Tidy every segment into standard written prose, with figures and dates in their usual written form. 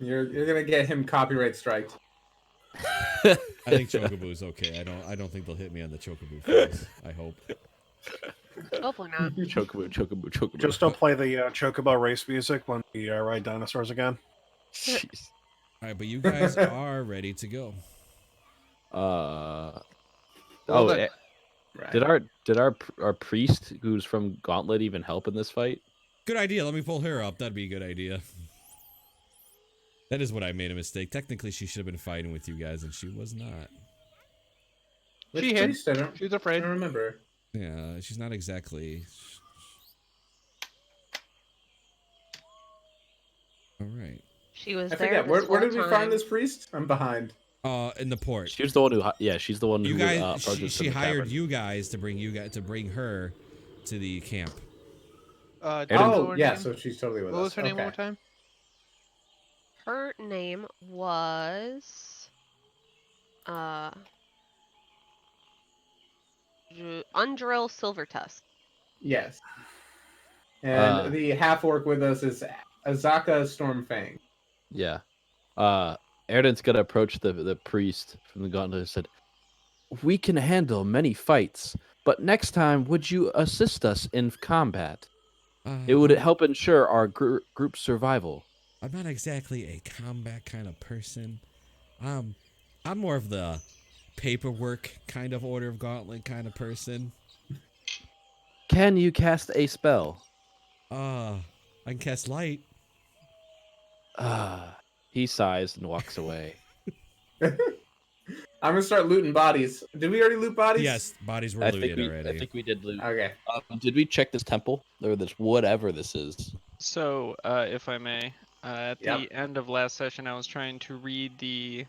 You're gonna get him copyright striked. I think Chocobo's okay. I don't think they'll hit me on the Chocobo face. I hope. Hopefully not. Chocobo. Just don't play the Chocobo race music when we ride dinosaurs again. Jeez. All right, but you guys are ready to go. Right. Did our priest who's from Gauntlet even help in this fight? Good idea. Let me pull her up. That'd be a good idea. That is what I made a mistake. Technically, she should have been fighting with you guys, and she was not. She hid. She's afraid. I don't remember. Yeah, she's not exactly. All right. She was I there. forget. Where did we find this priest? I'm behind. In the port. She's the one who. Yeah, she's the one you who. Guys, she hired you guys to bring her to the camp. Oh yeah, so she's totally with us. What was her name one more time? her name was Undrill Silvertusk. Yes. And the half orc with us is Azaka Stormfang. Yeah. Erden's gonna approach the priest from the gauntlet and said, "We can handle many fights, but next time, would you assist us in combat? It would help ensure our group's survival." I'm not exactly a combat kind of person. I'm more of the paperwork kind of Order of Gauntlet kind of person. Can you cast a spell? I can cast light. He sighs and walks away. I'm gonna start looting bodies. Did we already loot bodies? Yes, bodies were looted already. I think we did loot. Okay. Did we check this temple or this whatever this is? So, if I may, at the end of last session, I was trying to read the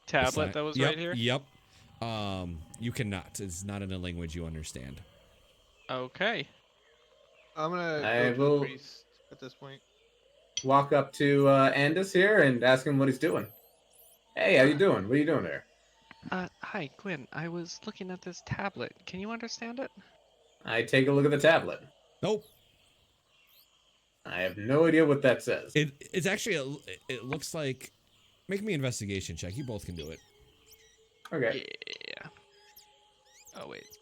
tablet that was right here. Yep. You cannot. It's not in a language you understand. Okay. I'm gonna go to the priest at this point. Walk up to Andis here and ask him what he's doing. Hey, how you doing? What are you doing there? Hi, Gwen. I was looking at this tablet. Can you understand it? I take a look at the tablet. Nope. I have no idea what that says. It's actually it looks like. Make me an investigation check. You both can do it. Okay. Yeah. Oh wait.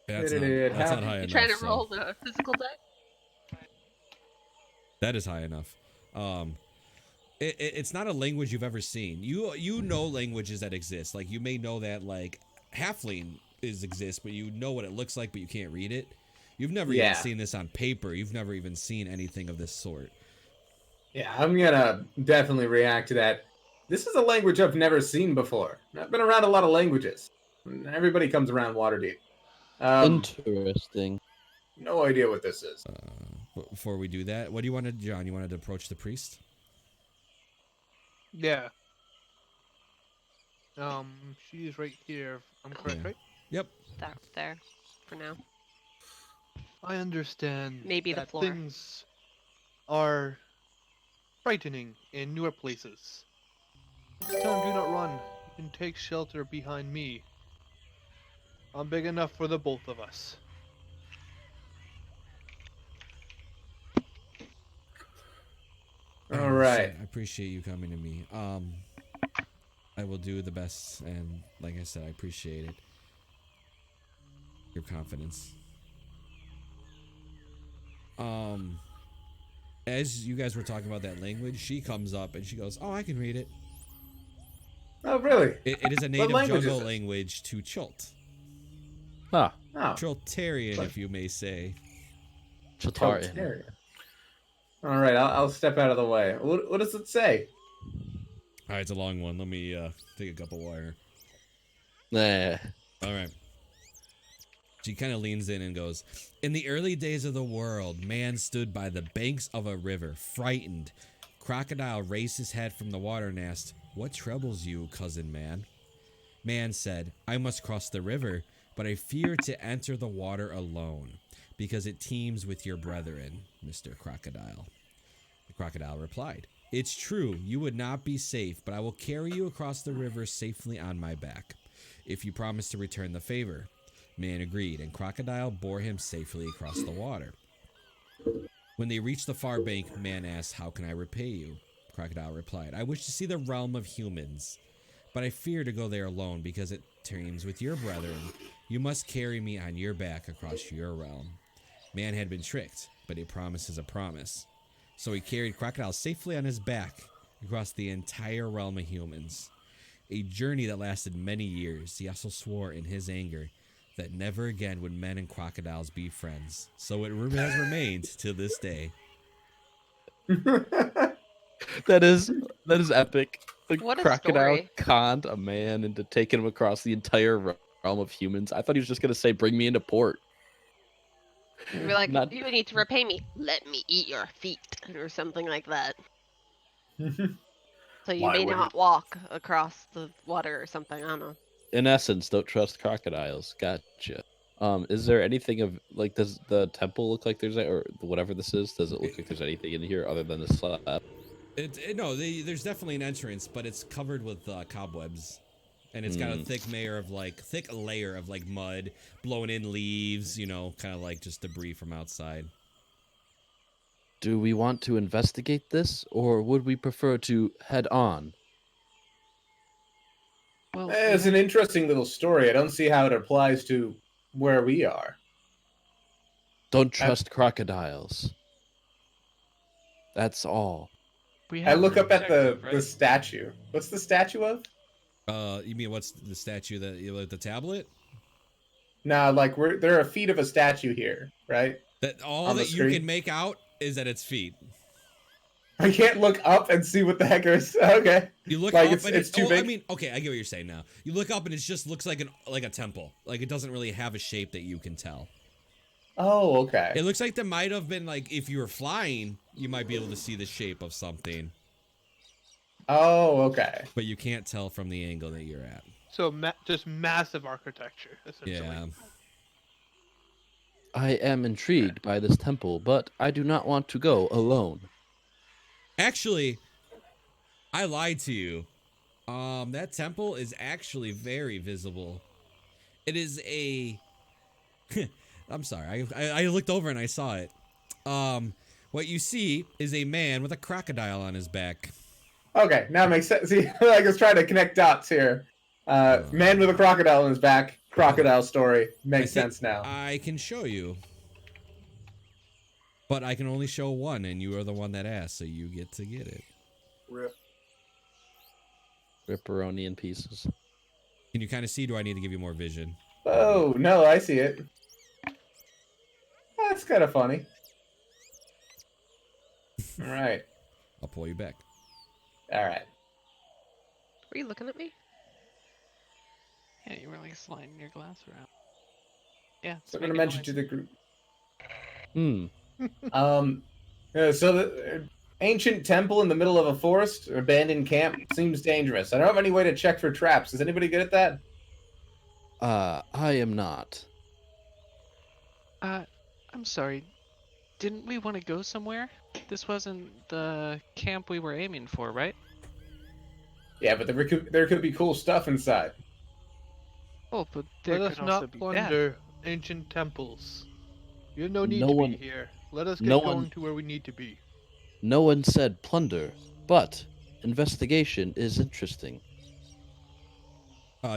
That's not high enough. You trying to roll the physical deck? That is high enough. It's not a language you've ever seen. You know languages that exist. Like you may know that like halfling exists, but you know what it looks like, but you can't read it. You've never even seen this on paper. You've never even seen anything of this sort. Yeah, I'm gonna definitely react to that. This is a language I've never seen before. I've been around a lot of languages. Everybody comes around Waterdeep. Interesting. No idea what this is. Before we do that, what do you want to, John? You wanted to approach the priest? Yeah. She's right here. I'm correct, right? Yep. That there, for now. I understand. Maybe the that floor. Things are frightening in newer places. This time, do not run. You can take shelter behind me. I'm big enough for the both of us. All right. I appreciate you coming to me. I will do the best, and like I said, I appreciate it. Your confidence. As you guys were talking about that language, she comes up and she goes, "Oh, I can read it." Oh, really? It is a native jungle language to Chult. Huh. Oh. Chultarian, if you may say. Chultarian. All right, I'll step out of the way. What does it say? All right, it's a long one. Let me take a cup of water. Nah. All right. She kind of leans in and goes, "In the early days of the world, man stood by the banks of a river, frightened. Crocodile raised his head from the water and asked, 'What troubles you, cousin man?' Man said, 'I must cross the river, but I fear to enter the water alone, because it teems with your brethren, Mr. Crocodile.' The crocodile replied, 'It's true, you would not be safe, but I will carry you across the river safely on my back, if you promise to return the favor.' Man agreed, and Crocodile bore him safely across the water. When they reached the far bank, Man asked, 'How can I repay you?' Crocodile replied, 'I wish to see the realm of humans, but I fear to go there alone because it teems with your brethren. You must carry me on your back across your realm.' Man had been tricked, but a promise is a promise. So he carried Crocodile safely on his back across the entire realm of humans. A journey that lasted many years. He also swore in his anger that never again would men and crocodiles be friends. So it has remained to this day." That is epic. The What a crocodile story. conned a man into taking him across the entire realm of humans. I thought he was just gonna say, "Bring me into port." You're like, Not- you need to repay me. Let me eat your feet, or something like that. So you Why may would not walk across the water or something. I don't know. In essence, don't trust crocodiles. Gotcha. Is there anything of like? Does the temple look like there's or whatever this is? Does it look like there's anything in here other than the slab? No, there's definitely an entrance, but it's covered with cobwebs, and it's got a thick layer of like mud, blowing in leaves, you know, kind of like just debris from outside. Do we want to investigate this, or would we prefer to head on? Well, It's an interesting little story. I don't see how it applies to where we are. Don't trust crocodiles. That's all. we I have look an up at the objective, right? statue. What's the statue of? You mean what's the statue that the tablet? Nah, like there are feet of a statue here, right? That all On the that you screen? can make out is at its feet. I can't look up and see what the heck is. Okay. You look Like up and it's too big. I mean, okay, I get what you're saying now. You look up and it just looks like a temple. Like it doesn't really have a shape that you can tell. Oh, okay. It looks like there might have been like if you were flying, you might be able to see the shape of something, Oh, okay. but you can't tell from the angle that you're at. So just massive architecture, essentially. Yeah. I am intrigued by this temple, but I do not want to go alone. Actually, I lied to you. That temple is actually very visible. It is a. I'm sorry. I looked over and I saw it. What you see is a man with a crocodile on his back. Okay, now it makes sense. See, I was trying to connect dots here. Man with a crocodile on his back. Crocodile story makes sense now. I can show you, but I can only show one, and you are the one that asked, so you get to get it. Rip. Ripperoni in pieces. Can you kind of see? Do I need to give you more vision? Oh no, I see it. That's kind of funny. All right, I'll pull you back. all right. Were you looking at me? Yeah, you were like sliding your glass around. Yeah. So I'm gonna mention to the group. So the ancient temple in the middle of a forest, abandoned camp, seems dangerous. I don't have any way to check for traps. Is anybody good at that? I am not. I'm sorry. Didn't we want to go somewhere? This wasn't the camp we were aiming for, right? Yeah, but there could be cool stuff inside. Oh, but there Let could us also not be bad. plunder ancient temples. You have no need No to one- be here. Let us get no going one- to where we need to be. No one said plunder, but investigation is interesting.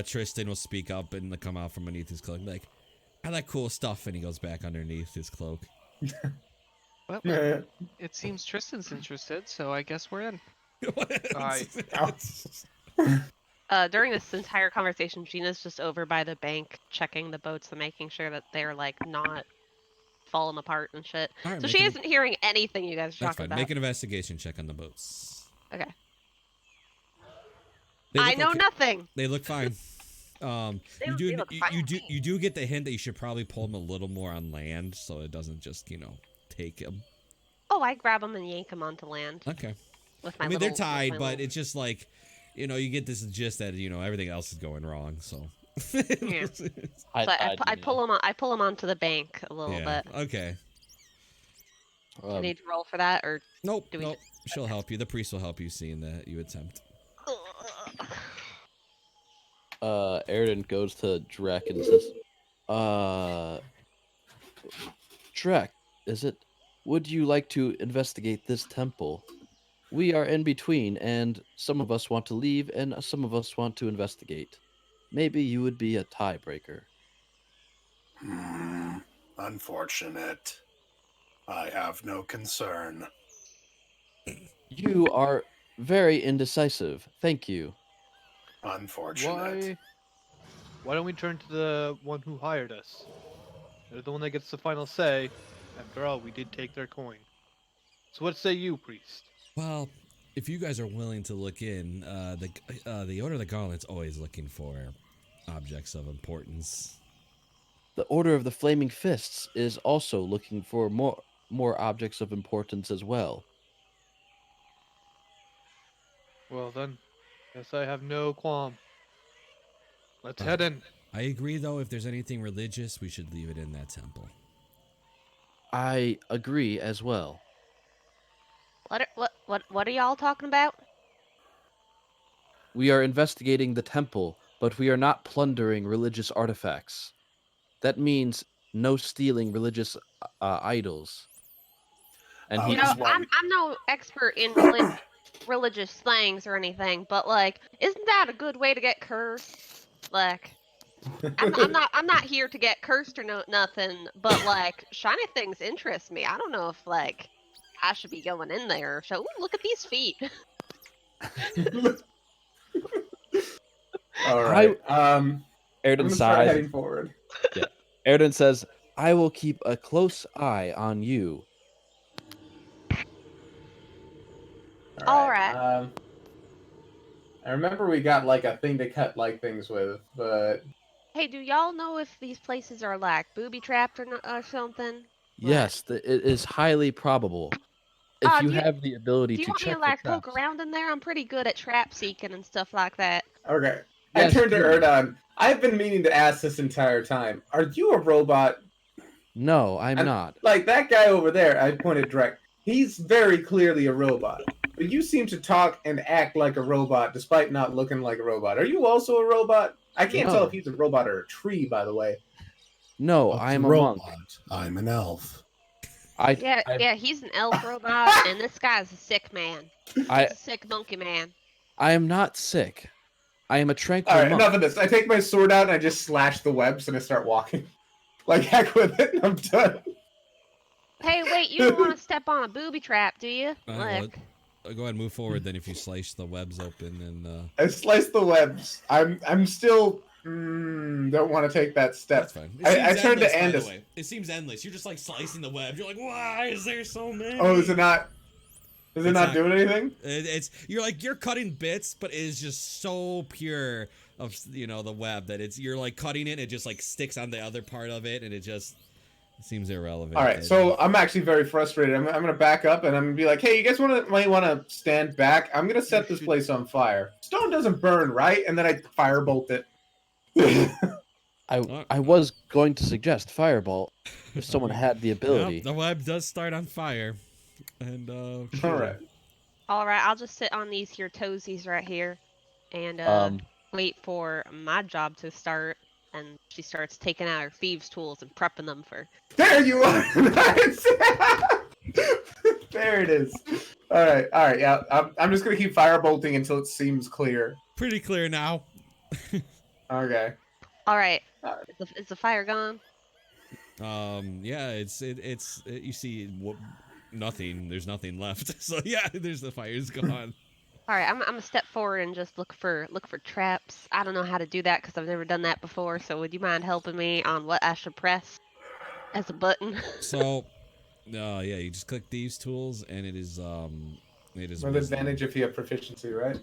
Tristan will speak up and come out from beneath his cloak, like, I like cool stuff, and he goes back underneath his cloak. Well, it seems Tristan's interested, so I guess we're in. Aye. During this entire conversation, Gina's just over by the bank checking the boats and making sure that they're like not falling apart and shit. All right, So make she an- isn't hearing anything you guys are That's talking fine. about. Make an investigation check on the boats. Okay. They I look know okay. nothing. They look fine. They You look- do they look you, fine you to do me. you do get the hint that you should probably pull him a little more on land, so it doesn't just take him. Oh, I grab them and yank them onto land Okay. with my I mean, they're little- with tied, my but little- it's just like, you get this gist that everything else is going wrong. So. Yeah. So I pull them. I pull them onto the bank a little Yeah. bit. Okay. Do I need to roll for that, or Nope. do we Nope. She'll help you. The priest will help you, seeing that you attempt. Aridin goes to Drek and says, Drek, is it? Would you like to investigate this temple? We are in between, and some of us want to leave, and some of us want to investigate. Maybe you would be a tiebreaker. Unfortunate. I have no concern. You are very indecisive. Thank you. Unfortunate. Why don't we turn to the one who hired us? They're the one that gets the final say. After all, we did take their coin. So what say you, priest? Well, if you guys are willing to look in, the Order of the Gauntlet's always looking for objects of importance. The Order of the Flaming Fists is also looking for more objects of importance as well. Well then, guess I have no qualm. Let's head in. I agree, though. If there's anything religious, we should leave it in that temple. I agree as well. What are y'all talking about? We are investigating the temple, but we are not plundering religious artifacts. That means no stealing religious idols. And Oh, he You know, just one. I'm no expert in religious things or anything, but like, isn't that a good way to get cursed? Like, I'm not here to get cursed or nothing, but like, shiny things interest me. I don't know if like I should be going in there. So, ooh, look at these feet. All right. Airden I'm gonna start sighs. heading forward. Yeah. Airden says, I will keep a close eye on you. All right. I remember we got like a thing to cut like things with, but Hey, do y'all know if these places are like booby trapped or something? Yes, it is highly probable. If you Do you have the ability do you to want me to check for like poke traps. around in there? I'm pretty good at trap seeking and stuff like that. okay. I Yes, turned to please. Erdon. I've been meaning to ask this entire time. Are you a robot? No, I'm And, not. like that guy over there, I pointed direct. He's very clearly a robot. But you seem to talk and act like a robot despite not looking like a robot. Are you also a robot? I can't tell No. if he's a robot or a tree, by the way. No, What's I'm a a monk. robot? I'm an elf. Yeah, he's an elf robot, and this guy's a sick man. He's I a sick monkey man. I am not sick. I am a tranquil Alright, monk. enough of this. I take my sword out and I just slash the webs and I start walking. Like heck with it, and I'm done. Hey, wait, you don't want to step on a booby trap, do you? Go ahead and move forward then if you slice the webs open and I slice the webs. I'm still don't want to take that step. that's fine. I turned to By the Andis. way. It seems endless. You're just like slicing the webs. You're like, why is there so many? Oh, is it not? Is it It's not not- doing anything? It's you're cutting bits, but it is just so pure of the web that you're like cutting it. And it just like sticks on the other part of it, and it just seems irrelevant. All right, so I'm actually very frustrated. I'm gonna back up and I'm gonna be like, hey, you guys might want to stand back. I'm gonna set this place on fire. Stone doesn't burn, right? And then I firebolt it. I was going to suggest firebolt if someone had the ability. Yep, the web does start on fire, and All right. All right, I'll just sit on these here toesies right here, and wait for my job to start. And she starts taking out her thieves' tools and prepping them for. There you are. Nice. There it is. All right. Yeah, I'm just gonna keep firebolting until it seems clear. pretty clear now. Okay. All right, All right. is the fire gone? Yeah, you see nothing. There's nothing left. So yeah, the fire's gone. All right, I'm gonna step forward and just look for traps. I don't know how to do that because I've never done that before. So would you mind helping me on what I should press as a button? So, yeah, you just click these tools, and it is With wisdom. advantage if you have proficiency, right?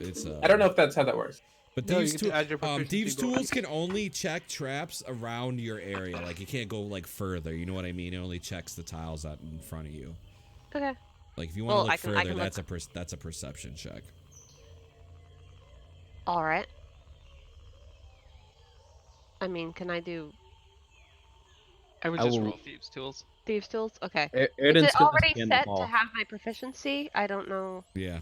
It's I don't know if that's how that works. But No, these you get to add your proficiency thieves bonus. tools can only check traps around your area. Like, you can't go like further. You know what I mean? It only checks the tiles out in front of you. Okay. Like, if you want Well, to look I further, can that's a perception check. All right. I mean, can I do I would I just will- roll thieves' tools. thieves' tools? Okay. Airden's Is it gonna already scan the set to hall. have my proficiency? I don't know. Yeah.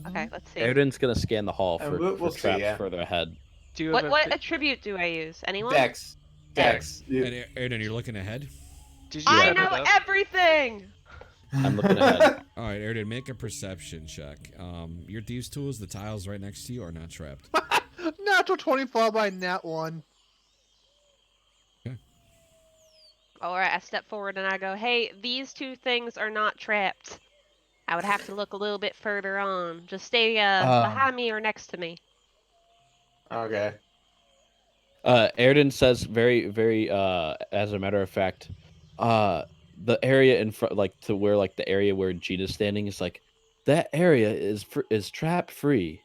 Okay, let's see. Airden's gonna scan the hall for, we'll for see, traps yeah. further ahead. Do you have What attribute do I use? Anyone? Dex. Dex. And Airden, you're looking ahead. Did you I set it know up? everything. I'm looking ahead. All right, Airden, make a perception check. Your thieves tools, the tiles right next to you are not trapped. Natural 24 by nat 1. All right, I step forward and I go, "Hey, these two things are not trapped. I would have to look a little bit further on. Just stay behind me or next to me." Okay. Airden says very, very, as a matter of fact, the area in front, like to where, like the area where Gina's standing is like, that area is trap free.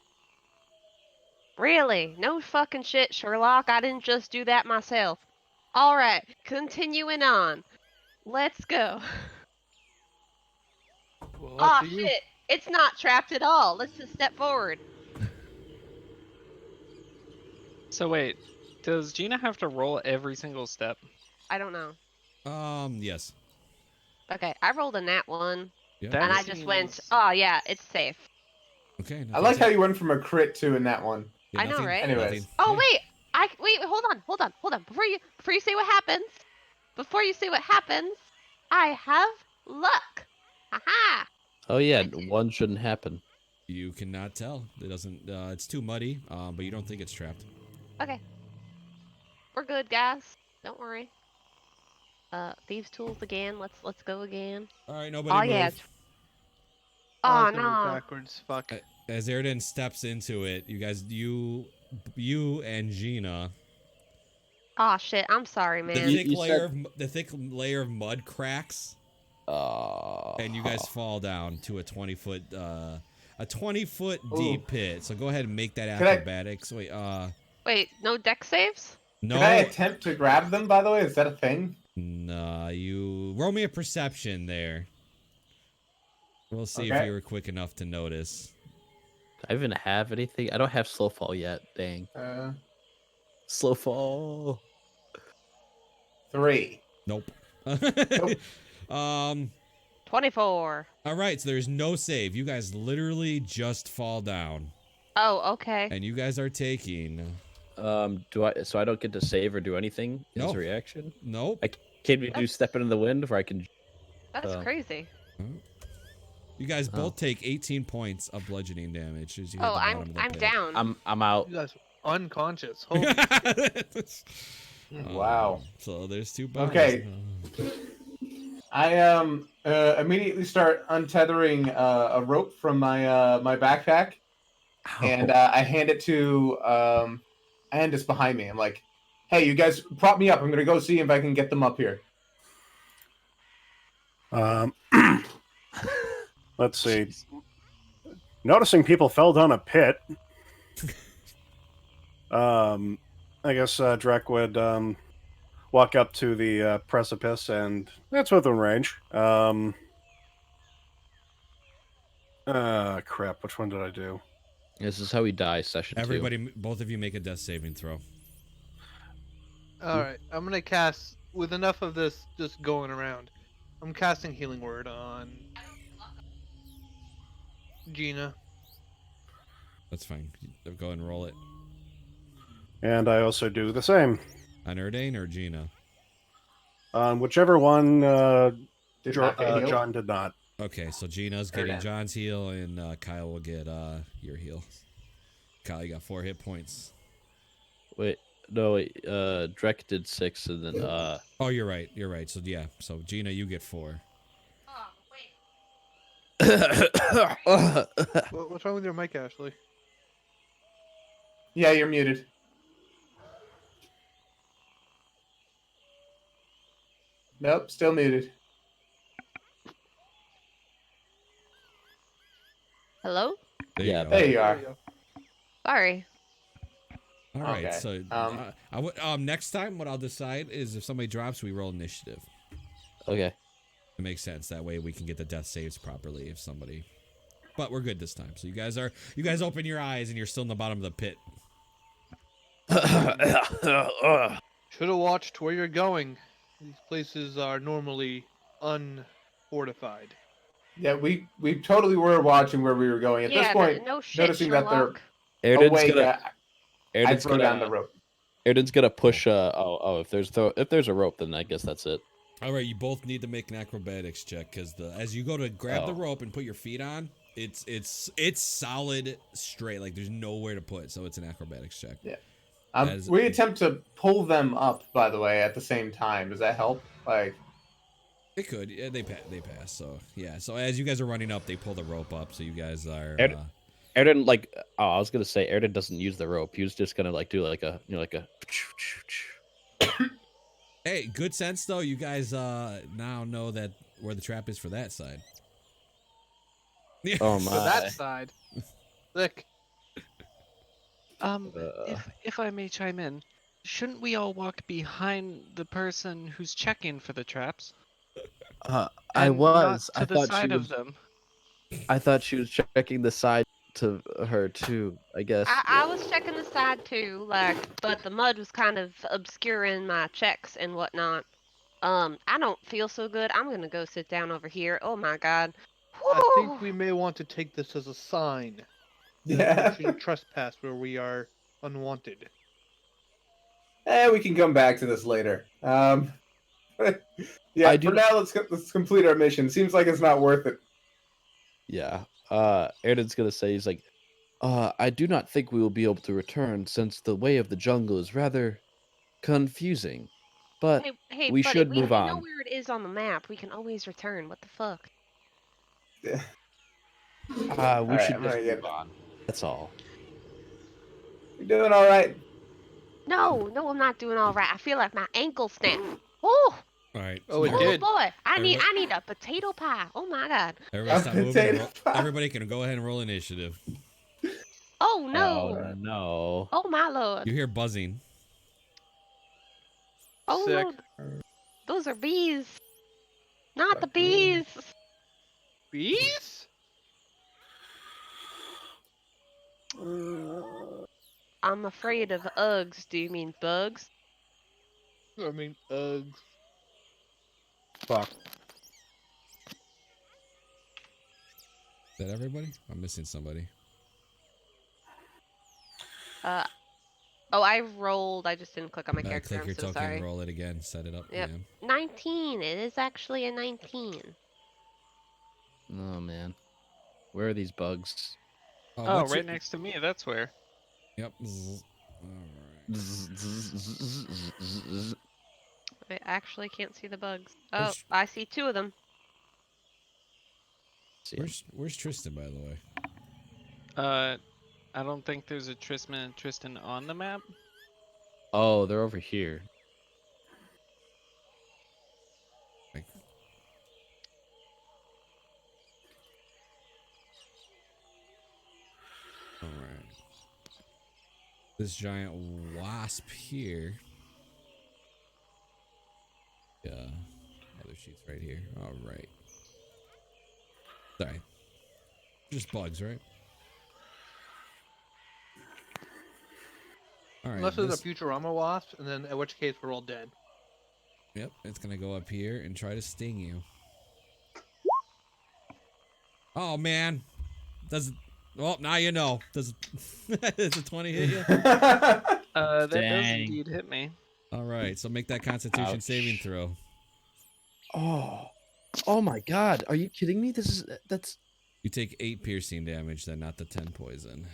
Really? No fucking shit, Sherlock. I didn't just do that myself. All right, continuing on. Let's go. Well, Aw, up to you. shit. It's not trapped at all. Let's just step forward. So wait, Does Gina have to roll every single step? I don't know. Yes. Okay, I rolled a nat 1, Yeah. That and I you're- just went, seems- oh yeah, it's safe. Okay. I nothing like how to- you went from a crit to in that one. yeah, I know, nothing- right? Anyways. nothing- Oh yeah. wait, hold on. Before you say what happens, I have luck. Haha. Oh yeah, I do. one shouldn't happen. You cannot tell. It doesn't. It's too muddy. But you don't think it's trapped. Okay. We're good, guys. Don't worry. Thieves' tools again. Let's go again. All right. Nobody Oh move. yeah. I Oh was gonna move no. backwards. Fuck. As Erden steps into it, you guys, you and Gina, Oh shit. I'm sorry, the man. thick You layer said- of the thick layer of mud cracks, and you guys fall down to a 20-foot Ooh. deep pit. So go ahead and make that Could I- acrobatics. Wait, Wait, no deck saves? no, Can I attempt to grab them, by the way? Is that a thing? nah, you roll me a perception there. We'll see if Okay. you were quick enough to notice. Do I even have anything? I don't have slow fall yet. Dang. Slow fall. 3. Nope. Nope. 24. All right, so there's no save. You guys literally just fall down, Oh, okay. and you guys are taking. Do I? So I don't get to save or do anything as No. a reaction? Nope. Can we do That's- step into the wind where I can? That's crazy. You guys Oh. both take 18 points of bludgeoning damage as you hit Oh, the bottom of the I'm pit. down. I'm out. You guys are unconscious. Holy Wow. So there's 2 bones. Okay. I immediately start untethering a rope from my my backpack, and I hand it to Andis behind me. I'm like, "Hey, you guys, prop me up. I'm gonna go see if I can get them up here." Let's see. Noticing people fell down a pit. I guess Drek would walk up to the precipice, and that's within range. Crap. Which one did I do? This is how we die. Session Everybody, both of you make a death saving throw. All right, I'm gonna cast with enough of this just going around. I'm casting Healing Word on Gina. That's fine. Go ahead and roll it. And I also do the same. On Erdane or Gina? Whichever one Did not get healed? John did not. Okay, so Gina's getting Erdan. John's heal, and Kyle will get your heal. Kyle, you got 4 hit points. Wait, no, wait. Drek did 6, and then Oh, you're right. You're right. So yeah. So Gina, you get 4. What's wrong with your mic, Ashley? Yeah, you're muted. Nope, still muted. Hello? There Yeah, you go. There you There are. we go. Sorry. All right. Okay, So next time, what I'll decide is if somebody drops, we roll initiative. okay. It makes sense. That way we can get the death saves properly if somebody. But we're good this time. So you guys open your eyes and you're still in the bottom of the pit. Should have watched where you're going. These places are normally unfortified. Yeah, we totally were watching where we were going. At Yeah, this point, no shit, noticing that they're Sherlock. Erden's awake, gonna. I Erden's throw down the gonna. rope. Erden's gonna push. If there's a rope, then I guess that's it. All right, you both need to make an acrobatics check because as you go to grab the Oh. rope and put your feet on, it's solid straight. Like there's nowhere to put, so it's an acrobatics check. Yeah. As- We attempt to pull them up, by the way, at the same time. Does that help? Like, It could. Yeah, they pass. So yeah. So as you guys are running up, they pull the rope up. So you guys are. Erden I was gonna say Erden doesn't use the rope. He was just gonna do like a Hey, good sense though. You guys now know that where the trap is for that side. Yeah. Oh For my. that side. Sick. If I may chime in, shouldn't we all walk behind the person who's checking for the traps? I And was. not to the side of them. I thought she was checking the side to her too, I guess. I was checking the side too, like, but the mud was kind of obscuring my checks and whatnot. I don't feel so good. I'm gonna go sit down over here. Oh my god. I think Whew. we may want to take this as a sign that Yeah. we shouldn't trespass where we are unwanted. We can come back to this later. Yeah, I for do- now, let's complete our mission. Seems like it's not worth it. Yeah. Erden's gonna say, he's like, I do not think we will be able to return since the way of the jungle is rather confusing. But Hey, we buddy, should we move know on. where it is on the map. We can always return. What the fuck? We Alright, should I'm just gonna get. move on. That's all. You're doing all right. No, I'm not doing all right. I feel like my ankle snapped. Oh, All right. Oh, it oh did. boy. I need Everybody- a potato pie. Oh my god. Everybody A stop moving. potato pie. Everybody can go ahead and roll initiative. Oh no. Oh no. Oh my lord. You hear buzzing. Oh Sick. lord. Those are bees. Not the bees. Bees? I'm afraid of Uggs. Do you mean bugs? I mean, Uggs. Fuck. Is that everybody? I'm missing somebody. Oh, I rolled. I just didn't click on my character. Click I'm your so token, sorry. roll it again, set it up. Yep. Yeah. 19. It is actually a 19. Oh man. Where are these bugs? Oh, what's right your- next to me. That's where. Yep. Alright. I actually can't see the bugs. Oh, Where's- I see 2 of them. See 'em. Where's Tristan, by the way? I don't think there's a Tristan on the map. Oh, they're over here. Like, all right. This giant wasp here. Yeah. Other sheets right here. All right. Sorry. Just bugs, right? All right. Unless there's this- a Futurama wasp, and then in which case we're all dead. Yep, it's gonna go up here and try to sting you. Oh man, does well now you know. Does does a 20 hit you? That does Dang. indeed hit me. All right, so make that Constitution Ouch. saving throw. Oh my god, are you kidding me? That's You take 8 piercing damage, then not the 10 poison.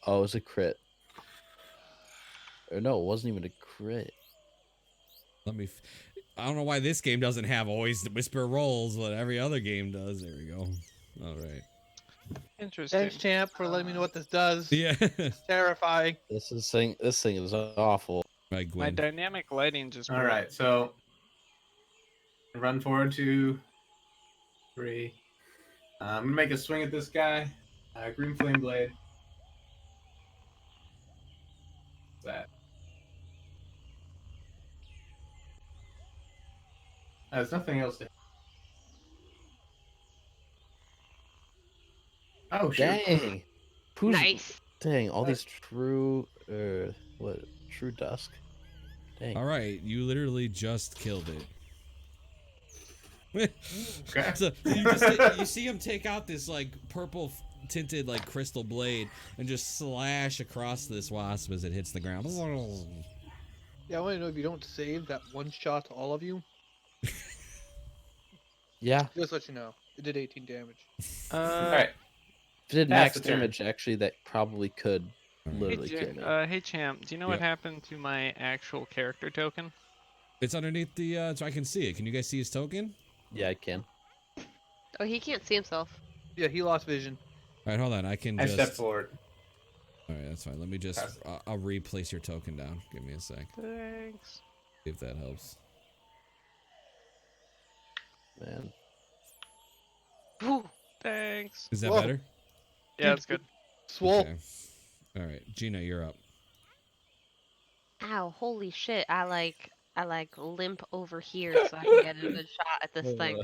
Oh, it was a crit. Or no, it wasn't even a crit. Let me. I don't know why this game doesn't have always the whisper rolls, but every other game does. There we go. All right. Interesting. Thanks, champ, for letting me know what this does. Yeah. Terrifying. This thing is awful. My My Gwen. dynamic lighting just. All broke. right, so run forward 2, 3. I'm gonna make a swing at this guy. Green flame blade. What's that? There's nothing else to. Oh shoot! Dang. Who's Nice. dang, all these true true dusk? Dang. All right, you literally just killed it. Okay. So you see him take out this like purple tinted like crystal blade and just slash across this wasp as it hits the ground. Yeah, I want to know if you don't save that one shot to all of you. Yeah. Just let you know. It did 18 damage. All right. If it did Pass max the turn. damage, actually that probably could literally Hey, kill me. hey champ, do you know what Yeah. happened to my actual character token? It's underneath the so I can see it. Can you guys see his token? Yeah, I can. Oh, he can't see himself. Yeah, he lost vision. All right, hold on. I can I just. step forward. All right, that's fine. Let me just. Pass it. I'll replace your token down. Give me a sec. Thanks. See if that helps. Man. Whew. Thanks. Is that Whoa. better? Yeah, that's good. Swole. Okay. All right, Gina, you're up. Ow, holy shit. I limp over here so I can get a good shot at this thing.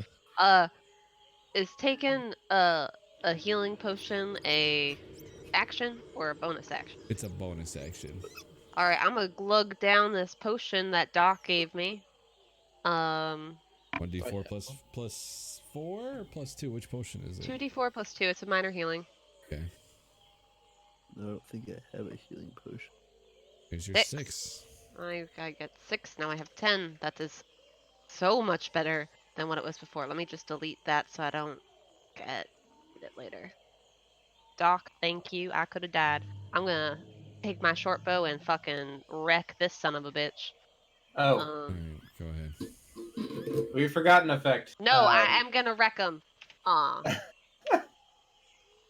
Is taking a healing potion a action or a bonus action? It's a bonus action. All right, I'm gonna glug down this potion that Doc gave me. 1d4 plus 4 or plus 2? Which potion is it? 2d4 plus 2. It's a minor healing. Okay. I don't think I have a healing potion. Here's your 6. I get 6. Now I have 10. That is so much better than what it was before. Let me just delete that so I don't get it later. Doc, thank you. I could have died. I'm gonna take my short bow and fucking wreck this son of a bitch. Oh, Alright, go ahead. we've forgotten effect. No, I am gonna wreck him.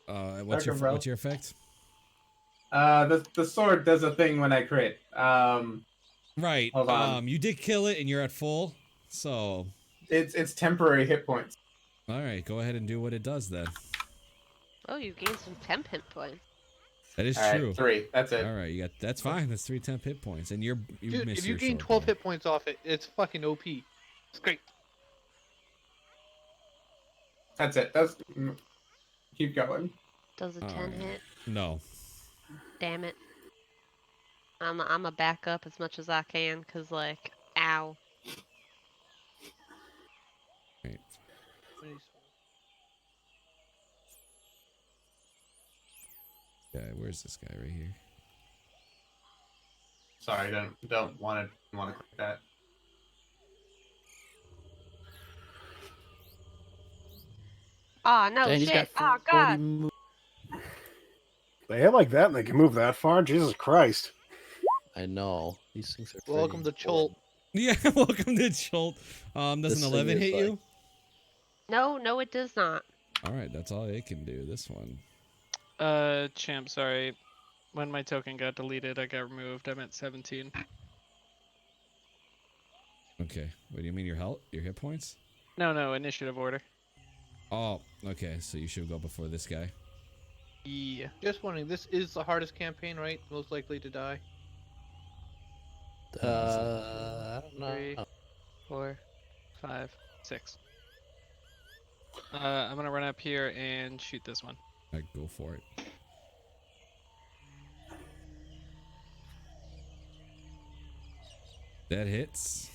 What's Okay, bro. your effect? The sword does a thing when I crit. Right. Hold on. You did kill it and you're at full. So It's temporary hit points. alright, go ahead and do what it does then. Oh, you gained some temp hit points. That is All right, true. 3. That's it. Alright, that's fine. That's 3 temp hit points. And you Dude, missed if you your gain short 12 bow. hit points off it, it's fucking OP. It's great. That's it. Keep going. Does a 10 Alright. hit? No. Damn it. I'm a back up as much as I can, cause like, ow. Right. Yeah, where's this guy right here? Sorry, don't want to click that. Oh no, Dang, he's got shit. Oh 40 god. moves. They hit like that and they can move that far? Jesus Christ. I know. These things are Welcome to pretty Cholt. Yeah, welcome to Cholt. Does This an thing 11 is hit you? No, it does not. Alright, that's all it can do, this one. Champ, sorry. When my token got deleted, I got removed. I'm at 17. Okay. What do you mean your hit points? No, initiative order. Oh, okay, so you should go before this guy. Yeah. Just wondering, this is the hardest campaign, right? Most likely to die. I don't know. 3, 4, 5, 6. I'm gonna run up here and shoot this one. Alright, go for it. That hits.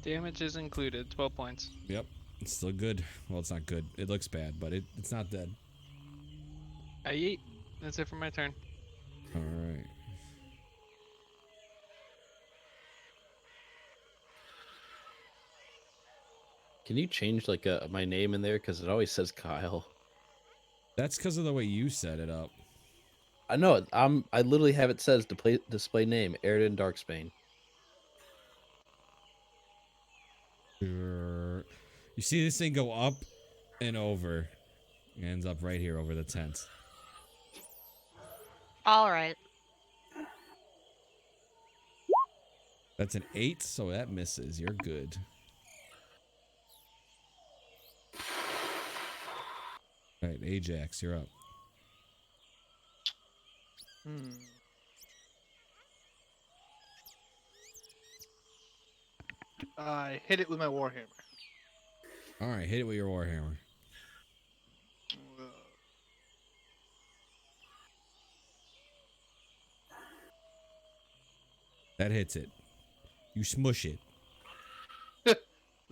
Damage is included, 12 points. Yep. It's still good. Well, it's not good. It looks bad, but it's not dead. I eat. That's it for my turn. Alright. Can you change like my name in there? Because it always says Kyle. That's because of the way you set it up. I know it. I literally have it says display name Airden Darksbane. You see this thing go up and over. It ends up right here over the tent. Alright. That's an 8, so that misses. You're good. Alright, Ajax, you're up. I hit it with my warhammer. Alright, hit it with your warhammer. That hits it. You smush it.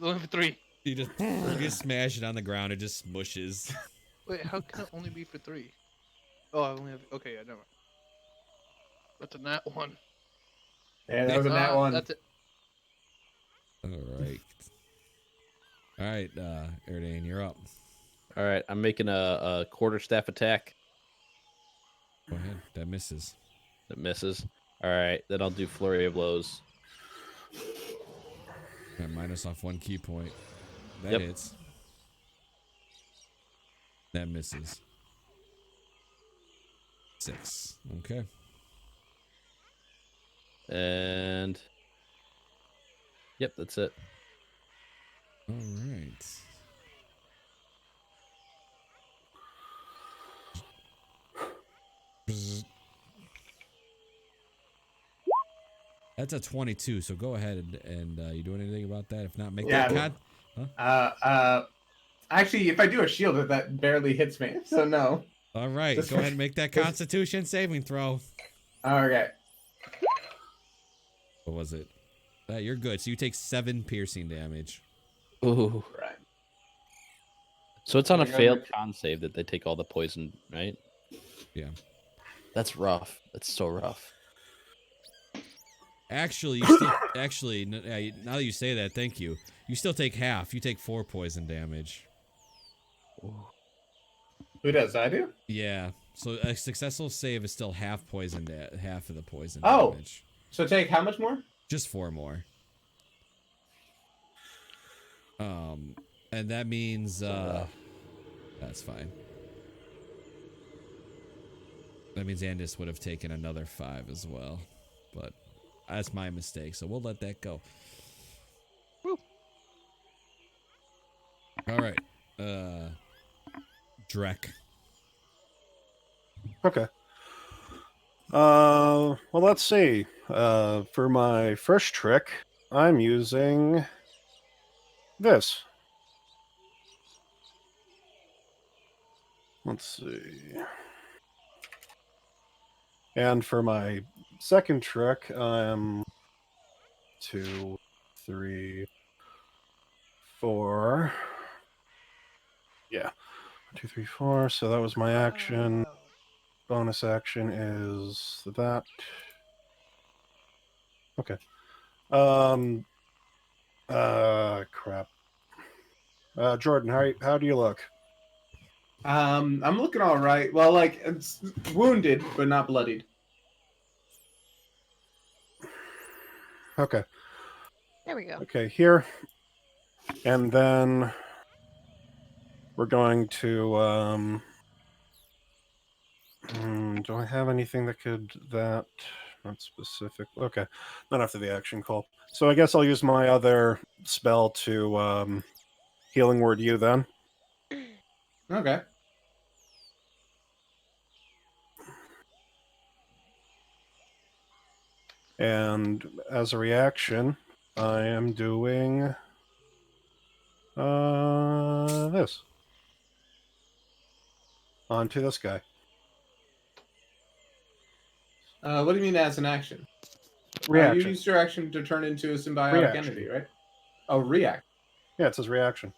Only for 3. You just smash it on the ground. It just smushes. Wait, how can it only be for 3? Oh, I only have. Okay, yeah, never mind. That's a nat 1. Yeah, that was a nat 1. That's it. Alright. Alright, Erdane, you're up. All right, I'm making a quarterstaff attack. Go ahead. That misses. That misses. All right, then I'll do flurry of blows. That minus off 1 key point. That Yep. hits. That misses. 6. Okay. And yep, that's it. Alright. That's a 22, so go ahead and you doing anything about that? If not, make Yeah, that con. Actually, if I do a shield, that barely hits me. So no. All right, Just go ahead and make that Constitution saving throw. Okay. What was it? You're good. So you take 7 piercing damage. Ooh. Right. So it's on I a got failed my- con save that they take all the poison, right? Yeah. That's rough. That's so rough. Actually, you still now that you say that, thank you. You still take half. You take 4 poison damage. Who does? I do? Yeah. So a successful save is still half poison, half of the poison Oh. damage. So take how much more? Just 4 more. And that means that's fine. That means Andis would have taken another 5 as well, but that's my mistake. So we'll let that go. Woo. All right, Drek. Okay. Well, let's see. For my first trick, I'm using this. Let's see. And for my second trick, I'm 2, 3, 4. Yeah. 2, 3, 4. So that was my action. Bonus action is that. Okay. Crap. Jordan, how do you look? I'm looking all right. Well, like it's wounded but not bloodied. Okay. There we go. Okay, here. And then we're going to do I have anything that could not specific? Okay. Not after the action call. So I guess I'll use my other spell to healing word you then. Okay. And as a reaction, I am doing this onto this guy. What do you mean as an action? You Reaction. used your action to turn into a symbiotic Reaction. entity, right? Oh, react. Yeah, it says reaction.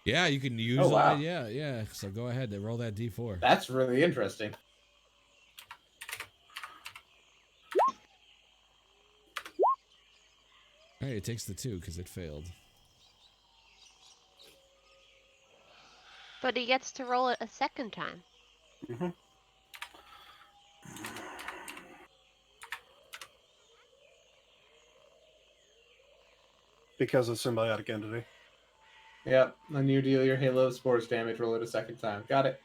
Yeah, you can use. Oh, wow. Yeah. So go ahead and roll that d4. That's really interesting. All right, it takes the 2 because it failed. But he gets to roll it a second time. Mm-hmm. Because of symbiotic entity. Yep. When you deal your Halo Spores damage, roll it a second time. Got it.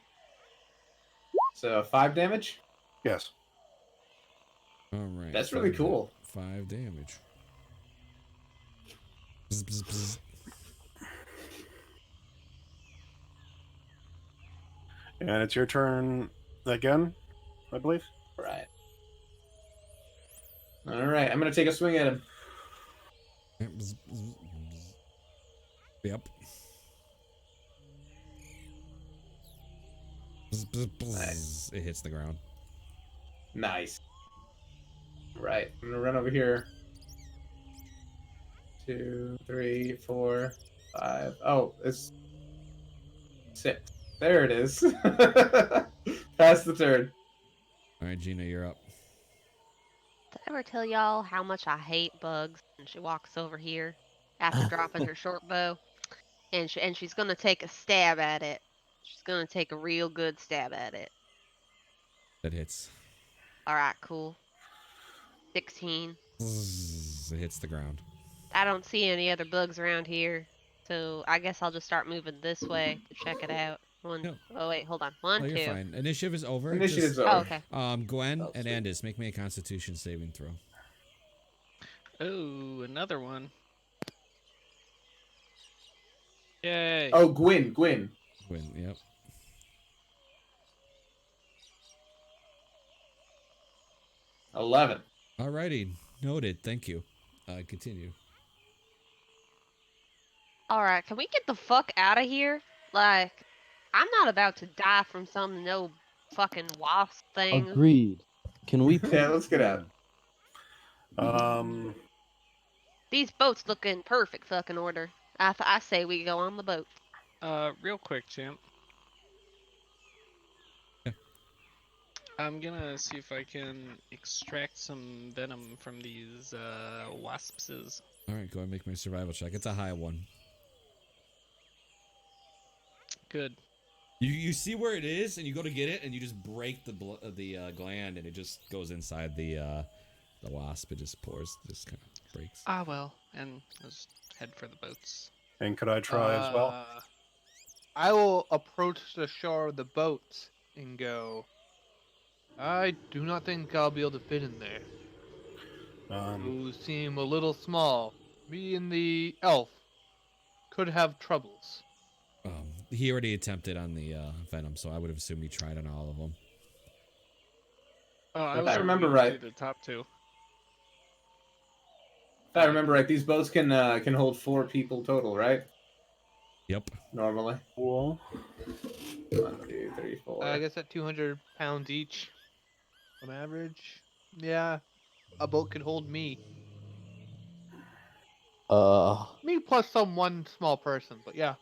So 5 damage? Yes. All right. That's really cool. 5 damage. Bzz, bzz, bzz. And it's your turn again, I believe. Right. Alright, I'm gonna take a swing at him. Yep. Bzz, bzz, bzz. Yep. Bzz, bzz, bzz. Nice. It hits the ground. Nice. Right. I'm gonna run over here. 2, 3, 4, 5. Oh, it's 6. There it is. Pass the turn. All right, Gina, you're up. Did I ever tell y'all how much I hate bugs? And she walks over here after dropping her short bow, and she's gonna take a stab at it. She's gonna take a real good stab at it. That hits. All right, cool. 16. Bzz. It hits the ground. I don't see any other bugs around here, so I guess I'll just start moving this way to check it out. No. Oh wait, hold on. 1, Oh, 2. you're fine. Initiative is over. Initiative's Just, over. Oh, okay. Gwen Oh, and sweet. Andis, make me a Constitution saving throw. Oh, another one. Yay. Oh, Gwyn. Gwen, yep. 11. Alrighty, noted. Thank you. Continue. All right, can we get the fuck out of here? Like, I'm not about to die from some no fucking wasp thing. Agreed. Can we? Yeah, let's get out. These boats look in perfect fucking order. I say we go on the boat. Real quick, champ. Yeah. I'm gonna see if I can extract some venom from these waspses. All right, go ahead and make my survival check. It's a high one. Good. You see where it is, and you go to get it, and you just break the gland, and it just goes inside the wasp. It just pours, just kind of breaks. Ah well, and let's head for the boats. And could I try as well? I will approach the shore of the boat and go. I do not think I'll be able to fit in there. You seem a little small. Me and the elf could have troubles. He already attempted on the venom, so I would have assumed he tried on all of them. Oh, If I remember reading right. through the top two. If I remember right, these boats can hold 4 people total, right? Yep. Normally. Cool. 1, 2, 3, 4. I guess at 200 pounds each, on average. Yeah, a boat could hold me. Me plus one small person, but yeah.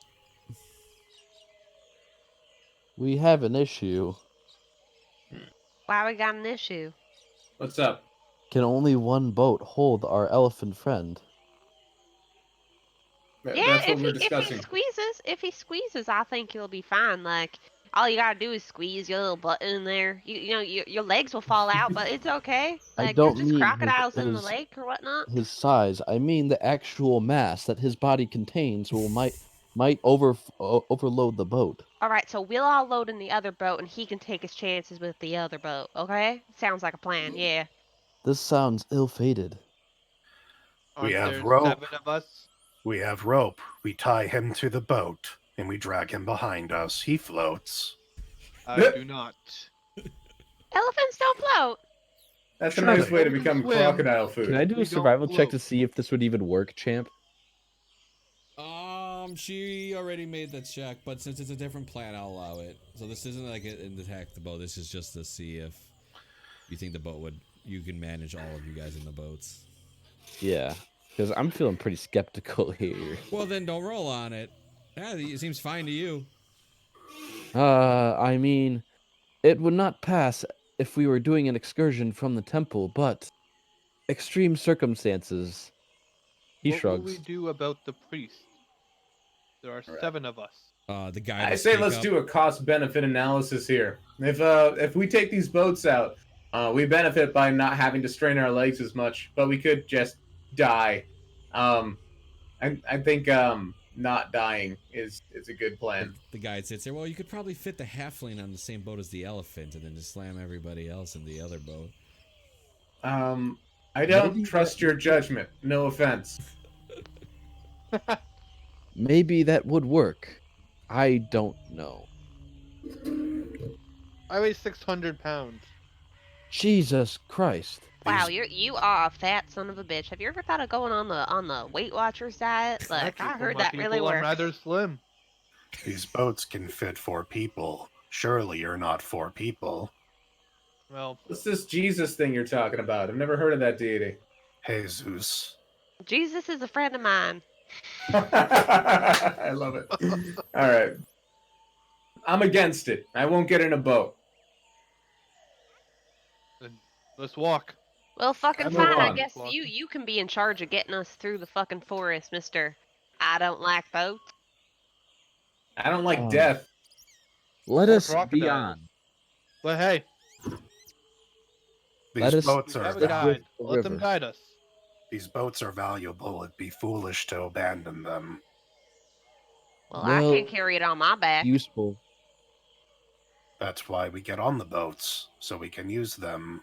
We have an issue. Why we got an issue? What's up? Can only one boat hold our elephant friend? Yeah, That's what if we're he discussing. if he squeezes, I think he'll be fine. Like, all you gotta do is squeeze your little butt in there. You know, your legs will fall out, but it's okay. I Like, there's don't just mean crocodiles in the lake or whatnot. his size. I mean the actual mass that his body contains might overload the boat. All right, so we'll all load in the other boat, and he can take his chances with the other boat. Okay? Sounds like a plan. Yeah. This sounds ill-fated. We Aren't have there rope. 7 of us? We have rope. We tie him to the boat, and we drag him behind us. He floats. I do not. Elephants don't float. That's a Sure nice they way to can become swim. crocodile food. Can I do We a don't survival check to float. see if this would even work, champ? She already made the check, but since it's a different plan, I'll allow it. So this isn't like an attack the boat. This is just to see if you think the boat you can manage all of you guys in the boats. Yeah, because I'm feeling pretty skeptical here. Well, then don't roll on it. Yeah, it seems fine to you. I mean, it would not pass if we were doing an excursion from the temple, but extreme circumstances. He What will shrugs. we do about the priest? There are 7 of us. The guy. I say let's do a cost-benefit analysis here. If we take these boats out, we benefit by not having to strain our legs as much, but we could just die. I think not dying is a good plan. The guide sits there. Well, you could probably fit the halfling on the same boat as the elephant, and then just slam everybody else in the other boat. I don't trust your judgment. No offense. Maybe that would work. I don't know. I weigh 600 pounds. Jesus Christ. Wow, you are a fat son of a bitch. Have you ever thought of going on the Weight Watchers diet? Like, Actually, I for heard my that really people, I'm works. rather slim. These boats can fit 4 people. Surely you're not 4 people. Well, What's this Jesus thing you're talking about? I've never heard of that deity. Jesus. Jesus is a friend of mine. I love it. All right. I'm against it. I won't get in a boat. then let's walk. Well, fucking I move fine. I on. guess you can be in charge of getting us through the fucking forest, Mister. I don't like boats. I don't like Oh. death. Let Or us be crocodiles. on. But hey, Let These us- boats we are have a the guide. the Let them river. guide us. these boats are valuable. It'd be foolish to abandon them. Well, I Well, can't carry it on my back. Useful. That's why we get on the boats, so we can use them.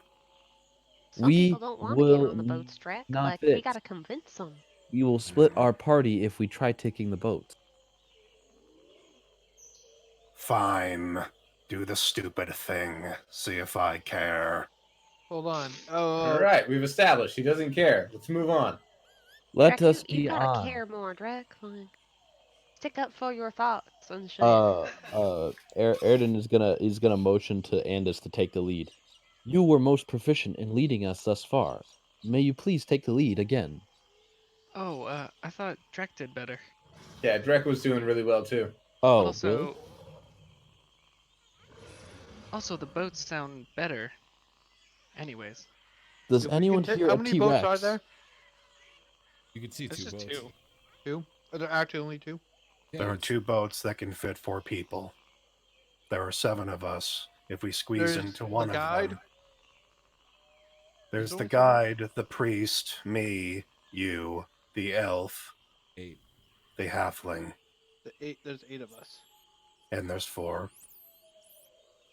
Some we people don't want to get will on the boats, Drek. not Like, we fit. gotta convince them. We will split our party if we try taking the boat. Fine. Do the stupid thing. See if I care. Hold on. All right, we've established he doesn't care. Let's move on. Let Drek, us you be gotta on. care more, Drek. Like, Stick up for your thoughts and shit. Erden is gonna motion to Andis to take the lead. You were most proficient in leading us thus far. May you please take the lead again. Oh, I thought Drek did better. Yeah, Drek was doing really well too. Oh, Also, really? also the boats sound better. Anyways, Does If we anyone can hear how a many T-Rex? boats are there? You can see it's two just boats. 2. 2? Are there actually only 2? Yeah, There are it's- 2 boats that can fit 4 people. There are 7 of us. If we squeeze There's into one the of guide. them, there's the only 7? guide, the priest, me, you, the elf, 8. the halfling, There's 8 of us. and there's 4.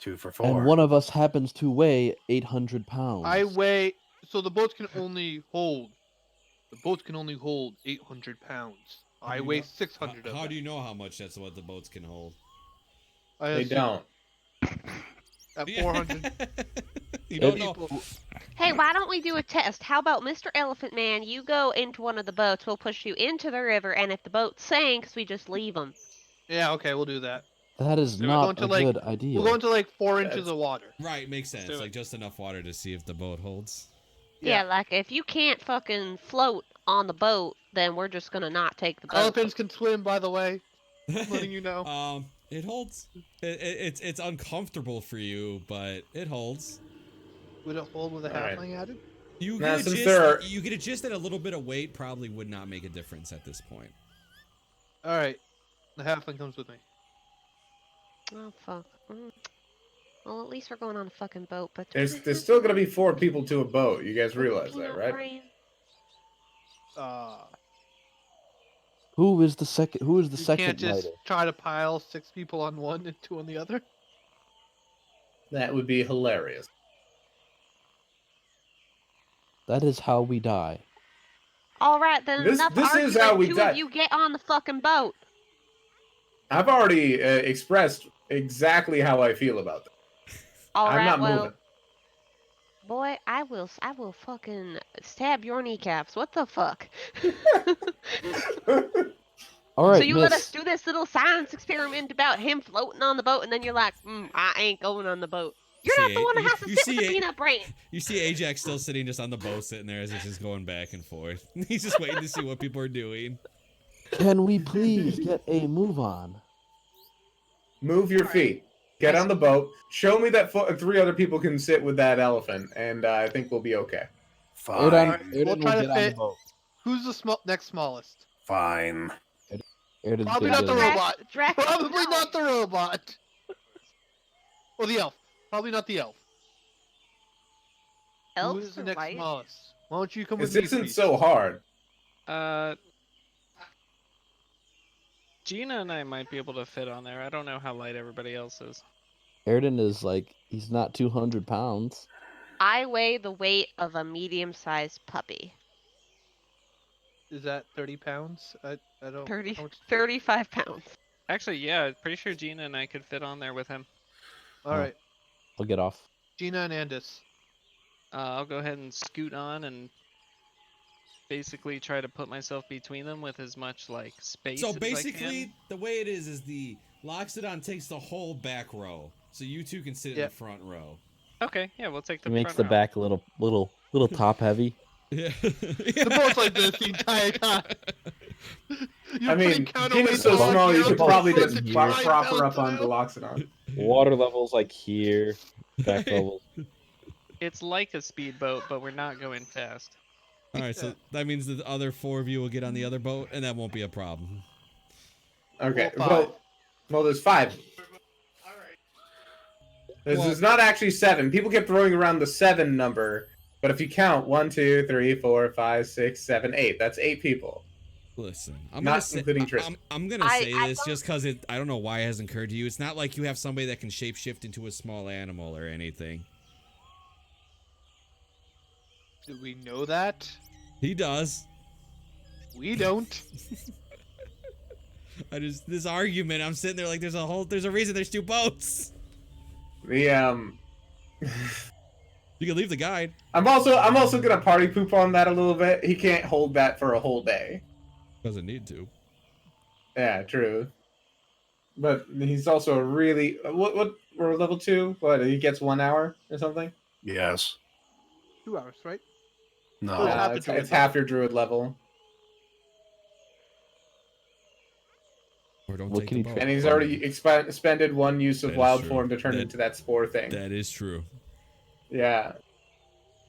2 for 4. And one of us happens to weigh 800 pounds. I weigh. So the boats can only hold. The boats can only hold 800 pounds. How do I you weigh know- 600 of How them. do you know how much that's what the boats can hold? I They assume don't. At 400 You don't people. know. Hey, why don't we do a test? How about Mr. Elephant Man, you go into one of the boats, we'll push you into the river, and if the boat sinks, we just leave them. Yeah, okay, we'll do that. That is do it. not Going to, a like- good idea. We'll go into like 4 inches That's- of water. Right, makes sense. do it. Like just enough water to see if the boat holds. Yeah, like if you can't fucking float on the boat, then we're just gonna not take the boat. Elephants can swim, by the way. Letting you know. It holds. It's uncomfortable for you, but it holds. Would it hold with a Alright. halfling added? You Now, get a since gist. there are- You get a gist that a little bit of weight probably would not make a difference at this point. Alright. The halfling comes with me. Oh fuck. Well, at least we're going on a fucking boat. But There's still gonna be 4 people to a boat. You guys realize that, right? Who is the second? Who is the You second can't just rider? try to pile 6 people on one and 2 on the other. That would be hilarious. That is how we die. All right, then This- enough this is arguing. how we 2 die. of you get on the fucking boat. I've already expressed exactly how I feel about that. All I'm right, not well, moving. boy, I will fucking stab your kneecaps. What the fuck? All right, So you miss. let us do this little science experiment about him floating on the boat, and then you're like, I ain't going on the boat. You're not See, the one that you- has to you sit with see the it- peanut brain. You see Ajax still sitting just on the boat, sitting there as it's just going back and forth. He's just waiting to see what people are doing. Can we please get a move on? Move your feet. Get on the boat. Show me that 3 other people can sit with that elephant, and I think we'll be okay. Fine. Erden We'll try will to get on the fit- boat. Who's the next smallest? Fine. Erden's Probably gonna not the get on robot. Drac- Probably no. not the robot. Or the elf. Probably not the elf. Who Elves is the are next white. smallest? Why don't you come This with me, isn't please? so hard. Gina and I might be able to fit on there. I don't know how light everybody else is. Erden is like, he's not 200 pounds. I weigh the weight of a medium-sized puppy. Is that 30 pounds? I don't... 30, how much- 35 pounds. Actually, yeah, pretty sure Gina and I could fit on there with him. Alright. I'll get off. Gina and Andis. I'll go ahead and scoot on and basically try to put myself between them with as much like space. So as I basically, can. the way it is the Loxodon takes the whole back row, so you two can sit in Yeah. the front row. Okay, yeah, we'll take the He makes front the row. back a little top heavy. Yeah. The boat's like this the entire time. I mean, Gina's so on, small, you you're could both probably sitting just here. prop her up on the Loxodon. Water levels like here. Back levels. It's like a speedboat, but we're not going fast. All right, so that means that the other 4 of you will get on the other boat, and that won't be a problem. Okay, Well, well, there's 5. There's not actually 7. People kept throwing around the 7 number, but if you count 1, 2, 3, 4, 5, 6, 7, 8, that's 8 people. Listen, I'm Not gonna say, including Tristan. I'm gonna I- say I this don't- just because I don't know why it hasn't occurred to you. It's not like you have somebody that can shapeshift into a small animal or anything. Do we know that? He does. We don't. This argument, I'm sitting there like there's a reason there's 2 boats. The You can leave the guide. I'm also gonna party poop on that a little bit. He can't hold that for a whole day. Doesn't need to. Yeah, true. But he's also a really what we're level 2. What, he gets 1 hour or something? Yes. 2 hours, right? No. It's half the It's druid half level. your druid level, Or don't What take can the he boat. trade? and he's already expended 1 use of That is wild true. form to turn into that spore thing. That is true. Yeah.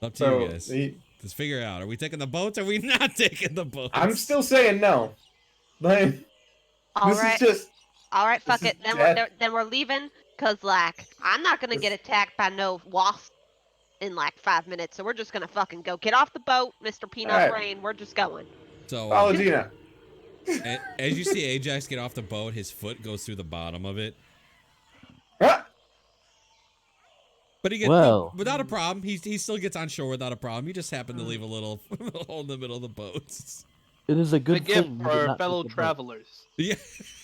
Up to So you guys. Let's figure it out. Are we taking the boats? Or are we not taking the boats? I'm still saying no. Like, All this right. is just All right, this fuck is it. Then death. we're leaving, cause like I'm not gonna get attacked by no wasp in like 5 minutes. So we're just gonna fucking go. Get off the boat, Mr. Peanut Alright. Brain. We're just going. So, Follow Gina. as you see Ajax get off the boat, his foot goes through the bottom of it. Ah! But he gets Well. without a problem. He still gets on shore without a problem. You just happen to leave a little hole in the middle of the boats. It is a A good gift thing for we did our not fellow take the boat. travelers Yeah.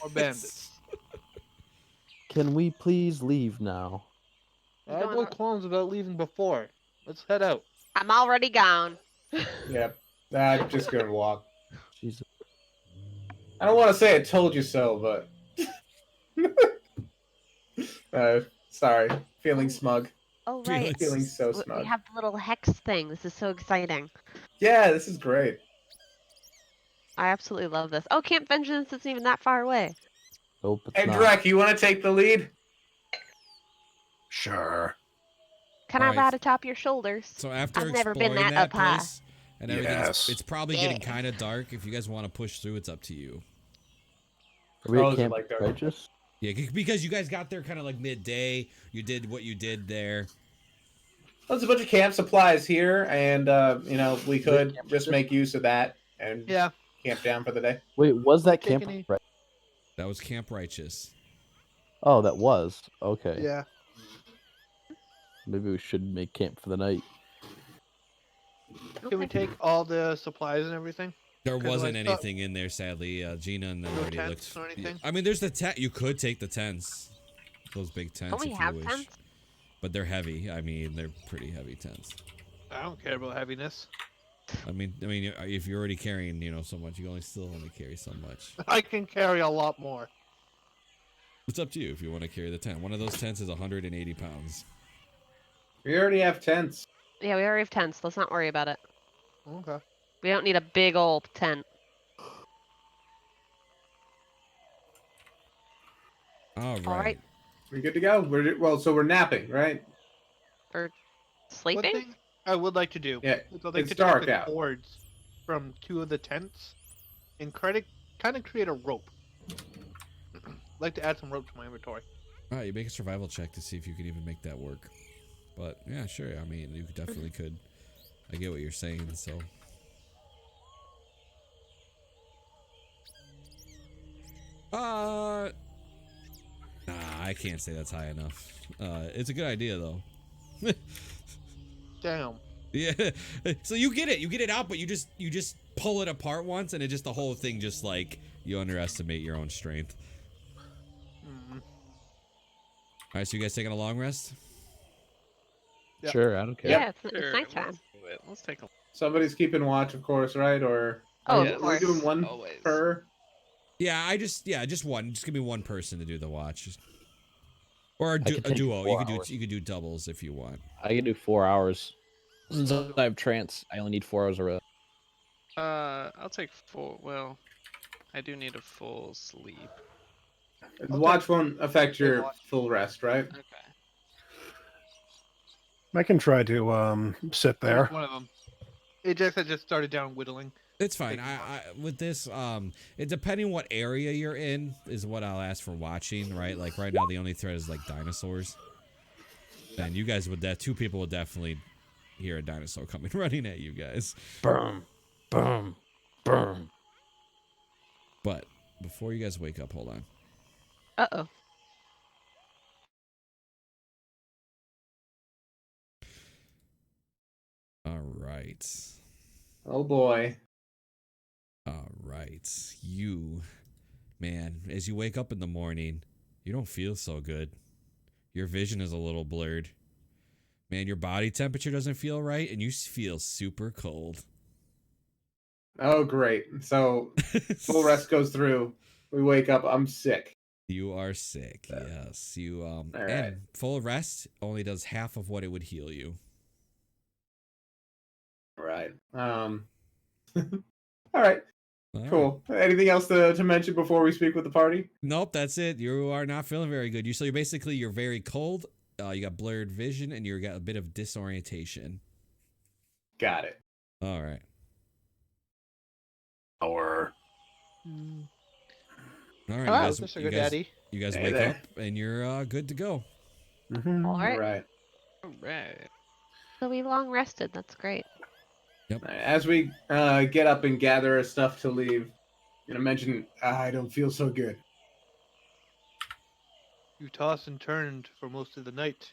or bandits. Can we please leave now? I had no qualms about leaving before. Let's head out. I'm already gone. Yep. I'm just gonna walk. Jesus. I don't want to say I told you so, but sorry. Feeling smug. Oh right. Feeling so We smug. have the little hex thing. This is so exciting. Yeah, this is great. I absolutely love this. Oh, Camp Vengeance isn't even that far away. Nope, it's Hey, not. Drek, you want to take the lead? Sure. Can All I right. ride atop your shoulders? So after I've never been exploring that that up high. place and everything, Yes. it's probably getting kind of dark. If you guys want to push through, it's up to you. Are we Oh, at is it Camp like dark? Righteous? Yeah, because you guys got there kind of like midday. You did what you did there. There's a bunch of camp supplies here, and we could Camp just Righteous? make use of that and Yeah. camp down for the day. Wait, was that take Camp any- Right? That was Camp Righteous. Oh, that was. Okay. Yeah. Maybe we should make camp for the night. Can we take all the supplies and everything? There 'Cause wasn't I thought- anything in there, sadly. Gina and them No already tents looked. or anything? I mean, there's the tent. You could take the tents, those big tents Don't we if have you wish. tents? But they're heavy. I mean, they're pretty heavy tents. I don't care about heaviness. I mean, if you're already carrying, so much, you still only carry so much. I can carry a lot more. It's up to you if you want to carry the tent. One of those tents is 180 pounds. We already have tents. Yeah, we already have tents. Let's not worry about it. Okay. We don't need a big old tent. All right. right. We're good to go. So we're napping, right? One Sleeping? thing I would like to do Yeah, is I'd like it's to dark take the out. cords from 2 of the tents and kind of create a rope. I'd like to add some rope to my inventory. All right, you make a survival check to see if you can even make that work. But yeah, sure. I mean, you definitely could. I get what you're saying. So. Nah, I can't say that's high enough. It's a good idea though. Damn. Yeah. So you get it out, but you just pull it apart once, and the whole thing just like you underestimate your own strength. Mm. All right, so you guys taking a long rest? Yep. Sure, I don't care. Yeah, it's Sure, nighttime. Let's do it. Let's take a Somebody's keeping watch, of course, right? Or Oh, Yes. of we're course. doing one Always. per. Yeah, just one. Just give me one person to do the watch, or a could take duo. 4 You could do doubles if you want. I can do 4 hours. Since I have trance, I only need 4 hours of rest. I'll take full. Well, I do need a full sleep. Watch won't affect your watch. full rest, right? Okay. I can try to sit there. One of them. Ajax had just started down whittling. It's fine. I with this, it depending what area you're in is what I'll ask for watching, right? Like right now, the only threat is like dinosaurs. And you guys two people would definitely hear a dinosaur coming running at you guys. Boom, boom, boom. But before you guys wake up, hold on. Uh-oh. All right. Oh boy. All right. Man, as you wake up in the morning, you don't feel so good. Your vision is a little blurred. Man, your body temperature doesn't feel right, and you feel super cold. Oh great. So full rest goes through. we wake up. I'm sick. You are sick. Yes. You All and right. full rest only does half of what it would heal you. All right. All right. All right. Cool. Anything else to mention before we speak with the party? Nope, that's it. You are not feeling very good. You're very cold. You got blurred vision and you got a bit of disorientation. Got it. All right. Or All right. Hello, you Sugar guys, Daddy. you guys Hey wake there. up and you're good to go. Mhm. All All right. right. All right. So we long rested. That's great. As we get up and gather our stuff to leave, mention I don't feel so good. You tossed and turned for most of the night.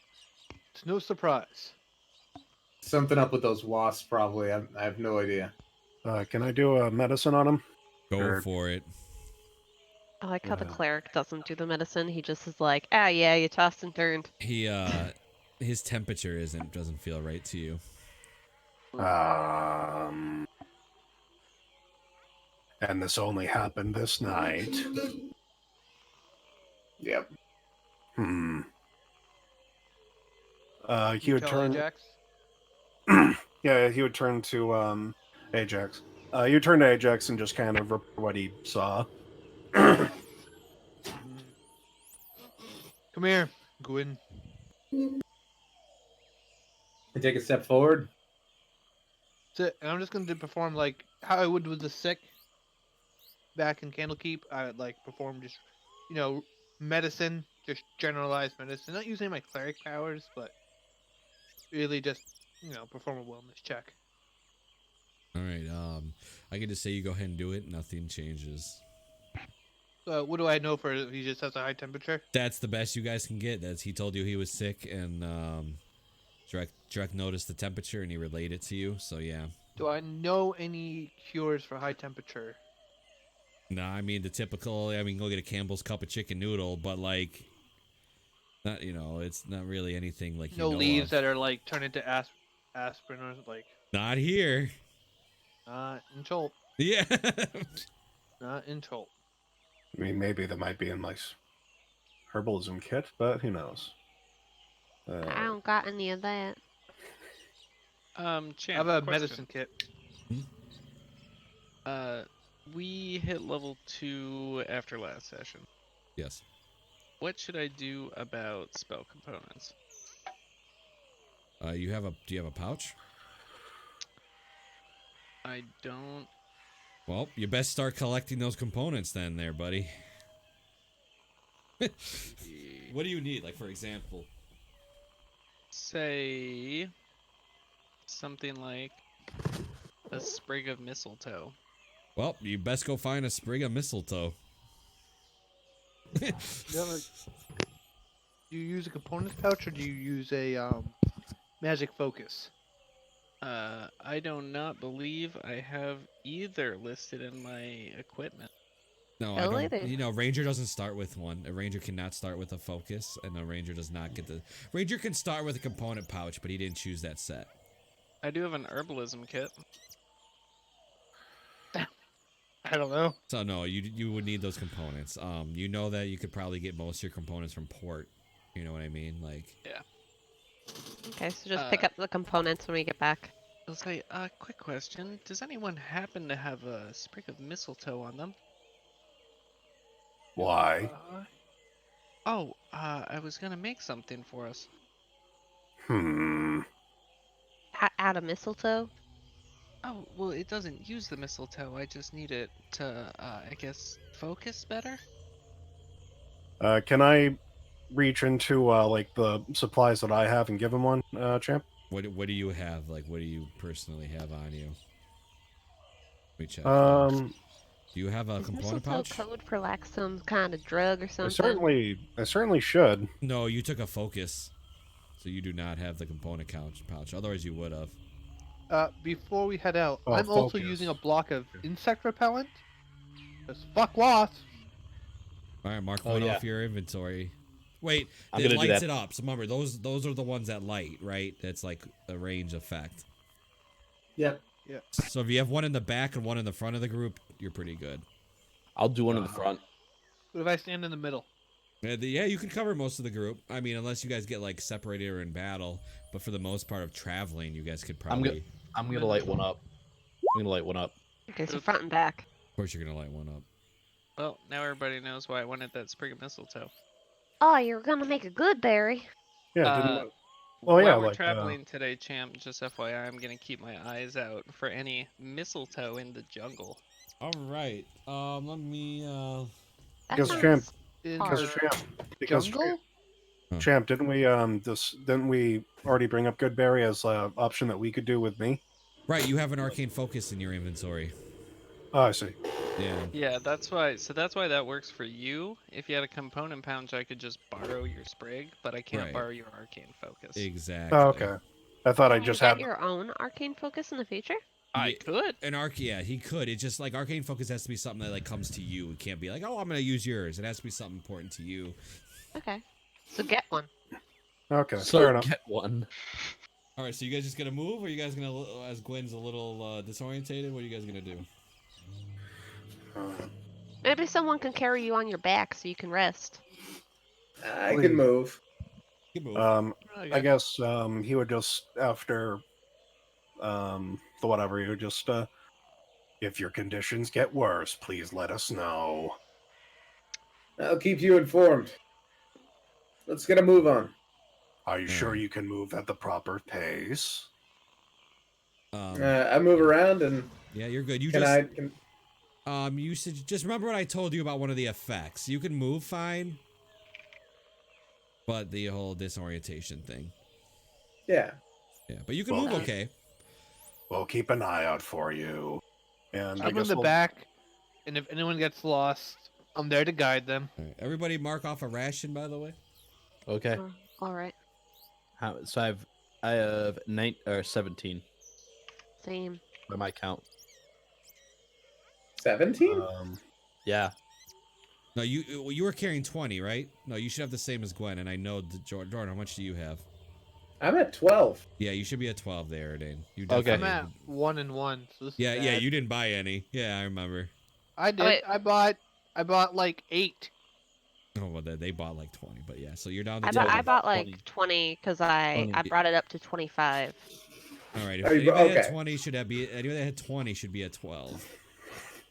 It's no surprise. Something up with those wasps, probably. I have no idea. Can I do a medicine on him? Go Sure. for it. I like how the Yeah. cleric doesn't do the medicine. He just is like, ah, yeah, you tossed and turned. He his temperature doesn't feel right to you. And this only happened this night. Yep. He would Tell turn. Ajax. Yeah, he would turn to Ajax. He would turn to Ajax and just kind of report what he saw. Come here, go in. I take a step forward. Sit. And I'm just going to perform like how I would with the sick back in Candlekeep. I would like perform just, medicine, just generalized medicine. Not using my cleric powers, but really just, perform a wellness check. All right. I can just say you go ahead and do it. Nothing changes. What do I know for he just has a high temperature? That's the best you guys can get. That's he told you he was sick, and Drek noticed the temperature and he relayed it to you. So yeah. Do I know any cures for high temperature? No, I mean the typical. I mean, go get a Campbell's cup of chicken noodle, but like, not it's not really anything like you No know leaves of. that are like turned into aspirin or like Not here. in Cholt. Yeah. Not in Cholt. I mean, maybe there might be a nice herbalism kit, but who knows? I don't got any of that. Champ, I have a question. medicine kit. We hit level 2 after last session. Yes. What should I do about spell components? Do you have a pouch? I don't. Well, you best start collecting those components then, there, buddy. What do you need? Like, for example, Say something like a sprig of mistletoe. well, you best go find a sprig of mistletoe. Do you use a components pouch or do you use a magic focus? I do not believe I have either listed in my equipment. No, I don't. Ranger doesn't start with one. A ranger cannot start with a focus, and a ranger does not get the. Ranger can start with a component pouch, but he didn't choose that set. I do have an herbalism kit. I don't know. So no, you would need those components. You know that you could probably get most of your components from port. You know what I mean? Like. Yeah. Okay, so just pick up the components when we get back. I was like, quick question. Does anyone happen to have a sprig of mistletoe on them? Why? I was gonna make something for us. Out of mistletoe? Oh, well, it doesn't use the mistletoe. I just need it to, I guess, focus better? Can I reach into like the supplies that I have and give him one, champ? What do you have? Like, what do you personally have on you? Let me check. Do you have a Is component mistletoe pouch? code for like some kind of drug or I something? certainly should. No, you took a focus, so you do not have the component pouch. Otherwise, you would have. Before we head out, Oh, I'm also focus. using a block of insect repellent. Because fuck wasps. All right, mark Oh, one yeah. off your inventory. Wait, I'm it gonna do lights that. it up. So remember, those are the ones that light, right? That's like a range effect. Yep. So if you have one in the back and one in the front of the group, you're pretty good. I'll do one in the front. What if I stand in the middle? Yeah, you can cover most of the group. I mean, unless you guys get like separated or in battle. But for the most part of traveling, you guys could probably. I'm gonna light one up. I'm gonna light one up. Okay, so front and back. Of course, you're gonna light one up. Well, now everybody knows why I wanted that sprig of mistletoe. Oh, you're gonna make a good berry. Yeah, Uh, didn't. While yeah, we're like, traveling today, champ, just FYI, I'm gonna keep my eyes out for any mistletoe in the jungle. All right. Let me. That Because sounds Champ, In hard. because jungle? Champ, didn't we already bring up Goodberry as an option that we could do with me? Right, you have an arcane focus in your inventory. Oh, I see. Yeah. Yeah, that's why. So that's why that works for you. If you had a component pouch, I could just borrow your sprig, but I can't Right. borrow your arcane focus. Exactly. Oh, okay. I thought I Can you just get had. your own arcane focus in the future? I Yeah. could. Yeah, he could. It's just like arcane focus has to be something that like comes to you. It can't be like, oh, I'm gonna use yours. It has to be something important to you. Okay. So get one. Okay, fair So enough. get one. All right, so you guys just gonna move, or you guys gonna, as Gwen's a little disorientated, what are you guys gonna do? Maybe someone can carry you on your back so you can rest. I can move. You can move. I guess he would just after the whatever he would just if your conditions get worse, please let us know. I'll keep you informed. Let's get a move on. Are you sure you can move at the proper pace? I move around and Yeah, you're good. You can you should just remember what I told you about one of the effects. You can move fine, but the whole disorientation thing. yeah. Yeah, but you can Well, move okay. We'll keep an eye out for you. And I I'm in guess the we'll- back, and if anyone gets lost, I'm there to guide them. All right, everybody, mark off a ration, by the way. Okay. All right. So I have 17 Same. by my count. 17? Yeah. No, you were carrying 20, right? No, you should have the same as Gwen, and I know Jordan. How much do you have? I'm at 12. Yeah, you should be at 12 there, Dane. You Okay. definitely. I'm at 1 and 1. So this is Yeah, bad. you didn't buy any. Yeah, I remember. I did. wait. I bought like 8. Oh well, they bought like 20, but yeah. So you're down to I 12. bought 20. like 20 because I 20. brought it up to 25. All right. If Are you- anybody had okay. 20 should have anybody that had 20 should be at 12.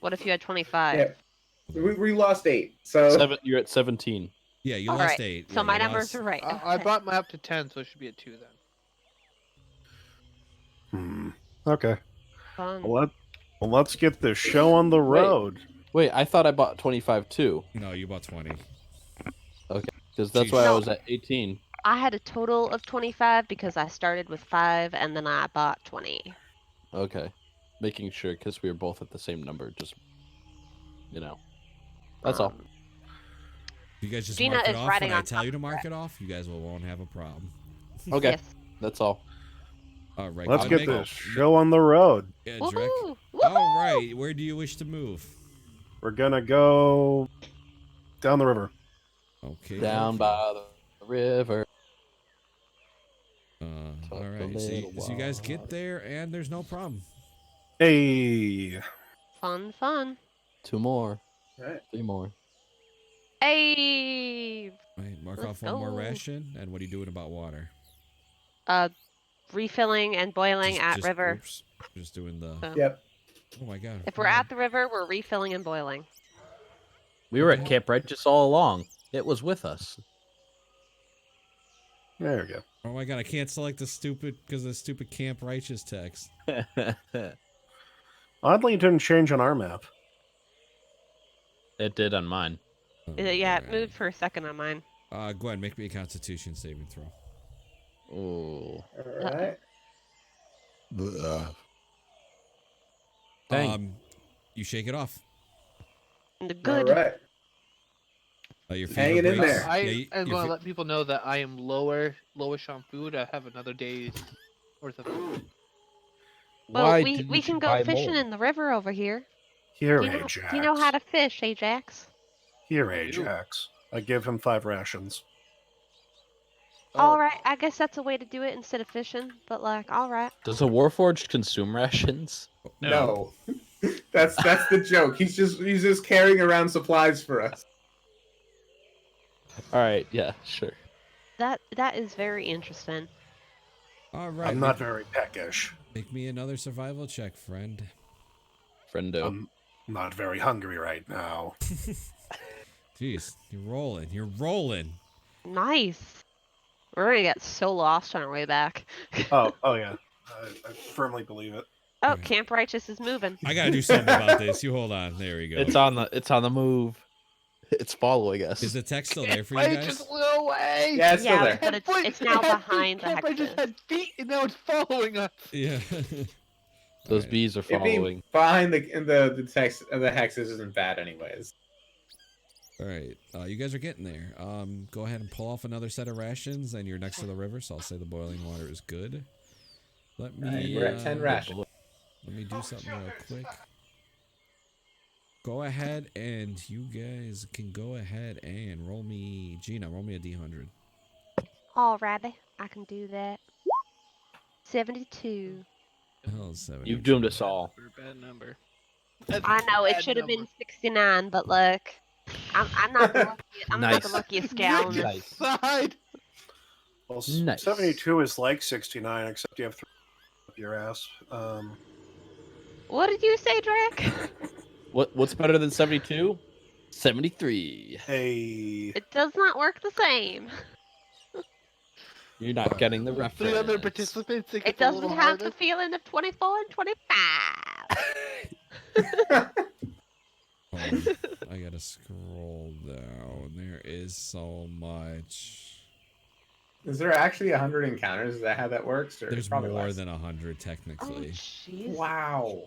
What if you had 25? Yeah. We lost 8. So You're at 17. Yeah, you All lost right. 8. So Yeah, my you numbers lost- are right. I Okay. brought my up to 10, so it should be at 2 then. Okay. Fun. Well, let's get this show on the road. Wait, I thought I bought 25 too. No, you bought 20. Because that's Jeez. why I No. was at 18. I had a total of 25 because I started with 5 and then I bought 20. Okay. Making sure because we were both at the same number. Just, That's all. You guys just Gina mark it is off riding when I on tell top you to of mark that. it off. You guys won't have a problem. Okay. Yes. That's all. All right. Let's I'll get make- this show on the road. Yeah, Drek. Woohoo! All right. Where do you wish to move? We're gonna go down the river. Okay. Down perfect. by the river. All a right. So little you guys while. get there, and there's no problem. Hey, Fun, fun. 2 more. Right. 3 more. Hey! Right. Mark Let's off one more go. ration. And what are you doing about water? Refilling and boiling at river. Oops. Just doing the. So Yep. Oh my god. if we're at the river, we're refilling and boiling. We were at Camp Righteous all along. It was with us. there we go. Oh my god, I can't select the stupid because of the stupid Camp Righteous text. Oddly, it didn't change on our map. It did on mine. Yeah, it Alright. moved for a second on mine. Gwen, make me a Constitution saving throw. Oh. All right. Dang. You shake it off. The All good. right. Your fever Hanging in breaks. there. I Yeah, am your going fe- to let people know that I am lowish on food. I have another day's worth of food. Well, Why we didn't can you go buy fishing more? in the river over here. Here, Do Ajax. you know how to fish, Ajax? Here, Ajax. I give him 5 rations. All right, I guess that's a way to do it instead of fishing. But like, all right. Does a Warforged consume rations? No. That's the joke. He's just carrying around supplies for us. All right, yeah, sure. That is very interesting. All right. I'm not very peckish. Make me another survival check, friend. Friendo. I'm not very hungry right now. Jeez, you're rolling. You're rolling. Nice. We're gonna get so lost on our way back. Oh yeah. I firmly believe it. Oh, Alright. Camp Righteous is moving. I gotta do something about this. You hold on. There we go. It's on the move. It's following us. Is the text still there for you Wait, guys? just went away. Yeah, it's still Yeah, there. but it's now behind the I just hexes. had feet, and now it's following us. Yeah. Those Alright. bees are It being following. behind the text of the hexes isn't bad anyways. All right, you guys are getting there. Go ahead and pull off another set of rations, and you're next to the river, so I'll say the boiling water is good. Let me. Alright, we're at 10 rations. Let me do something real quick. Go ahead, and you guys can go ahead and roll me, Gina. Roll me a D100. Alrighty, I can do that. 72. Hell, 70. You've doomed us all. Bad number. I know it Bad should have been number. 69, but look, I'm not the luckiest. I'm not the Nice. luckiest gal in this. Nice. Side. Well, Nice. 72 is like 69, except you have 3 up your ass. What did you say, Drac? What's better than 72? 73. Hey, It does not work the same. You're not getting the reference. The other participants think It it's a doesn't little have harder. the feeling of 24 and 25. I gotta scroll down. There is so much. Is there actually 100 encounters? Is that how that works? Or There's probably more less? than 100 Oh, technically. jeez. Wow.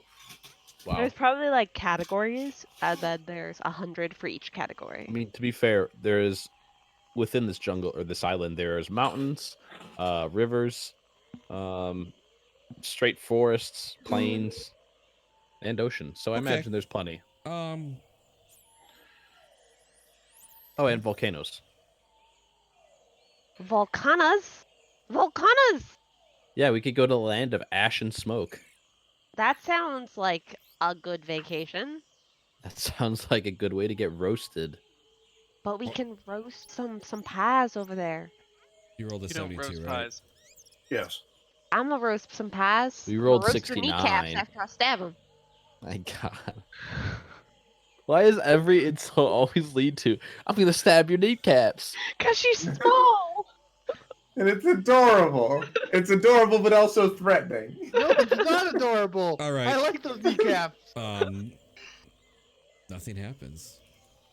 Wow. There's probably like categories, and then there's 100 for each category. I mean, to be fair, there is within this jungle or this island, there's mountains, rivers, straight forests, plains, and ocean. So I Okay. imagine there's plenty. Um, Oh, and volcanoes. Volcanas? Volcanas! Yeah, we could go to the land of ash and smoke. That sounds like a good vacation. That sounds like a good way to get roasted. But we can roast some pies over there. you rolled a You don't 72, roast right? pies. yes. I'm gonna roast some pies. We I'm rolled gonna roast your kneecaps 69. after I stab them. My God. Why does every insult always lead to, I'm going to stab your kneecaps? Cause she's small. And it's adorable. It's adorable, but also threatening. No, it's not adorable. All right. I like those kneecaps. Nothing happens.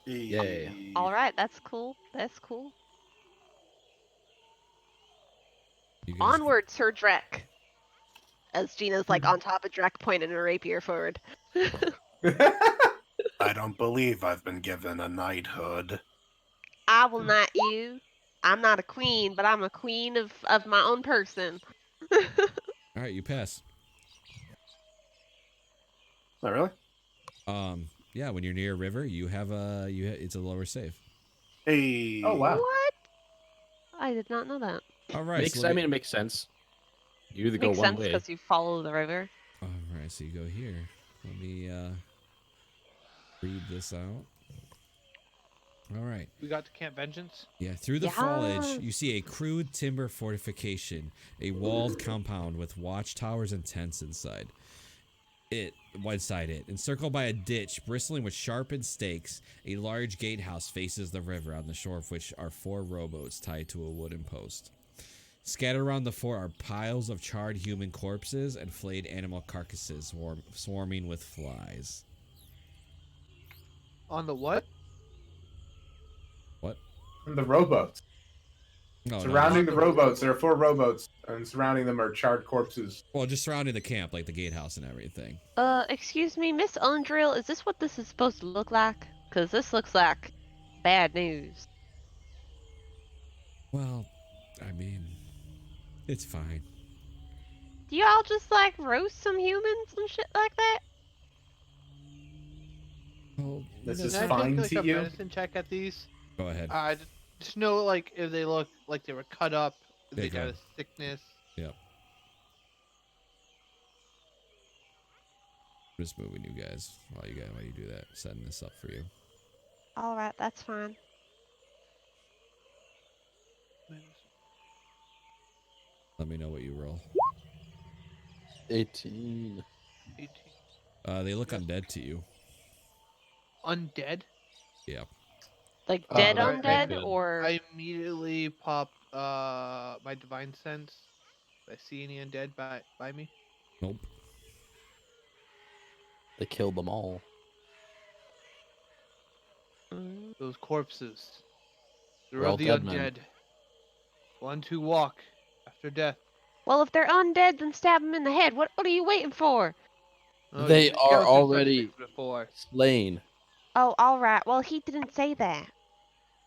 Yay. All right, that's cool. That's cool. You guys, Onward, Sir Drek. As Gina's like on top of Drek, pointing her rapier forward. I don't believe I've been given a knighthood. I will knight you. I'm not a queen, but I'm a queen of my own person. All right, you pass. Not really? Yeah, when you're near a river, you have a it's a lower save. Hey. Oh, wow. What? I did not know that. All right. Makes, so I mean, it makes sense. You either go Makes one sense way. because you follow the river. all right, so you go here. Let me read this out. All right. We got to Camp Vengeance. Yeah, through the foliage, Yes. you see a crude timber fortification, a walled compound with watchtowers and tents inside. Encircled by a ditch bristling with sharpened stakes, a large gatehouse faces the river, on the shore of which are 4 rowboats tied to a wooden post. Scattered around the fort are piles of charred human corpses and flayed animal carcasses swarming with flies. On the what? What? And the rowboats. No, Surrounding no. the rowboats, there are 4 rowboats, and surrounding them are charred corpses. Well, just surrounding the camp, like the gatehouse and everything. Excuse me, Miss Undrill, is this what this is supposed to look like? Because this looks like bad news. Well, I mean, it's fine. Do y'all just like roast some humans and shit like that? Well, This you is know, Can I fine take like to a you? medicine check at these? go ahead. Just know like if they look like they were cut up, if Yeah, they go got a ahead. sickness. Yep. I'm just moving you guys while you do that, setting this up for you. Alright, that's fine. Let me know what you roll. 18. 18. They look Yes. undead to you. Undead? Yeah. Like Oh, dead that's not undead good. or I immediately pop my divine sense. Do I see any undead by me? Nope. They killed them all. Mm, Those corpses. They're They're all of the dead men. undead. Ones who walk after death. well, if they're undead, then stab them in the head. What are you waiting for? Oh, They you've are encountered such already things before. slain. Oh, all right. Well, he didn't say that.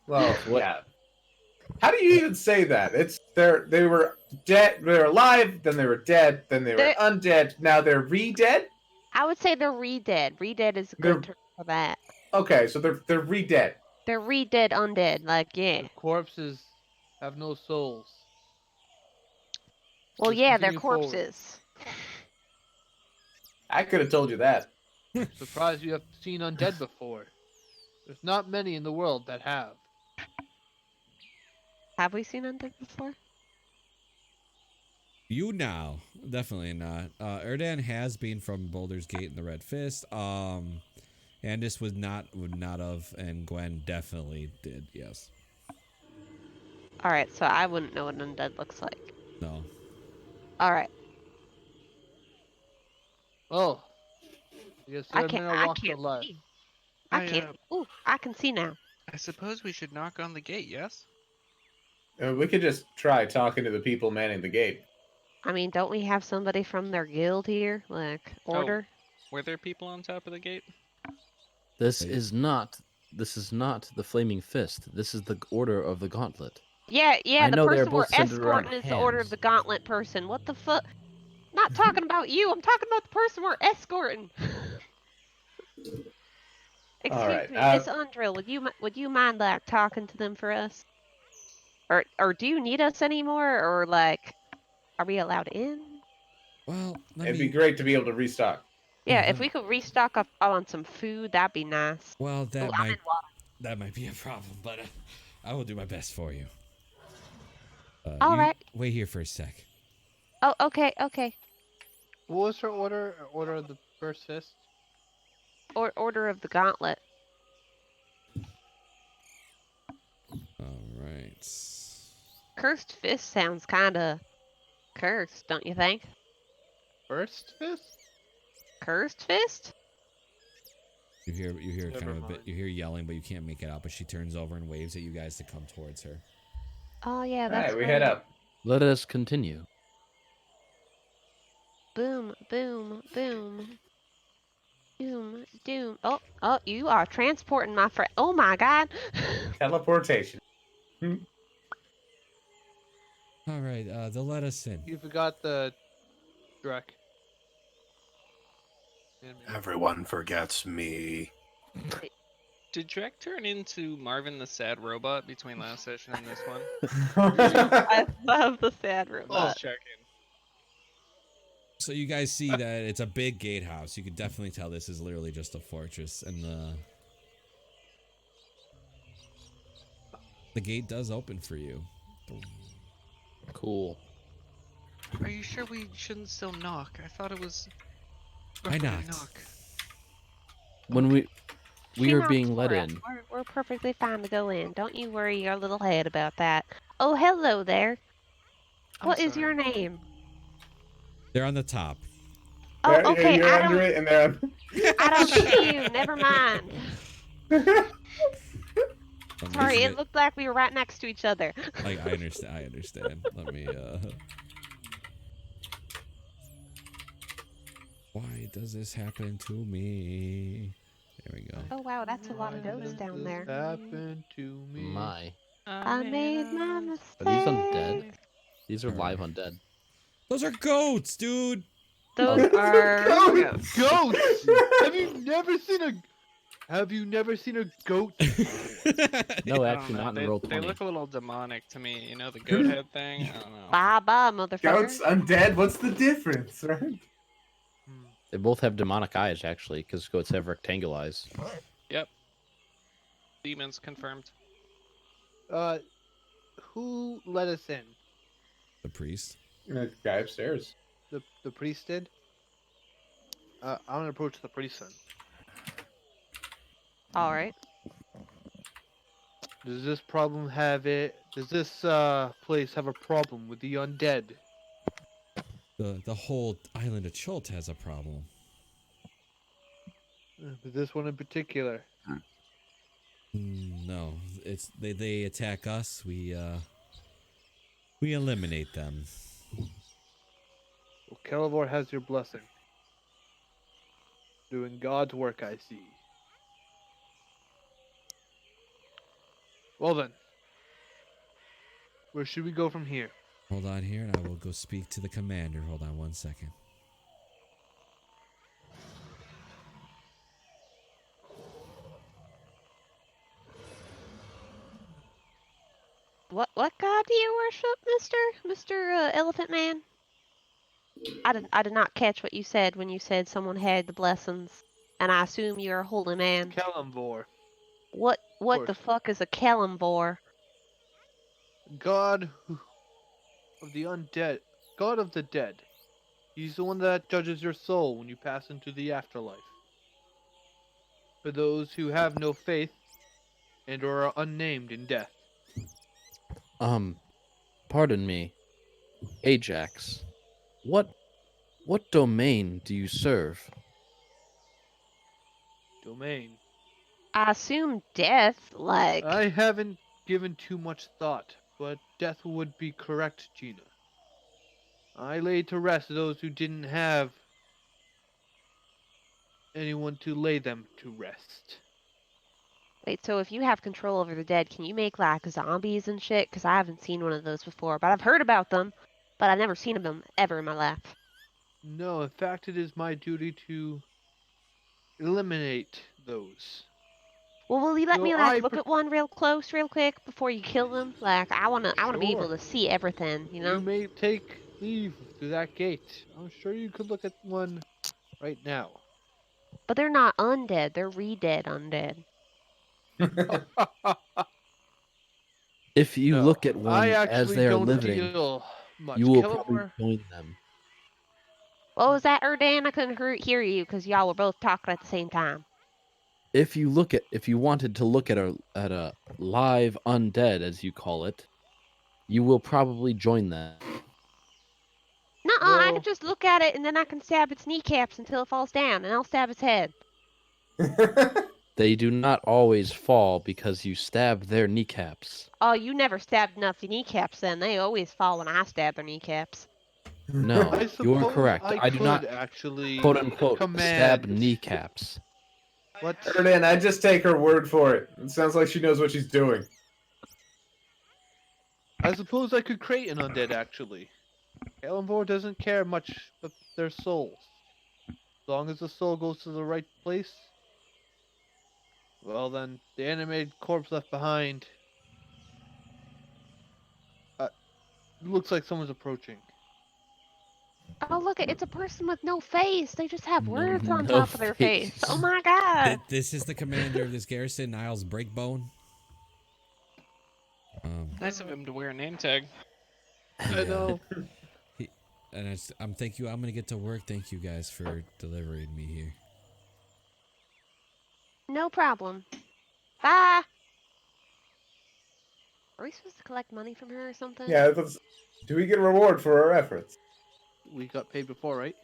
Well, What? yeah. How do you even say that? They were dead, they were alive, then they were dead, then they were They're- undead, now they're re-dead? I would say they're re-dead. Re-dead is a They're good term for that. okay, so they're re-dead. They're re-dead undead. Like, yeah. The corpses have no souls. Well, Let's yeah, they're continue forward. corpses. I could have told you that. Surprised you have seen undead before. There's not many in the world that have. Have we seen undead before? You now. Definitely not. Erdan has been from Boulder's Gate and the Red Fist. Andis would not have, and Gwen definitely did, yes. All right, so I wouldn't know what undead looks like. No. All right, Oh, I guess there I are can't. men I walked can't alive. see. I can't. Ooh, I can see now. I suppose we should knock on the gate, yes? We could just try talking to the people manning the gate. I mean, don't we have somebody from their guild here? Like, order? Were there people on top of the gate? This Wait. is not the Flaming Fist. This is the Order of the Gauntlet. Yeah, I the know they're person we're both centered around escorting is the Order of hands. the Gauntlet person. What the fuck? Not talking about you. I'm talking about the person we're escorting. Excuse right, me, Miss Undrill. Would you mind like talking to them for us? Or do you need us anymore? Or like, are we allowed in? Well, It'd be great to be able to restock. Yeah, if we could restock up on some food, that'd be nice. Well, Ooh, I'm in water. that might be a problem, but I will do my best for you. All You right. wait here for a sec. Oh, okay, okay. What was her order? Order of the First Fist? Or Order of the Gauntlet. All right. Cursed Fist sounds kind of cursed, don't you think? First Fist? Cursed Fist? You hear Never kind of a bit. mind. You hear yelling, but you can't make it out. But she turns over and waves at you guys to come towards her. Oh yeah, All that's right, we right. head up. Let us continue. Boom, boom, boom. Doom, doom. Oh, you are transporting my friend. Oh my god. Teleportation. All right. They'll let us in. You forgot the Drek. Everyone forgets me. Did Drek turn into Marvin the Sad Robot between last session and this one? I love the sad I'm robot. just checking. So you guys see that it's a big gatehouse. You could definitely tell this is literally just a fortress, and the gate does open for you. Cool. Are you sure we shouldn't still knock? I thought it was. I okay to knocked. knock. When we She were knocked being let for us. in, We're perfectly fine to go in. Don't you worry your little head about that. Oh, hello there. I'm What is your sorry. name? They're on the top. There- Oh, okay. You're under it, and they're. I don't see you. Never mind. Let me Sorry, get- it looked like we were right next to each other. I understand. I understand. Let me. Why does this happen to me? There we go. Oh wow, that's a lot of goats down there. Happened to me. my. I made my mistake. Are these undead? These are live Alright. undead. Those are goats, dude. Those are Goats! Goats! Have you never seen a goat? No, I actually, don't know. not in They, roll they 20. look a little demonic to me. You know, the goat head thing? I don't know. bye bye, motherfucker. Goats, undead. What's the difference, right? They both have demonic eyes, actually, because goats have rectangular eyes. Yep. Demons confirmed. Who let us in? The priest. The guy upstairs. The priest did. I'm gonna approach the priest then. All right. Does this problem have it? Does this place have a problem with the undead? The whole island of Chult has a problem. But this one in particular. No, it's they attack us. We eliminate them. Well, Kelivor has your blessing. Doing God's work, I see. Well then, where should we go from here? Hold on here, and I will go speak to the commander. Hold on 1 second. What god do you worship, Mister Elephant Man? I did not catch what you said when you said someone had the blessings, and I assume you're a holy man. Kalimvor, What the course. fuck is a Kalimvor? God of the undead, God of the dead. He's the one that judges your soul when you pass into the afterlife. For those who have no faith and are unnamed in death. Pardon me, Ajax. What domain do you serve? Domain. I assume death, like. I haven't given too much thought, but death would be correct, Gina. I laid to rest those who didn't have anyone to lay them to rest. Wait, so if you have control over the dead, can you make like zombies and shit? Because I haven't seen one of those before, but I've heard about them, but I've never seen them ever in my life. No, in fact, it is my duty to eliminate those. Well, will you let No, me I like look per- at one real close, real quick before you kill them? Like, I wanna be able Sure. to see everything, you know? You may take leave through that gate. I'm sure you could look at one right now. But they're not undead; they're re-dead undead. If you No, look at I one as actually they are don't living, deal much. you will probably Kellimore, join them. What was that, Erdan? I couldn't hear you because y'all were both talking at the same time. If you wanted to look at a live undead, as you call it, you will probably join them. Nuh-uh, I No. can just look at it and then I can stab its kneecaps until it falls down, and I'll stab its head. They do not always fall because you stab their kneecaps. Oh, you never stabbed enough kneecaps then. They always fall when I stab their kneecaps. No, I you are suppose correct. I do could not, actually quote unquote, stab command. kneecaps. What? Erdan, I just take her word for it. It sounds like she knows what she's doing. I suppose I could create an undead actually. Kalimvor doesn't care much about their souls. As long as the soul goes to the right place, well then, the animated corpse left behind looks like someone's approaching. Oh, look, it's a person with no face. They just have words on No top of their face. face. Oh my god. This is the commander of this garrison, Niles Breakbone. Nice of him to wear a name tag. I know. I'm gonna get to work. Thank you guys for delivering me here. No problem. Bye. Are we supposed to collect money from her or something? Yeah, do we get a reward for our efforts? We got paid before, right?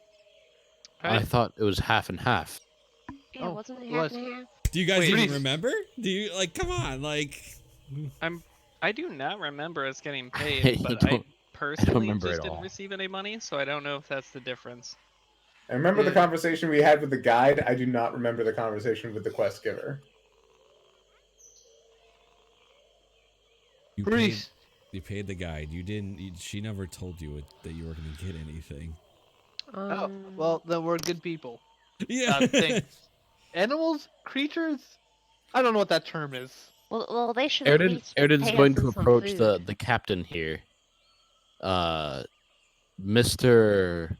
I thought it was half and half. Yeah, Oh, wasn't it well, half and half? Do you guys Wait, even please. remember? Do you come on, I do not remember us getting I paid, but I don't personally remember just at didn't all. receive any money, so I don't know if that's the difference. I remember the Yeah. conversation we had with the guide. I do not remember the conversation with the quest giver. Priest. You paid the guide. You didn't. She never told you that you were going to get anything. Oh, well, then we're good people. Yeah. Things. Animals? Creatures? I don't know what that term is. Well, they should at least Erden's pay going us to in some approach food. the captain here. Mr.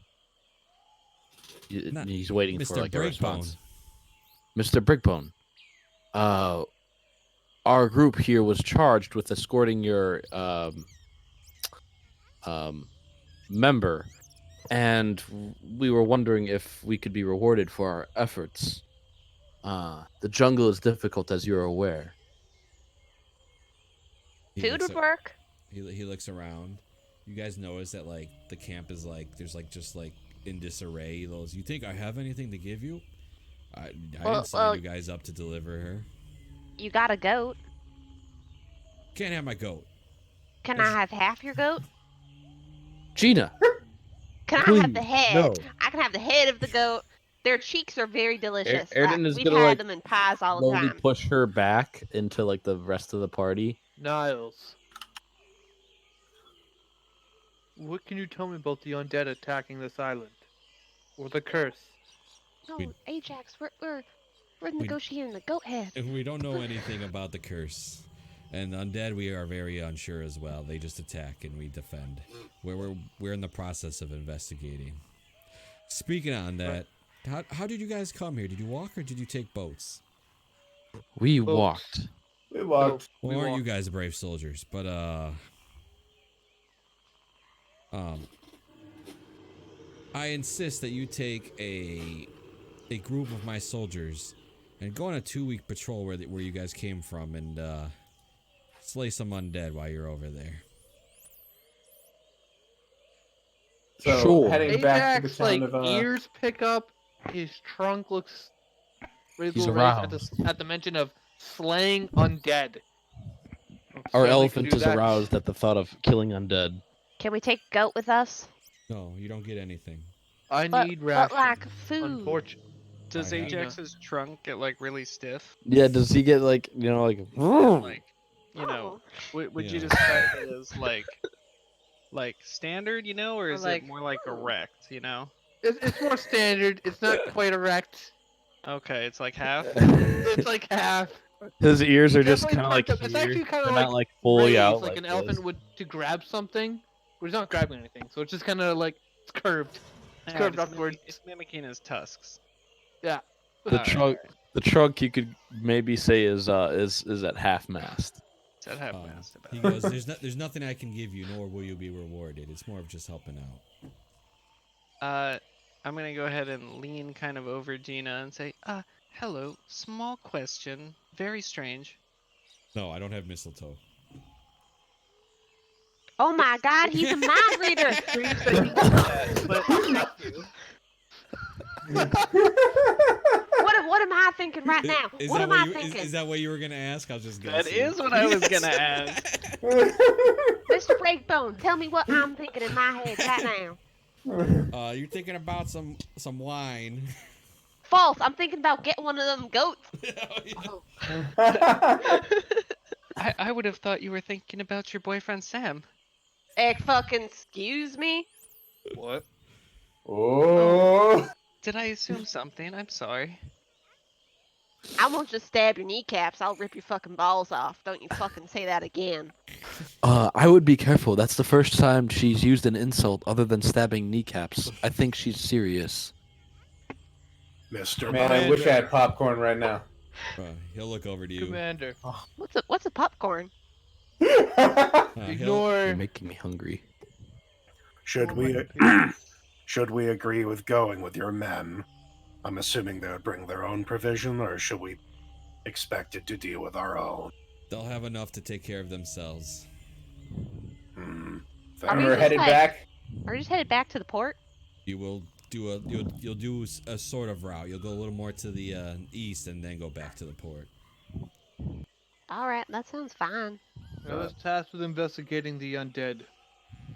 He's waiting for Mr. like a response. Breakbone. Mr. Brickbone. Our group here was charged with escorting your member, and we were wondering if we could be rewarded for our efforts. The jungle is difficult, as you're aware. He Food looks would a- work. he looks around. You guys notice that like the camp is like there's like just like in disarray. He goes, "You think I have anything to give you? I Well- didn't sign well- you guys up to deliver her. You got a goat. Can't have my goat. Can There's- I have half your goat? Gina, Can I have the please, head? no. I can have the head of the goat. Their cheeks are very delicious. Airden is We've gonna, had like, them in pies all the slowly time. push her back into like the rest of the party. Niles, what can you tell me about the undead attacking this island? Or the curse? No, We- Ajax, we're negotiating the goat head. And we don't know anything about the curse. And undead, we are very unsure as well. They just attack and we defend. We're in the process of investigating. Speaking on that, how did you guys come here? Did you walk or did you take boats? We Boats. walked. We walked. Well, We aren't you walked. guys brave soldiers? But I insist that you take a group of my soldiers and go on a 2-week patrol where you guys came from and slay some undead while you're over there. So Sure. heading back to the Ajax, town like, of ears pick up, his trunk looks He's raised at the mention of slaying undead. Our Certainly elephant can do is that. aroused at the thought of killing undead. Can we take goat with us? No, you don't get anything. I But, need but rations. like food. Unfortunately. Does I have- Ajax's trunk get like really stiff? Yeah, does he get like, like Like, you know, Oh. would you Yeah. describe it as like standard, or Or is like- it more like erect, It's more standard. It's not quite erect. Okay, it's like half. It's like half. his ears are just Definitely kind of like perked up. It's actually here. kind They're of not like fully raised, out like an this. elephant would to grab something, but he's not grabbing anything. So it's just kind of like it's curved. It's Yeah, curved it's upwards. It's mimicking his tusks. Yeah. The Alright, trunk, alright. the trunk you could maybe say is at half mast. Is that half Um, mast he about? goes, there's nothing I can give you, nor will you be rewarded. It's more of just helping out. I'm gonna go ahead and lean kind of over Gina and say, hello, small question, very strange. No, I don't have mistletoe. Oh my god, he's a mind reader. But thank you. What am I thinking right now? Is What that am what I you, thinking? is that what you were gonna ask? I'll just guess. That is what I was gonna ask. Mr. Breakbone, tell me what I'm thinking in my head right now. You're thinking about some wine. False. I'm thinking about getting one of them goats. I would have thought you were thinking about your boyfriend Sam. Fucking excuse me? What? Oh. Did I assume something? I'm sorry. I won't just stab your kneecaps. I'll rip your fucking balls off. Don't you fucking say that again. I would be careful. That's the first time she's used an insult other than stabbing kneecaps. I think she's serious. Mr. Man, I wish I had popcorn right now. He'll look over to you. Commander, What's a popcorn? He'll- ignore. You're making me hungry. Should should we agree with going with your men? I'm assuming they would bring their own provision, or should we expect it to deal with our own? They'll have enough to take care of themselves. Fair Are we We're just headed like- back. Are you just headed back to the port? You will do you'll do a sort of route. You'll go a little more to the east and then go back to the port. Alright, that sounds fine. I was tasked with investigating the undead.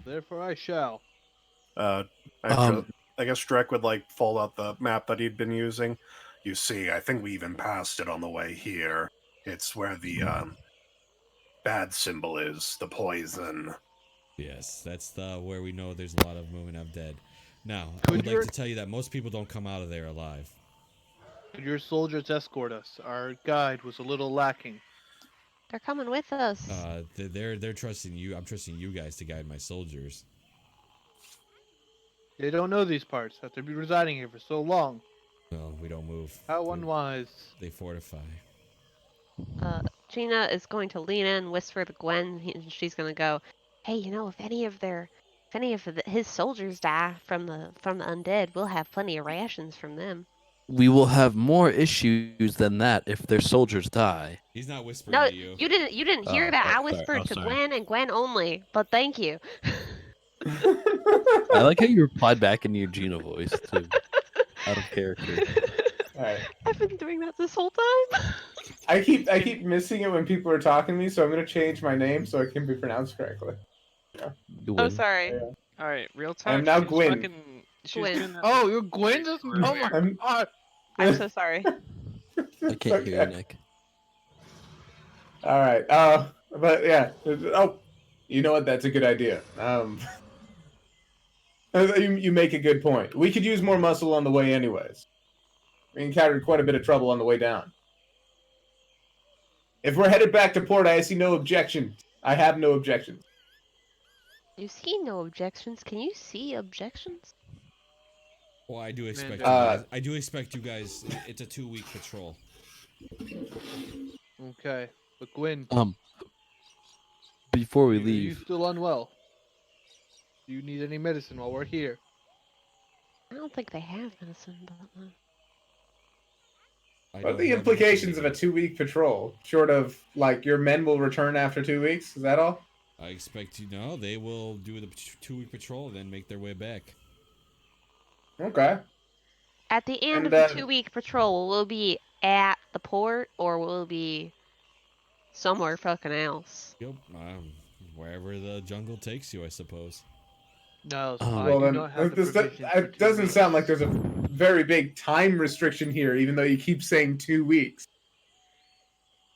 Therefore, I shall. I guess Drek would fold out the map that he'd been using. You see, I think we even passed it on the way here. It's where the bad symbol is, the poison. Yes, that's where we know there's a lot of movement of dead. Now, I Could would like your- to tell you that most people don't come out of there alive. Could your soldiers escort us? Our guide was a little lacking. They're coming with us. They're trusting you. I'm trusting you guys to guide my soldiers. They don't know these parts after be residing here for so long. Well, we don't move. How They- unwise. They fortify. Gina is going to lean in, whisper to Gwen, and she's going to go, hey, if any of their If any of his soldiers die from the undead, we'll have plenty of rations from them. We will have more issues than that if their soldiers die. He's not whispering No, to you. you didn't hear Oh, that. sorry, I sorry. whispered Oh, to sorry. Gwen and Gwen only. But thank you. I like how you replied back in your Gina voice too, out of character. All right. I've been doing that this whole time. I keep missing it when people are talking to me, so I'm gonna change my name so it can be pronounced correctly. You Oh, win. sorry. Yeah. All right, real I am talk. now she was Gwyn. fucking. She was Gwyn. doing that. Oh, you're Gwen? Oh my I'm- god! I'm so sorry. I can't hear you, Nick. All right. But yeah. Oh, you know what? That's a good idea. You make a good point. We could use more muscle on the way, anyways. We encountered quite a bit of trouble on the way down. If we're headed back to port, I see no objection. I have no objections. You see no objections. Can you see objections? Well, I do expect you Mandarin. guys. I do expect you guys. It's a 2-week patrol. Okay, but Gwen, Before we are you leave, still unwell? Do you need any medicine while we're here? I don't think they have medicine, but I What are don't the have implications of anything. a 2-week patrol? Short of, like, your men will return after 2 weeks? Is that all? I expect you know they will do the 2-week patrol and then make their way back. Okay. at the end And, of the 2-week patrol, will be at the port or will be somewhere fucking else? Yep. Wherever the jungle takes you, I suppose. No, I Well, do then, not have the this provisions for it 2 doesn't weeks. sound like there's a very big time restriction here, even though you keep saying 2 weeks.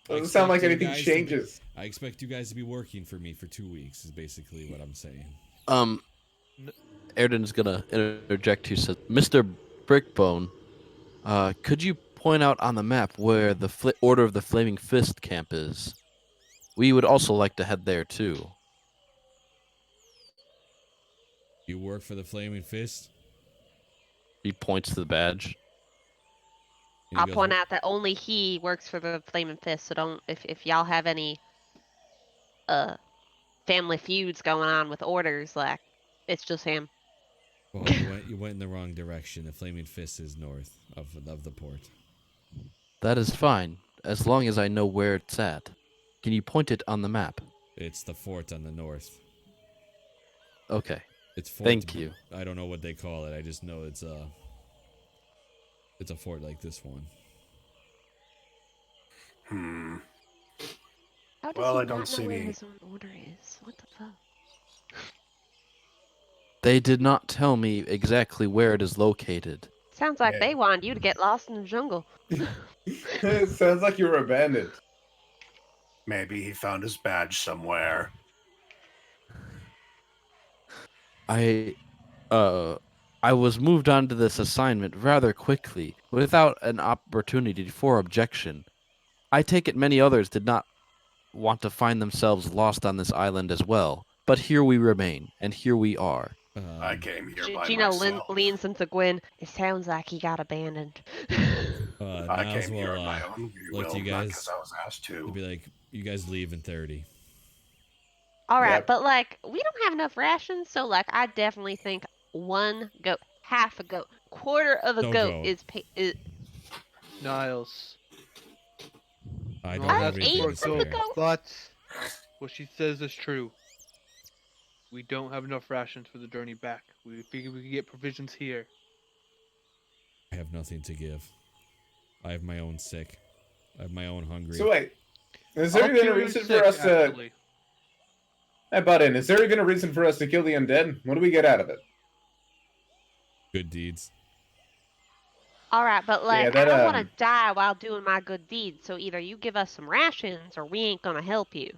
Doesn't sound like anything changes. I expect you guys to be working for me for 2 weeks. Is basically what I'm saying. Airden's gonna interject who says, Mr. Brickbone, could you point out on the map where the Order of the Flaming Fist camp is? We would also like to head there too. You work for the Flaming Fist. He points to the badge. And he I'll goes, point out that only he works for the Flaming Fist, so don't if y'all have any family feuds going on with orders, like it's just him. Well, you went in the wrong direction. The Flaming Fist is north of the port. That is fine, as long as I know where it's at. Can you point it on the map? It's the fort on the north. Okay. It's fort. Thank you. I don't know what they call it. I just know it's a fort like this one. How does Well, he I don't not see know where any- his own order is? What the fuck? They did not tell me exactly where it is located. Sounds like Yeah. they wanted you to get lost in the jungle. It sounds like you were abandoned. Maybe he found his badge somewhere. I was moved on to this assignment rather quickly, without an opportunity for objection. I take it many others did not want to find themselves lost on this island as well. But here we remain, and here we are. I came here by Gino myself. leans into Gwen. It sounds like he got abandoned. I Now's came here well, on my own free look, will, you not guys- because I was asked It'd to. be like, you guys leave in 30. All right, Yep. but like we don't have enough rations, so like I definitely think one goat, half a goat, quarter of a No goat goat. is Niles. I You don't don't have ask anything for to a say goat. there. goat, but what she says is true. We don't have enough rations for the journey back. We figured we could get provisions here. I have nothing to give. I have my own sick. I have my own hungry. So wait, is there I'll even a cure your reason sick, for us to? actually. Hey, butt in. Is there even a reason for us to kill the undead? What do we get out of it? Good deeds. all right, but like that, I don't want to die while doing my good deeds. So either you give us some rations, or we ain't gonna help you.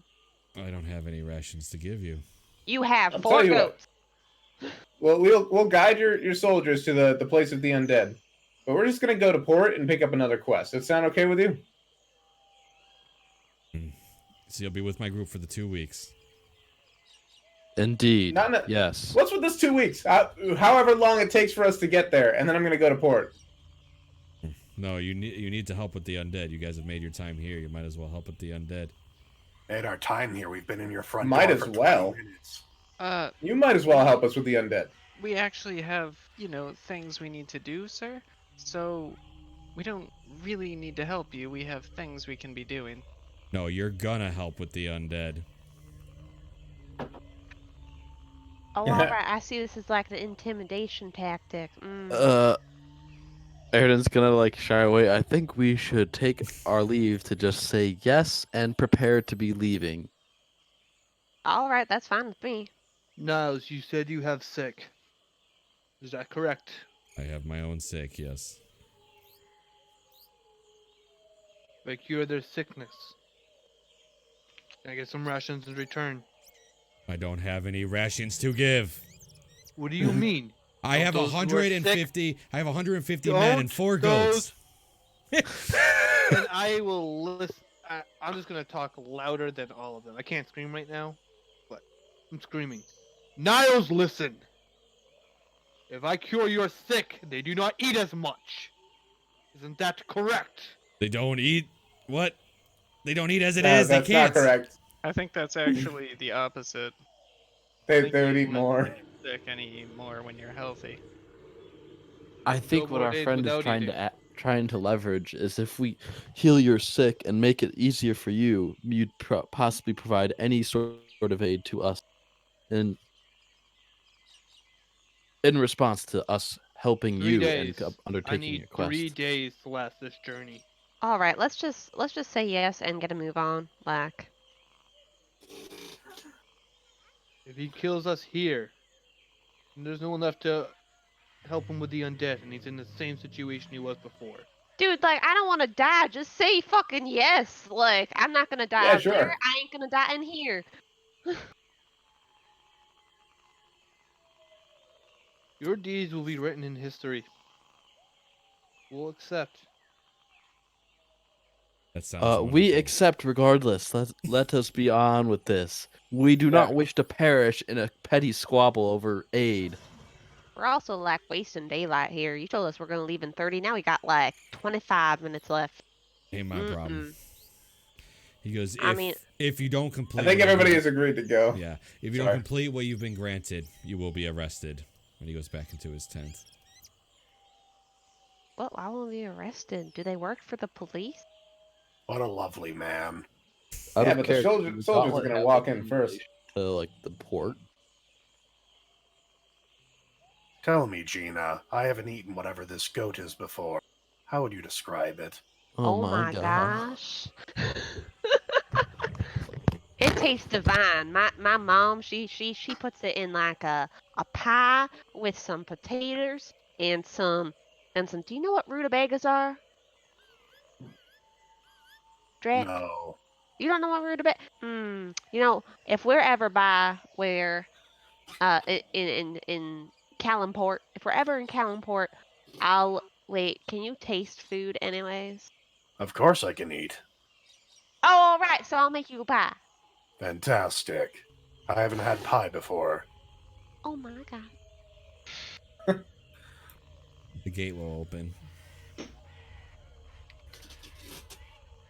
I don't have any rations to give you. You have I'll 4 tell you what. goats. Well, we'll guide your soldiers to the place of the undead, but we're just gonna go to port and pick up another quest. Does that sound okay with you? So you'll be with my group for the 2 weeks. Indeed. Not Yes. What's with this 2 weeks? However long it takes for us to get there, and then I'm gonna go to port. No, you need to help with the undead. You guys have made your time here. You might as well help with the undead. At our time here, we've been in your front Might door as for 20 well. minutes. You might as well help us with the undead. We actually have, things we need to do, sir. So we don't really need to help you. We have things we can be doing. No, you're gonna help with the undead. Oh, all right. I see this is like an intimidation tactic. Airden's gonna like shy away. I think we should take our leave to just say yes and prepare to be leaving. All right, that's fine with me. Niles, you said you have sick. Is that correct? I have my own sick, yes. If I cure their sickness, can I get some rations in return? I don't have any rations to give. What do you mean? I have those who are sick- 150. I have 150 men and 4 goats. And I will listen. I'm just gonna talk louder than all of them. I can't scream right now, but I'm screaming. Niles, listen. If I cure your sick, they do not eat as much. Isn't that correct? They don't eat what? They don't eat as it is. They That's can't. not correct. I think that's actually the opposite. They think would you eat let more. them get sick and eat more when you're healthy. I think what more our days friend is without trying eating. to trying to leverage is if we heal your sick and make it easier for you, you'd possibly provide any sort of aid to us in response to us helping 3 you days. and I undertaking need your quest. 3 days to last this journey. All right, let's just say yes and get a move on. Like, If he kills us here, then there's no one left to help him with the undead, and he's in the same situation he was before. dude, like I don't want to die. Just say fucking yes. Like, I'm not gonna die Yeah, out there. sure. I ain't gonna die in here. Your deeds will be written in history. We'll accept. That sounds We wonderful. accept regardless. Let us be on with this. We do not wish to perish in a petty squabble over aid. We're also like wasting daylight here. You told us we're gonna leave in 30. Now we got like 25 minutes left. Ain't my problem. He goes, I mean, if you don't complete, I think what everybody you- has agreed to go. Yeah, if you don't complete what you've been granted, you will be arrested. When he goes back into his tent. what? Why will we be arrested? Do they work for the police? What a lovely man. Out Yeah, of but the character, soldiers does are Gauntlet gonna have walk any in first. relation to like the port. Tell me, Gina, I haven't eaten whatever this goat is before. How would you describe it? Oh my god. Gosh. It tastes divine. My mom, she puts it in like a pie with some potatoes and some do you know what rutabagas are? Drek? No. You don't know what rutabaga? You know, if we're ever by where in Callanport, if we're ever in Callanport, I'll wait, can you taste food anyways? Of course I can eat. Oh, all right, so I'll make you a pie. Fantastic. I haven't had pie before. Oh my god. The gate will open.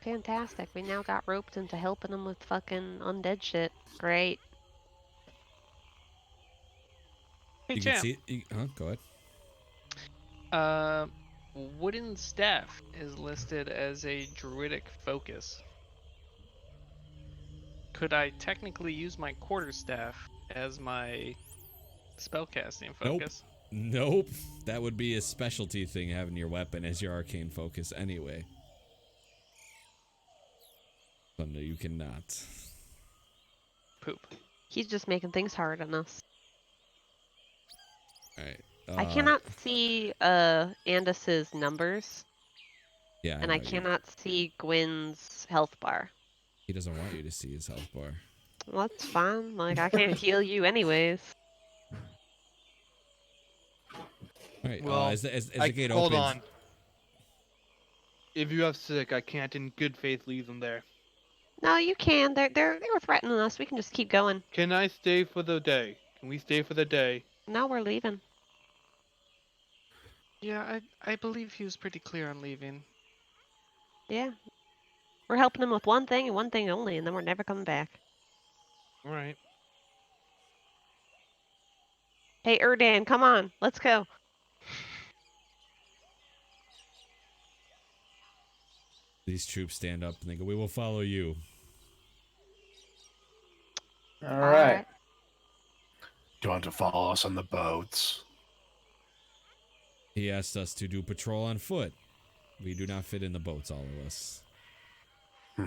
Fantastic. We now got roped into helping them with fucking undead shit. Great. Hey, You can champ. see. Go ahead. Wooden staff is listed as a druidic focus. Could I technically use my quarterstaff as my spellcasting focus? Nope. That would be a specialty thing, having your weapon as your arcane focus anyway. So no, you cannot. Poop. He's just making things hard on us. Alright. I cannot see Andis's numbers, Yeah, and I cannot see Gwyn's health bar. He doesn't want you to see his health bar. Well, that's fine. Like, I can't heal you anyways. Alright, Well, as the gate hold opens... on. If you have sick, I can't in good faith leave them there. No, you can. They were threatening us. We can just keep going. Can I stay for the day? Can we stay for the day? No, we're leaving. Yeah, I believe he was pretty clear on leaving. Yeah. We're helping him with one thing and one thing only, and then we're never coming back. All right. Hey, Erdan, come on. Let's go. These troops stand up and they go, "We will follow you." All right. Do you want to follow us on the boats? He asked us to do patrol on foot. We do not fit in the boats, all of us. All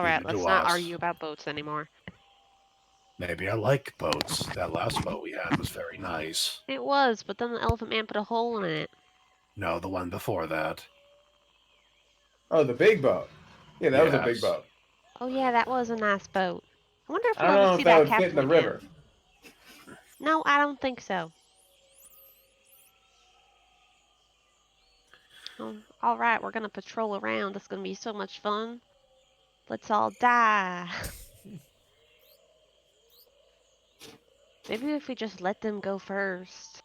right, Neither let's do not us. argue about boats anymore. Maybe I like boats. That last boat we had was very nice. It was, but then the Elephant Man put a hole in it. No, the one before that. Oh, the big boat. Yeah, that was a big Yes. boat. Oh yeah, that was a nice boat. I wonder if I we'll don't ever know see if that that would fit in captain the again. river. No, I don't think so. Oh, all right, we're gonna patrol around. It's gonna be so much fun. Let's all die. Maybe if we just let them go first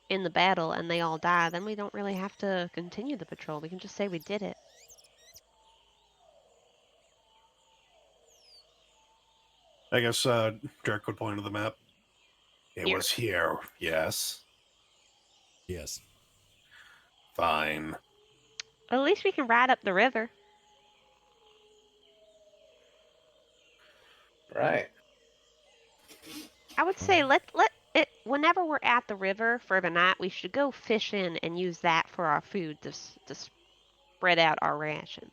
in the battle and they all die, then we don't really have to continue the patrol. We can just say we did it. I guess Dirk would point to the map. It Here. was here, yes. Yes. Fine. At least we can ride up the river. Right. I would say let it whenever we're at the river for the night, we should go fishing and use that for our food to spread out our ration.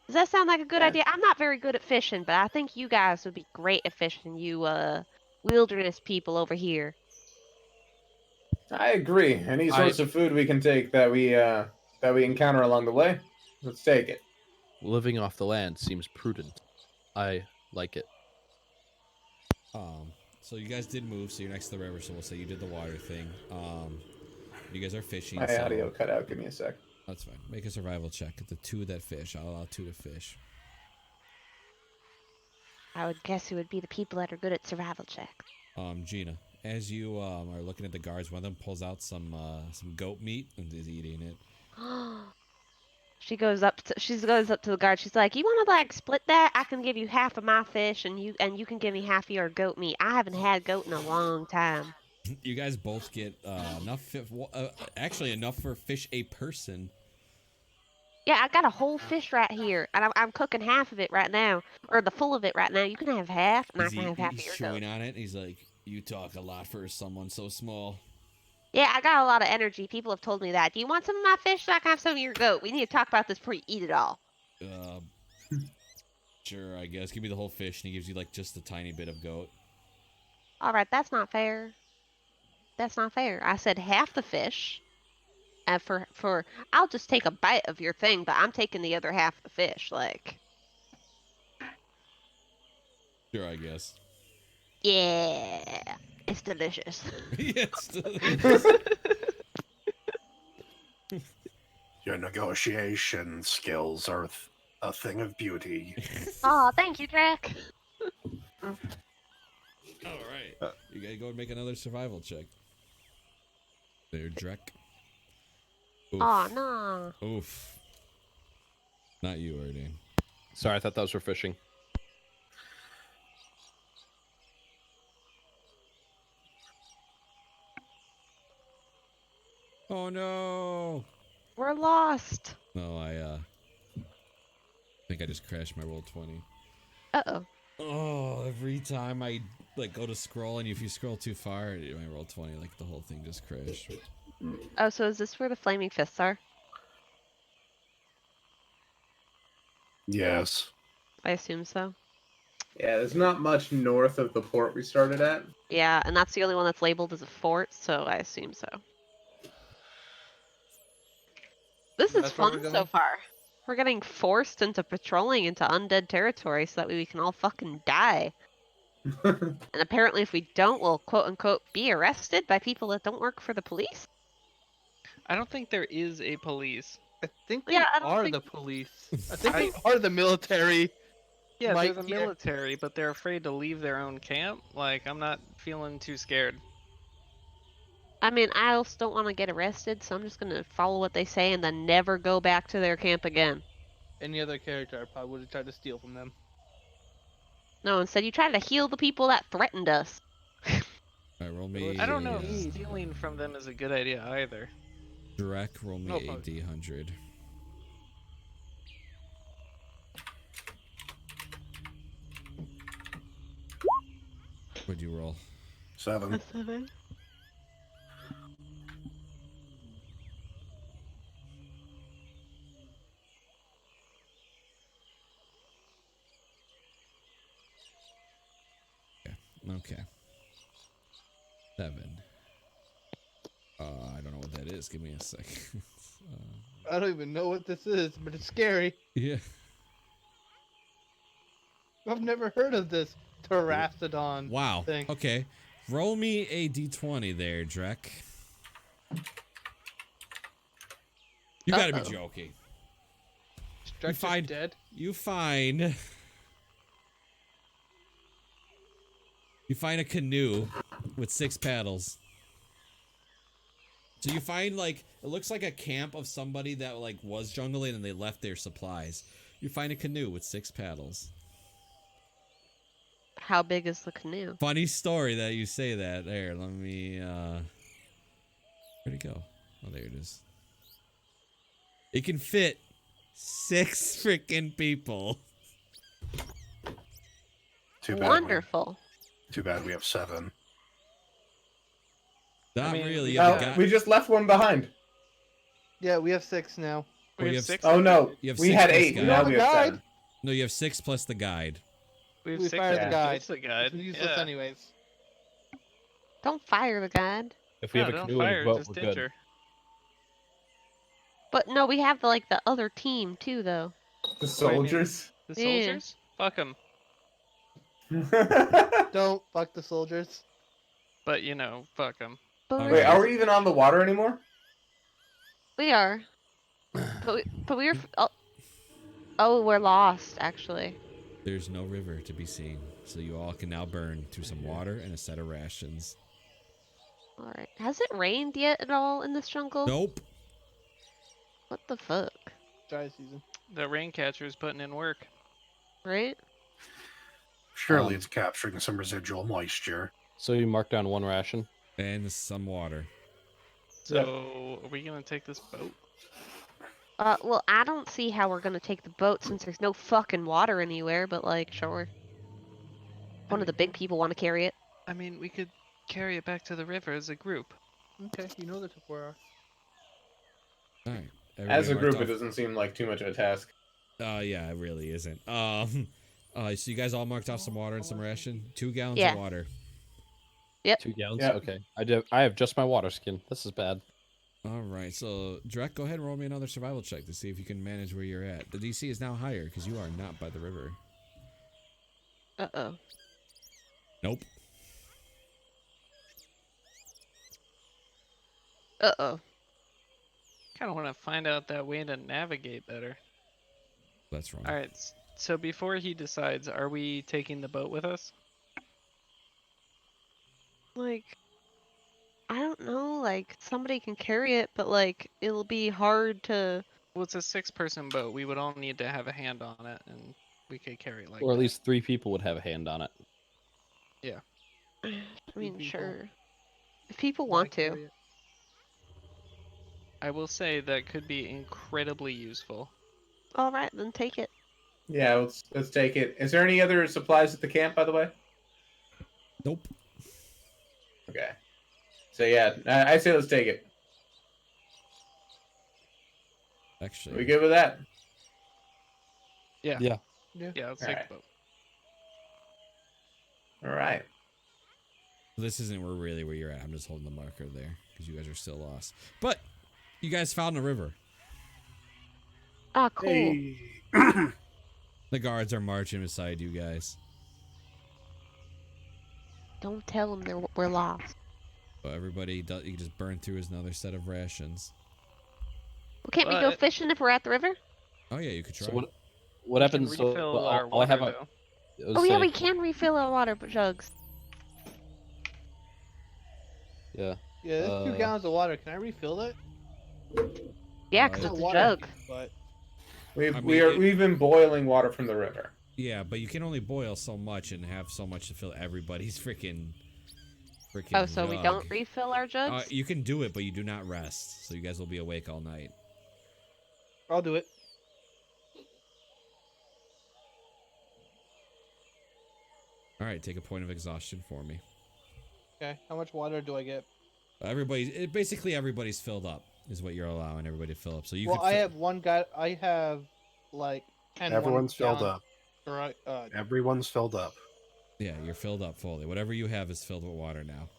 Does that sound like a good Yeah. idea? I'm not very good at fishing, but I think you guys would be great at fishing, you wilderness people over here. I agree. Any source of food we can take that we encounter along the way, let's take it. Living off the land seems prudent. I like it. So you guys did move, so you're next to the river, so we'll say you did the water thing. You guys are fishing, My so audio cut out. Give me a sec. that's fine. Make a survival check. The two that fish. I'll allow two to fish. I would guess it would be the people that are good at survival checks. Gina, as you are looking at the guards, one of them pulls out some goat meat and is eating it. She goes up to the guard. She's like, "You want to like split that? I can give you half of my fish, and you can give me half of your goat meat. I haven't had goat in a long time." You guys both get enough. Actually, enough for fish a person. Yeah, I got a whole fish right here, and I'm cooking half of it right now, or the full of it right now. You can have half, and I can have half of He's your chewing goat. on it. He's like, "You talk a lot for someone so small." Yeah, I got a lot of energy. People have told me that. Do you want some of my fish so I can have some of your goat? We need to talk about this before you eat it all. Uh, sure, I guess. Give me the whole fish, and he gives you like just a tiny bit of goat. All right, that's not fair. That's not fair. I said half the fish. And for I'll just take a bite of your thing, but I'm taking the other half of the fish. Like, Sure, I guess. yeah, it's delicious. Yes. Your negotiation skills are a thing of beauty. Oh, thank you, Jack. All right. You gotta go and make another survival check. There, Drek. Oof. Oh no. Oof. Not you, Erdan. Sorry, I thought those were fishing. Oh no. We're lost. No, I think I just crashed my roll 20. Uh-oh. Oh, every time I like go to scroll, and if you scroll too far, my roll 20, like the whole thing just crashed. Oh, so is this where the flaming fists are? Yes. I assume so. Yeah, there's not much north of the port we started at. Yeah, and that's the only one that's labeled as a fort, so I assume so. This is That's where we're fun so going? far. We're getting forced into patrolling into undead territory so that way we can all fucking die. And apparently if we don't, we'll quote-unquote be arrested by people that don't work for the police? I don't think there is a police. I think they Yeah, I don't are think- the police. I think they are the military. Yeah, Might they're the be a- military, but they're afraid to leave their own camp. Like, I'm not feeling too scared. I mean, I also don't want to get arrested, so I'm just going to follow what they say and then never go back to their camp again. Any other character, I probably would have tried to steal from them. No, instead you try to heal the people that threatened us. All right, roll me. I don't know if Indeed. stealing from them is a good idea either. Drek, roll me No, a fuck. D100. What'd you roll? 7. 7. Okay. 7. I don't know what that is. Give me a second. I don't even know what this is, but it's scary. Yeah. I've never heard of this Pteranodon Wow. thing. Okay. Roll me a D20 there, Drek. You gotta be Uh-oh. joking. Structure's find- dead. You find a canoe with 6 paddles. So you find like it looks like a camp of somebody that like was jungling and they left their supplies. You find a canoe with 6 paddles. How big is the canoe? Funny story that you say that. There, let me where'd it go? Oh, there it is. It can fit 6 freaking people. Too bad. Wonderful. Too bad we have 7. Not mean, really. we You have got- the guy. We just left one behind. Yeah, we have 6 now. Oh, We you have have 6. Oh no, You have we 6 had plus 8. guide. Now We we have have a 7. No, you have 6 plus the guide. We have We 6 fired the Yeah. guide. It's the guide. It's useless Yeah. anyways. Don't fire the guide. If we have a don't canoe and fire, a boat, just we're good. injure. But no, we have the other team too, though. The What do you mean? soldiers. The Yeah. soldiers? Fuck them. Don't fuck the soldiers. But fuck them. But All Wait, right. are we even on the water anymore? we are. But we were. Oh, we're lost actually. There's no river to be seen, so you all can now burn through some water and a set of rations. All right. Has it rained yet at all in this jungle? Nope. What the fuck? Dry season. The rain catcher's putting in work. Right? Surely it's capturing some residual moisture. So you mark down 1 ration. And some water. So, are we gonna take this boat? Well, I don't see how we're gonna take the boat since there's no fucking water anywhere. But like, sure. One of the big people want to carry it. I mean, we could carry it back to the river as a group. Okay, you know the tip where All right. As a Everybody group, marked it doesn't seem like too much of a task. Yeah, it really isn't. So you guys all marked off some water and some ration. 2 gallons Yeah. of water. 2 gallons? Yep. Okay. I have just my water skin. This is bad. All right, so Drek, go ahead and roll me another survival check to see if you can manage where you're at. The DC is now higher because you are not by the river. Uh-oh. Nope. Uh-oh. Kind of want to find out that way to navigate better. That's wrong. All right. So before he decides, are we taking the boat with us? Like, I don't know, like, somebody can carry it, but, like, it'll be hard to... Well, it's a 6-person boat. We would all need to have a hand on it, and we could carry it like Or at that. least 3 people would have a hand on it. I mean, people. sure. If people want to. I will say that could be incredibly useful. Alright, then take it. Yeah, let's take it. Is there any other supplies at the camp, by the way? Nope. Okay. So yeah, I say let's take it. Actually, Are we good with that? Yeah. Yeah. Yeah, let's take Alright. the boat. All right. this isn't where you're at. I'm just holding the marker there because you guys are still lost. But you guys found a river. Ah, cool. Hey. The guards are marching beside you guys. Don't tell them we're lost. So everybody, you can just burn through another set of rations. Well, can't we go But- fishing if we're at the river? Oh yeah, you could try. So what We can happens? So refill our all I have water, a. though. Oh yeah, we can refill our water jugs. Yeah. Yeah, there's 2 Uh, gallons of water. Can I refill it? Yeah, 'cause Uh, it's a water, jug. But We've been boiling water from the river. Yeah, but you can only boil so much and have so much to fill everybody's freaking freaking Oh, so we jug. don't refill our jugs? You can do it, but you do not rest. So you guys will be awake all night. I'll do it. All right, take a point of exhaustion for me. Okay. How much water do I get? Basically everybody's filled up is what you're allowing everybody to fill up. So you Well, could I have one guy. I have like 10. Everyone's filled up. Right. Everyone's filled up. Yeah, you're filled up fully. Whatever you have is filled with water now.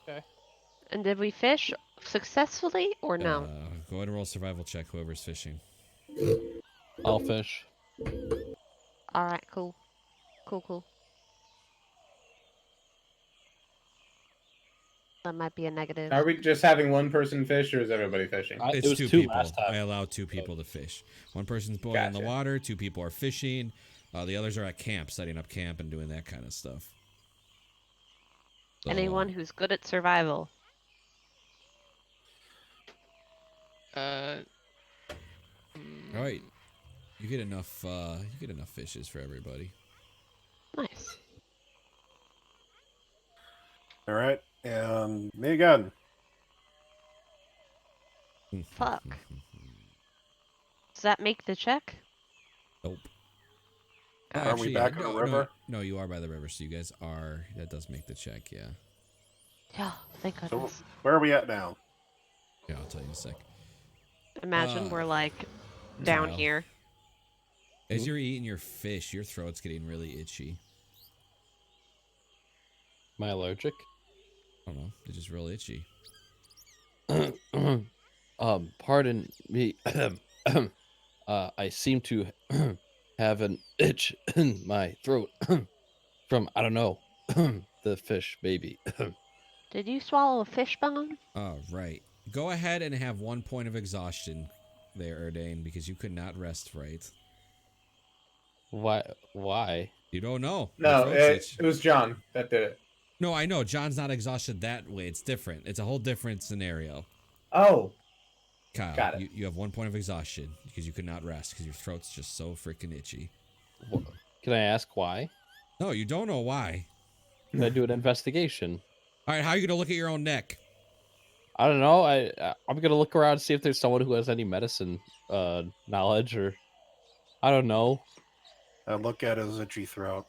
Okay. And did we fish successfully or no? Go ahead and roll a survival check, whoever's fishing. I'll fish. Alright, cool. Cool. That might be a negative. Are we just having one person fish, or is everybody fishing? It It's was two two people. last time. I allow two people to fish. One person's boiling the Gotcha. water, two people are fishing. The others are at camp, setting up camp and doing that kind of stuff. So, Anyone who's good at survival. All right. You get enough fishes for everybody. Nice. All right, and me again. Fuck. Does that make the check? Nope. Are we back on the river? No, you are by the river, so you guys are. That does make the check, yeah. Yeah, thank So goodness. where are we at now? Yeah, I'll tell you in a sec. Imagine we're like down Kyle. here. As you're eating your fish, your throat's getting really itchy. Am I allergic? I don't know. It's just real itchy. Pardon me. I seem to have an itch in my throat from, I don't know, the fish baby. Did you swallow a fish bone? All right. Go ahead and have 1 point of exhaustion there, Erdane, because you could not rest right. Why? You don't know. No, Your throat's it was John that did it. No, I know. John's not exhausted that way. It's different. It's a whole different scenario. Oh, Kyle, Got it. You have 1 point of exhaustion because you could not rest because your throat's just so freaking itchy. Can I ask why? No, you don't know why. Can I do an investigation? All right, how are you going to look at your own neck? I don't know. I'm gonna look around and see if there's someone who has any medicine knowledge, or I don't know. I look at his itchy throat.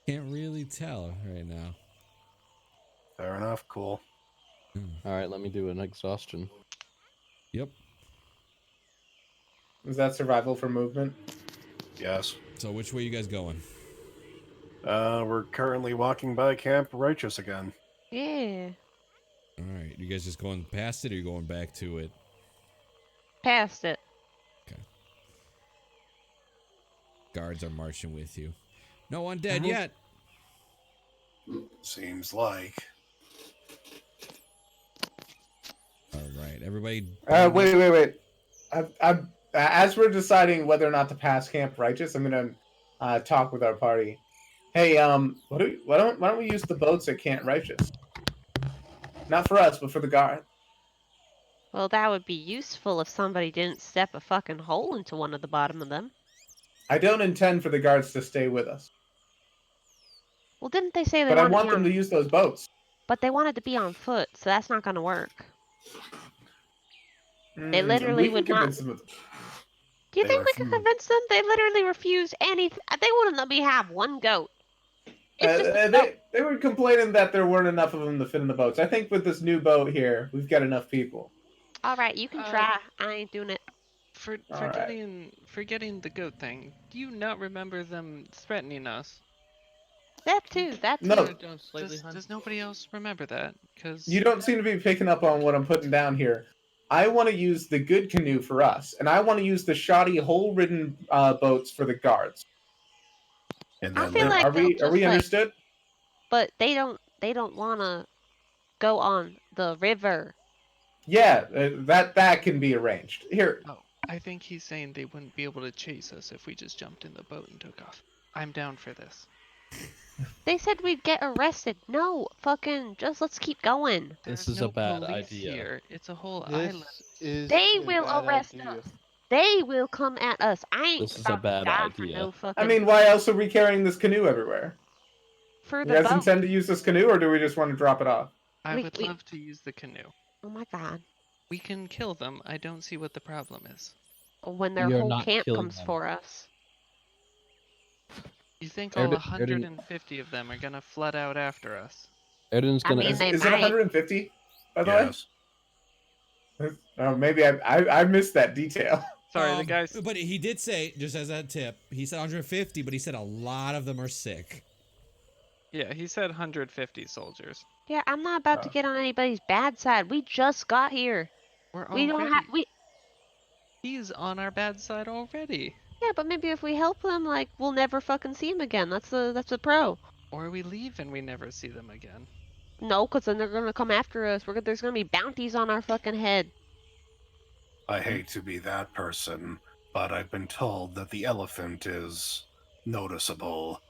Can't really tell right now. Fair enough. Cool. All right, let me do an exhaustion. Yep. is that survival for movement? Yes. So which way you guys going? We're currently walking by Camp Righteous again. Yeah. All right, you guys just going past it or you going back to it? Past it. Guards are marching with you. No one dead Uh-huh. yet. Seems like. All right, everybody. Wait. As we're deciding whether or not to pass Camp Righteous, I'm gonna talk with our party. Hey, why don't we use the boats at Camp Righteous? Not for us, but for the guard. Well, that would be useful if somebody didn't step a fucking hole into one of the bottom of them. I don't intend for the guards to stay with us, Well, didn't they say they but I wanted want to be them on... to use those boats. But they wanted to be on foot, so that's not gonna work. They We literally can would not... convince them of- Do you They think we could refuse. convince them? They literally refuse anything. They wouldn't let me have one goat. It's just a goat. they were complaining that there weren't enough of them to fit in the boats. I think with this new boat here, we've got enough people. All right, you can try. I ain't doing it. Forgetting the goat thing. Do you not remember them threatening us? That too. That too. No. Down slightly, hun. Does nobody else remember that? Because You don't seem to be picking up on what I'm putting down here. I want to use the good canoe for us, and I want to use the shoddy hole-ridden boats for the guards. And I then feel like Are they'll we just, like- understood? But they don't want to go on the river. Yeah, that can be arranged. Here, I think he's saying they wouldn't be able to chase us if we just jumped in the boat and took off. I'm down for this. They said we'd get arrested. No, fucking, just let's keep going. This There's is a no bad police idea. Here. It's a whole This island. is They a will bad arrest idea. us. They will come at us. I ain't This is a about to bad die for idea. no fucking... I mean, why else are we carrying this canoe everywhere? for You the guys boat. intend to use this canoe, or do we just want to drop it off? I We- would we- love to use the canoe. Oh my god. We can kill them. I don't see what the problem is. When their You're whole not camp killing comes them. for us. You think all Erden- 150 of them are gonna flood out after us? Erden's I gonna. mean, Is, they is it might. 150? By the Yes. way, maybe I missed that detail. Sorry, the guys. But he did say, just as a tip, he said 150, but he said a lot of them are sick. Yeah, he said 150 soldiers. Yeah, I'm not about to Oh. get on anybody's bad side. We just got here. We're We don't have already. He's on our bad side already. Yeah, but maybe if we help them, like we'll never fucking see him again. That's a pro. Or we leave and we never see them again. No, because then they're gonna come after us. There's gonna be bounties on our fucking head. I hate to be that person, but I've been told that the elephant is noticeable.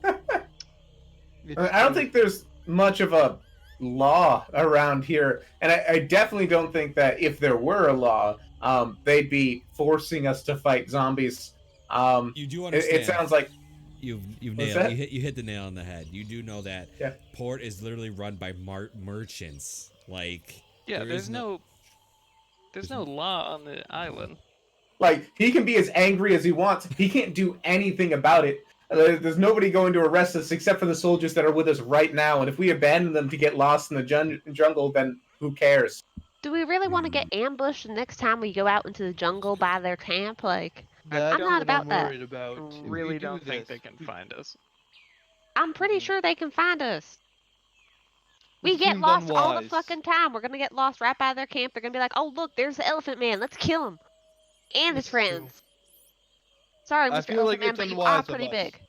I don't think there's much of a law around here, and I definitely don't think that if there were a law, they'd be forcing us to fight zombies. You do It understand. sounds like You've What's nailed. that? You hit the nail on the head. You do know that Yeah. port is literally run by merchants. Like Yeah, there there's is no law on the island. like he can be as angry as he wants. He can't do anything about it. There's nobody going to arrest us except for the soldiers that are with us right now. And if we abandon them to get lost in the jungle, then who cares? Do we really want to get ambushed the next time we go out into the jungle by their camp? Like, That's I'm not what about I'm that. worried about. If we Really do don't think they this, can find us. I'm pretty sure they can find us. We This get seems lost all the unwise. fucking time. We're gonna get lost right by their camp. They're gonna be like, "Oh look, there's the Elephant Man. Let's kill him and his It's true. friends." Sorry, I Mr. feel Elephant like Man, it's but you unwise are of pretty us. big.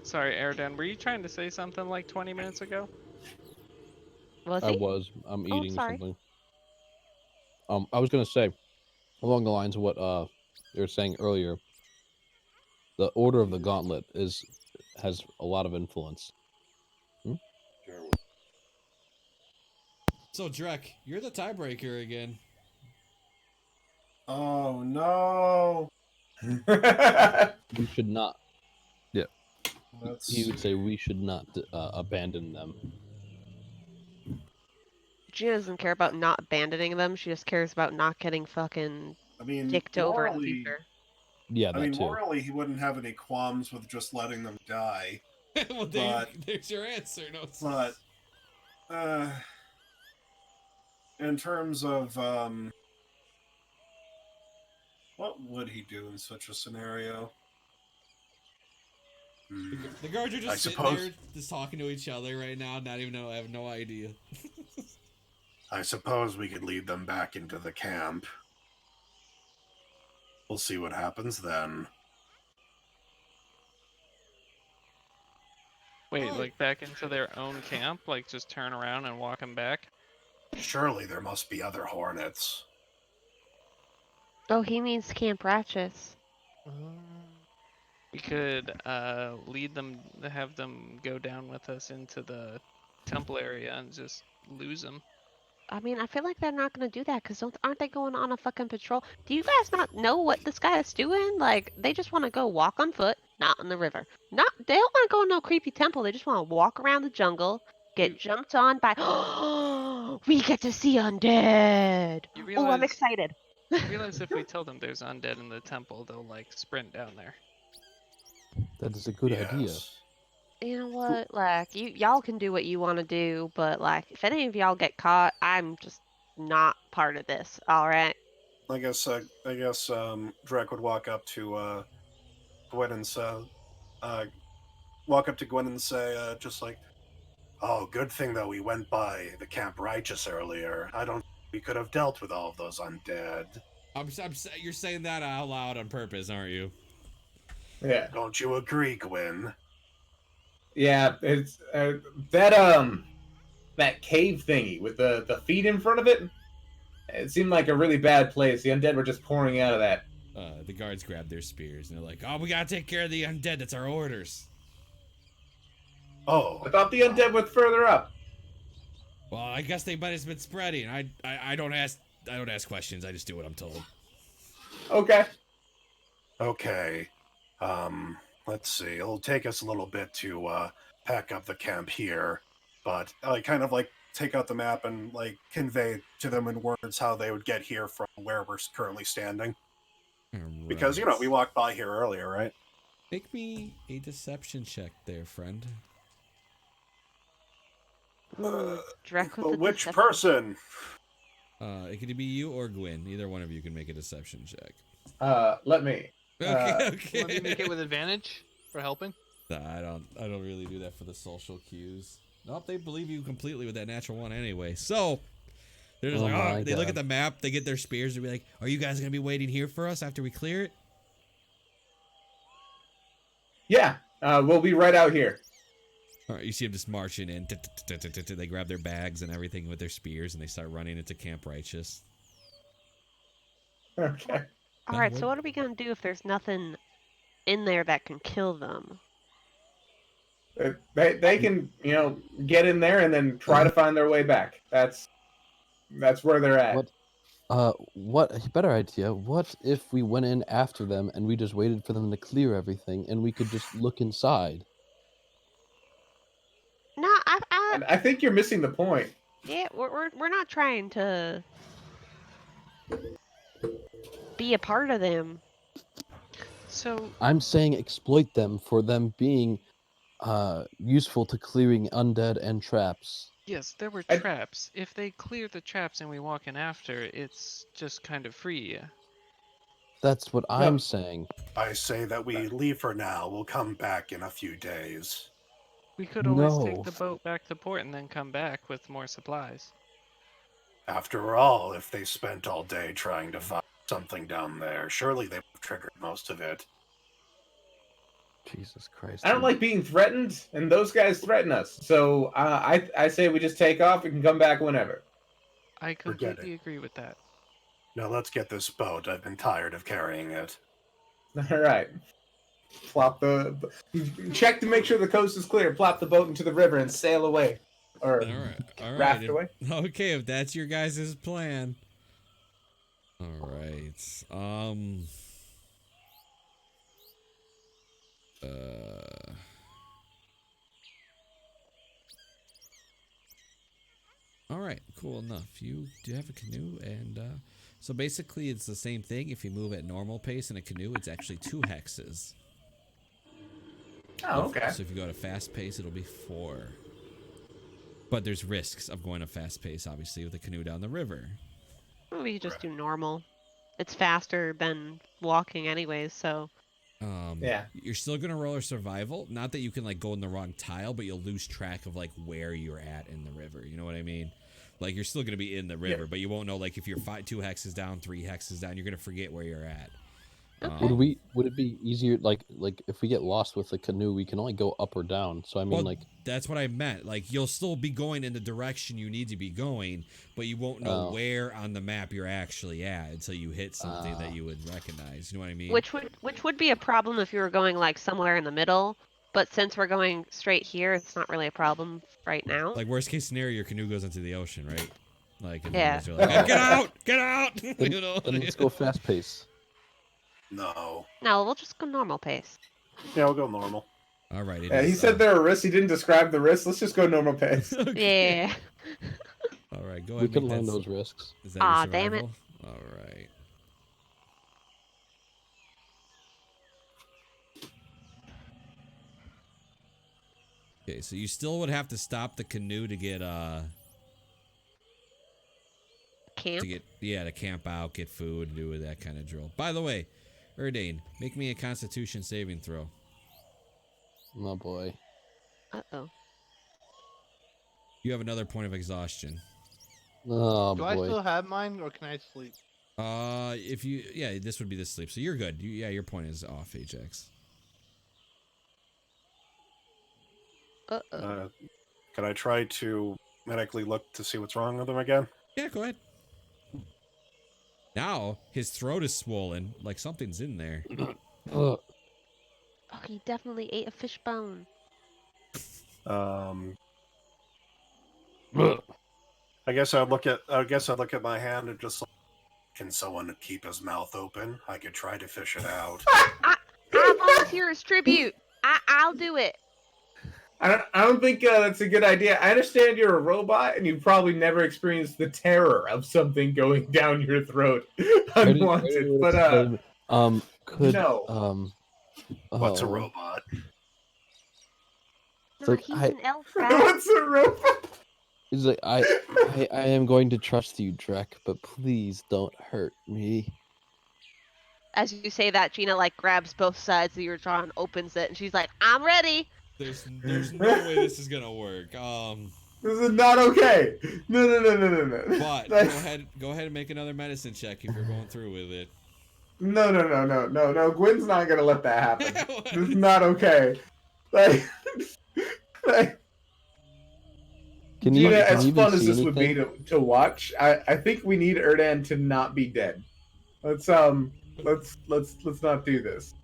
Sorry, Erden, were you trying to say something like 20 minutes ago? Was I he? was. I'm Oh, eating sorry. something. I was gonna say, along the lines of what you were saying earlier. The Order of the Gauntlet has a lot of influence. So Drek, you're the tiebreaker again. Oh no! We should not. Let's He would say see. we should not abandon them. She doesn't care about not abandoning them. She just cares about not getting fucking I mean, dicked over in the morally, future. Yeah, I that mean, too. morally, he wouldn't have any qualms with just letting them die. Well, there's your answer. No, But in terms of what would he do in such a scenario? the guards are just I sitting suppose- there, just talking to each other right now. Not even know. I have no idea. I suppose we could lead them back into the camp. We'll see what happens then. Wait, Oh. like back into their own camp? Like just turn around and walk them back? Surely there must be other hornets. Oh, he means Camp Ratchus. We could lead them, have them go down with us into the temple area and just lose them. I mean, I feel like they're not gonna do that because aren't they going on a fucking patrol? Do you guys not know what this guy is doing? Like, they just want to go walk on foot, not in the river. They don't want to go in no creepy temple. They just want to walk around the jungle, get jumped on by. We get to see undead. You Oh, I'm realize, excited. you realize if we tell them there's undead in the temple, they'll like sprint down there. That is a good idea. Yes. You know what? Like, y'all can do what you want to do, but like, if any of y'all get caught, I'm just not part of this. All right. I guess Drek would walk up to Gwen and say, just like, "Oh, good thing though we went by the Camp Righteous earlier. I don't think we could have dealt with all of those undead. You're saying that out loud on purpose, aren't you? Yeah, Don't you agree, Gwen?" yeah. It's that cave thingy with the feet in front of it. It seemed like a really bad place. The undead were just pouring out of that. The guards grab their spears and they're like, "Oh, we gotta take care of the undead. That's our orders." Oh, I thought the undead were further up. Well, I guess they might have been spreading. I don't ask questions. I just do what I'm told. Okay. okay. Let's see. It'll take us a little bit to pack up the camp here, but I kind of like take out the map and like convey to them in words how they would get here from where we're currently standing. Because we Alright. walked by here earlier, right? Make me a deception check there, friend. Ooh, Drek with But the which deception. person? It could be you or Gwyn. Either one of you can make a deception check. Let me. Okay, okay. Let me make it with advantage for helping. Nah, I don't really do that for the social cues. Nope, they believe you completely with that natural one anyway. So they're just Oh like, my oh, they look God. at the map, they get their spears, and be like, are you guys gonna be waiting here for us after we clear it? Yeah, we'll be right out here. All right, you see them just marching in. They grab their bags and everything with their spears, and they start running into Camp Righteous. Okay. All right, so what are we gonna do if there's nothing in there that can kill them? They can get in there and then try to find their way back. That's where they're at. What a better idea? What if we went in after them and we just waited for them to clear everything and we could just look inside? No, And I think you're missing the point. yeah, we're not trying to be a part of them. So I'm saying exploit them for them being useful to clearing undead and traps. yes, there were I- traps. If they clear the traps and we walk in after, it's just kind of free. That's what No. I'm saying. I say that we leave for now. We'll come back in a few days. We could always take No. the boat back to port and then come back with more supplies. After all, if they spent all day trying to find something down there, surely they would have triggered most of it. Jesus Christ. I don't like being threatened, and those guys threaten us. So I say we just take off. We can come back whenever. I Forget it. completely agree with that. Now let's get this boat. I've been tired of carrying it. All right. Plop the check to make sure the coast is clear. Plop the boat into the river and sail away, or All right. raft away. Okay, if that's your guys' plan. All right. All right, cool enough. You do have a canoe, and so basically it's the same thing. If you move at normal pace in a canoe, it's actually 2 hexes. Oh, okay. So if you go at a fast pace, it'll be 4. But there's risks of going a fast pace, obviously, with a canoe down the river. We could just do normal. It's faster than walking anyways, so Yeah. You're still gonna roll a survival. Not that you can like go in the wrong tile, but you'll lose track of like where you're at in the river. You know what I mean? Like you're still gonna be in the river, but you won't know like if you're 2 hexes down, 3 hexes down. You're gonna forget where you're at. Would it be easier like if we get lost with the canoe, we can only go up or down. So I mean Well, that's what I meant. Like you'll still be going in the direction you need to be going, but you won't know where on the map you're actually at until you hit something that you would recognize. You know what I mean? which would be a problem if you were going like somewhere in the middle. But since we're going straight here, it's not really a problem right now. Like worst case scenario, your canoe goes into the ocean, right? Like and Yeah. then you guys are like, get out, get out. then, you know? then let's go fast pace. No. No, we'll just go normal pace. Yeah, we'll go normal. All right. Yeah, he said there are risks. He didn't describe the risks. Let's just go normal pace. Yeah. All right, go ahead. We can make learn that those risks. Is that your Aw, damn it. survival? All right. Okay, so you still would have to stop the canoe to get Camp. to camp out, get food, and do that kind of drill. By the way, Erdane, make me a Constitution saving throw. Oh boy. Uh-oh. You have another point of exhaustion. Oh Do I boy. still have mine, or can I sleep? If you this would be the sleep, so you're good. Your point is off, Ajax. Uh-oh. Can I try to medically look to see what's wrong with him again? Yeah, go ahead. Now his throat is swollen, like something's in there. Oh, he definitely ate a fish bone. I guess I'd look at my hand and just like, can someone keep his mouth open? I could try to fish it out. I volunteer as tribute. I'll do it. I don't think that's a good idea. I understand you're a robot and you've probably never experienced the terror of something going down your throat unwanted. But could no. What's a oh, robot? It's No, like, he's I- an elf, guys. What's a robot? he's like, I am going to trust you, Drek, but please don't hurt me. As you say that, Gina like grabs both sides of your jaw and opens it, and she's like, "I'm ready." There's no way this is gonna work. This is not okay. No. But go ahead and make another medicine check if you're going through with it. No. Gwen's not gonna let that happen. What? This is not okay. Like, Can Gina, you as even fun as see this would be anything? to watch, I think we need Erdan to not be dead. Let's not do this.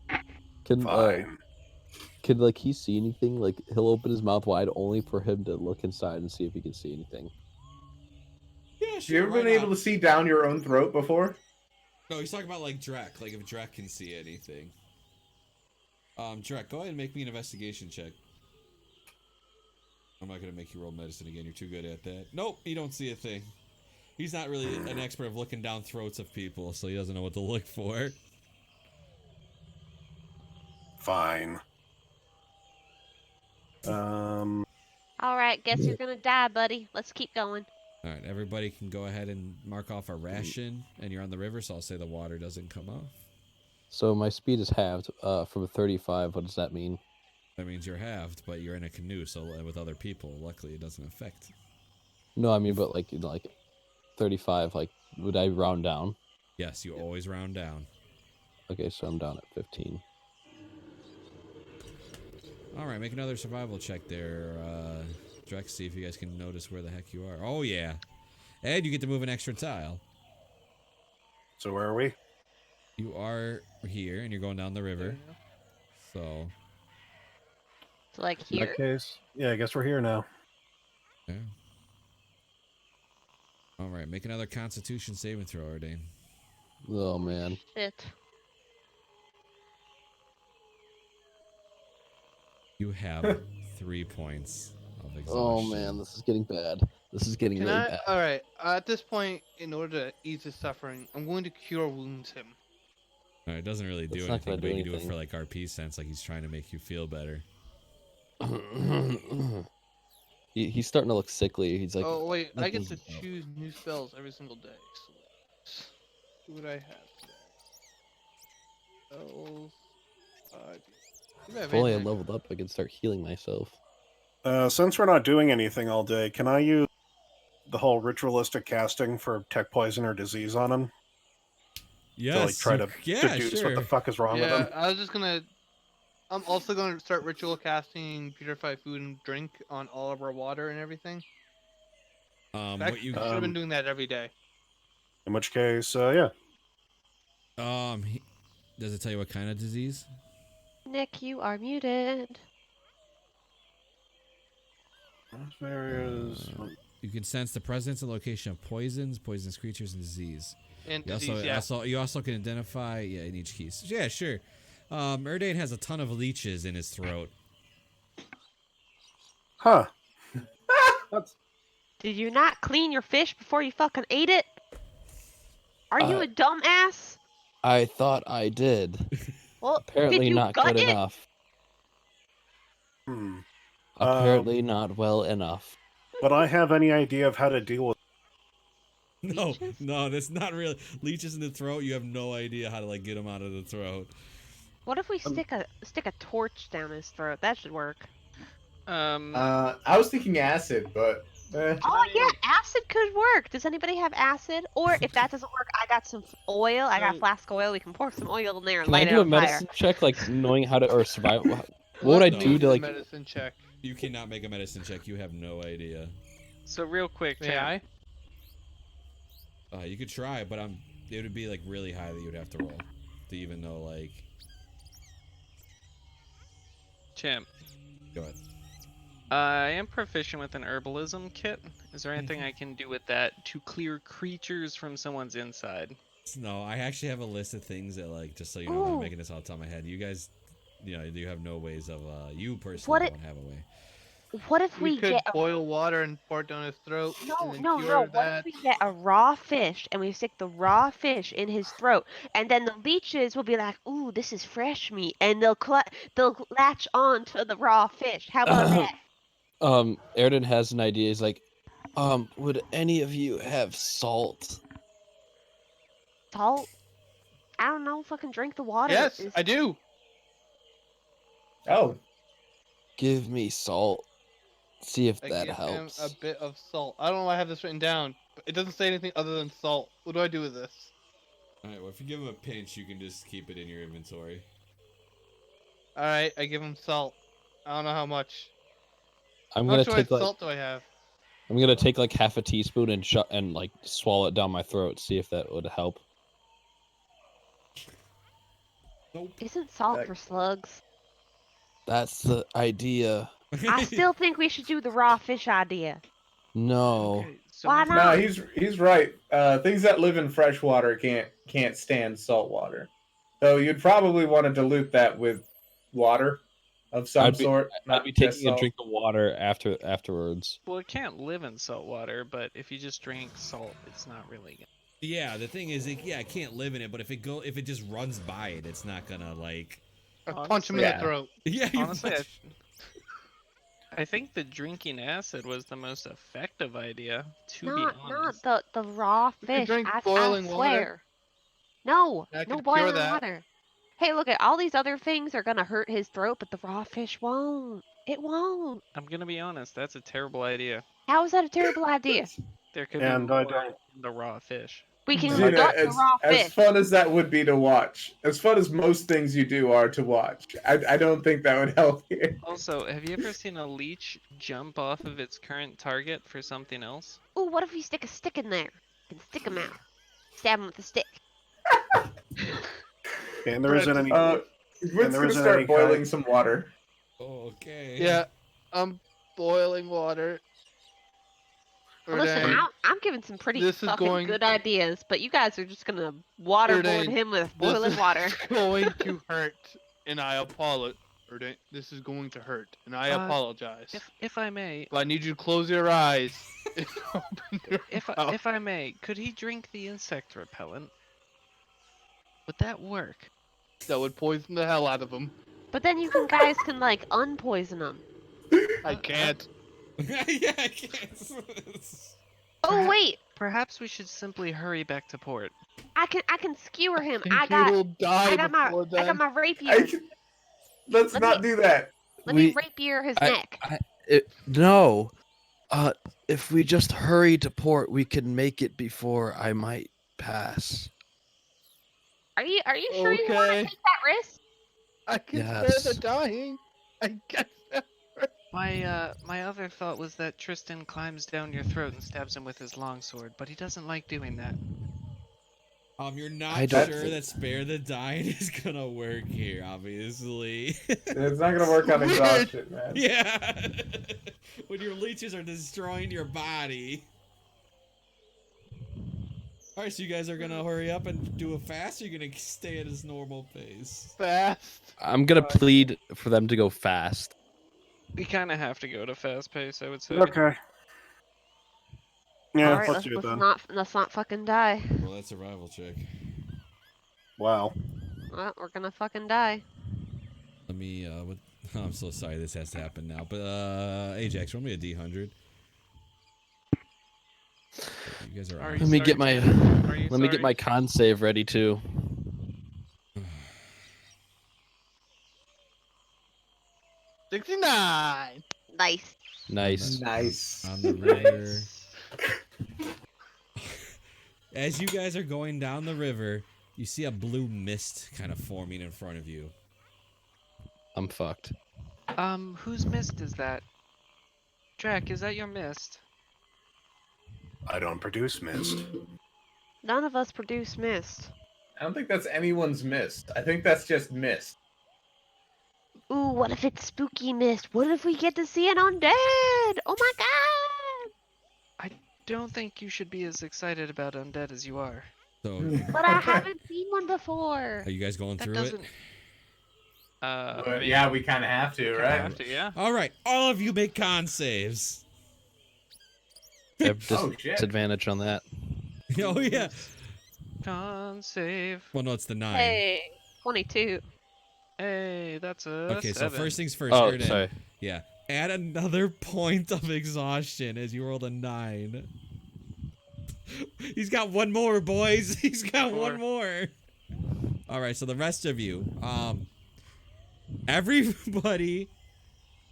Fine. Can like he see anything? Like he'll open his mouth wide only for him to look inside and see if he can see anything. Yeah, Have sure. you ever why been able not? to see down your own throat before? No, he's talking about like Drek. Like if Drek can see anything. Drek, go ahead and make me an investigation check. I'm not gonna make you roll medicine again. You're too good at that. Nope, you don't see a thing. He's not really an expert of looking down throats of people, so he doesn't know what to look for. Fine. All right, guess you're gonna die, buddy. Let's keep going. All right, everybody can go ahead and mark off a ration, and you're on the river, so I'll say the water doesn't come off. So my speed is halved from 35. What does that mean? That means you're halved, but you're in a canoe, so with other people, luckily it doesn't affect. No, I mean, but like 35. Like, would I round down? Yes, you always round down. Okay, so I'm down at 15. All right, make another survival check there, Drex. See if you guys can notice where the heck you are. Oh yeah, and you get to move an extra tile. So where are we? You are here, and you're going down the river. So So like In here. that case, yeah, I guess we're here now. yeah. All right, make another Constitution saving throw, Ordane. Oh man. Shit. You have 3 points of exhaustion. Oh man, this is getting bad. This is getting Can really I? bad. All right. At this point, in order to ease his suffering, I'm going to cure wounds him. No, it doesn't really do That's not anything, gonna but do you can do it anything. for like RP sense, like he's trying to make you feel better. He's starting to look sickly. He's like, Oh wait, I get to nothing's enough. choose new spells every single day. So let's see what I have today. Spells. If only I leveled up, I could start healing myself. Since we're not doing anything all day, can I use the whole ritualistic casting for tech poison or disease on him? Yes, To like try to yeah, deduce sure. what the fuck is wrong with Yeah, him? I was just gonna. I'm also going to start ritual casting purify food and drink on all of our water and everything. What you should have been doing that every day. In which case, yeah. Does it tell you what kind of disease? Nick, you are muted. Various. You can sense the presence and location of poisons, poisonous creatures, and disease. And You disease, you also can identify in each key. So, yeah, sure. Erdane has a ton of leeches in his throat. Huh. Did you not clean your fish before you fucking ate it? Are you a dumbass? I thought I did. Well, Apparently did you not gut good it? enough. Hmm. Apparently not well enough. Would I have any idea of how to deal with? No, Leeches? no, that's not real. Leeches in the throat. You have no idea how to like get them out of the throat. What if we stick a torch down his throat? That should work. I was thinking acid, but Oh yeah, acid could work. Does anybody have acid? Or if that doesn't work, I got some oil. I got flask oil. We can pour some oil in there and Can I light it do a on fire. medicine check, like knowing how to or survive? What would I Let's do make to the like? medicine check? You cannot make a medicine check. You have no idea. So real quick, May I? You could try, but it would be like really high that you'd have to roll to even know like. Champ. Go ahead. I am proficient with an herbalism kit. Is there anything I can do with that to clear creatures from someone's inside? No, I actually have a list of things that like just so you know, I'm Ooh. making this all the top of my head. You guys, you have no ways of you personally What don't have a way. What if We we could get a boil water and pour it down his throat. no, and then no, cure no. What that. if we get a raw fish and we stick the raw fish in his throat, and then the leeches will be like, "Ooh, this is fresh meat," and they'll latch on to the raw fish. How about that? Airden has an idea. He's like, would any of you have salt? Salt? I don't know. Fucking drink the water. Yes, Is I do. Oh, Give me salt. See if I that give him a helps. bit of salt. I don't know why I have this written down, but it doesn't say anything other than salt. What do I do with this? Alright, well, if you give him a pinch, you can just keep it in your inventory. All right, I give him salt. I don't know how much. I'm How gonna much do I take like salt do I have? half a teaspoon and like swallow it down my throat. See if that would help. Nope. isn't salt Like- for slugs? That's the idea. I still think we should do the raw fish idea. No. Okay, so Why maybe- not? no, he's right. Things that live in fresh water can't stand salt water. So you'd probably want to dilute that with water of some I'd be- sort. Not I'd be just taking a salt. drink of water afterwards. Well, it can't live in salt water, but if you just drink salt, it's not really gonna. Yeah, the thing is, it can't live in it, but if it just runs by it, it's not gonna like. I punch him in the Honestly, throat. Yeah, you Honestly, punch- I think the drinking acid was the most effective idea. To be Not honest, the raw We could fish. drink I boiling water. swear. No, I no could cure boiling that. water. Hey, look at all these other things are gonna hurt his throat, but the raw fish won't. It won't. I'm gonna be honest. That's a terrible idea. How is that a terrible idea? There could And be I more don't- in the raw fish. We can Gina, gut the raw as fish. fun as that would be to watch, as fun as most things you do are to watch, I don't think that would help here. Also, have you ever seen a leech jump off of its current target for something else? Ooh, what if we stick a stick in there? And stick him out. Stab him with a stick. And there isn't any. Whit's there gonna isn't start any boiling kind- some water. Okay. Yeah, I'm boiling water. Well, listen, Erdain, I'm giving some pretty this is fucking going- good ideas, but you guys are just gonna waterboard Erdain, him with this boiling is water. going to hurt, and I apologize. Erdain, this is going to hurt, and I apologize. If I may, But I need you to close your eyes. and open your mouth. if I may, could he drink the insect repellent? Would that work? That would poison the hell out of him. But then you guys can like unpoison them. I can't. Yeah, I can't. Oh wait, Perhaps we should simply hurry back to port. I can skewer him. think I he got will die I got my before then. rapier. Let's Let not me- do that. Let me we- rapier his I- neck. No. If we just hurry to port, we can make it before I might pass. Are you sure you want to Okay. take that risk? I can Yes. spare the dying. I guess. My other thought was that Tristan climbs down your throat and stabs him with his longsword, but he doesn't like doing that. You're I not don't sure think- that spare the dying is gonna work here, obviously. It's not gonna work on Weird. exhaustion, man. Yeah. When your leeches are destroying your body. Alright, so you guys are gonna hurry up and do it fast, or you're gonna stay at his normal pace? Fast. I'm gonna plead for them to go fast. We kind of have to go to fast pace, I would say. Okay. Yeah, All right, let's do it then. let's not fucking die. Well, that's survival check. Wow. Well, we're gonna fucking die. Let me, I'm so sorry this has to happen now, but, Ajax, roll me a D100. You guys are Are on. you Let me sorry, get my Are you let me get sorry? my con save ready too. 69. Nice. Nice. Nice. On the river. As you guys are going down the river, you see a blue mist kind of forming in front of you. I'm fucked. Whose mist is that? Drac, is that your mist? I don't produce mist. None of us produce mist. I don't think that's anyone's mist. I think that's just mist. Ooh, what if it's spooky mist? What if we get to see an undead? Oh my god! Don't think you should be as excited about undead as you are. So, But I haven't seen one before. are you guys going That through it? doesn't. But yeah, we kind of have to, kinda right? have to, yeah. All right, all of you make con saves. I have Oh, shit. disadvantage on that. Oh yeah. Con save. Well, no, it's the 9. Hey, 22. Hey, that's a Okay, 7. so first things first. Oh, Erden, sorry. yeah. Add another point of exhaustion as you rolled a 9. He's got one more, boys. He's got one 4. more. All right, so the rest of you, everybody.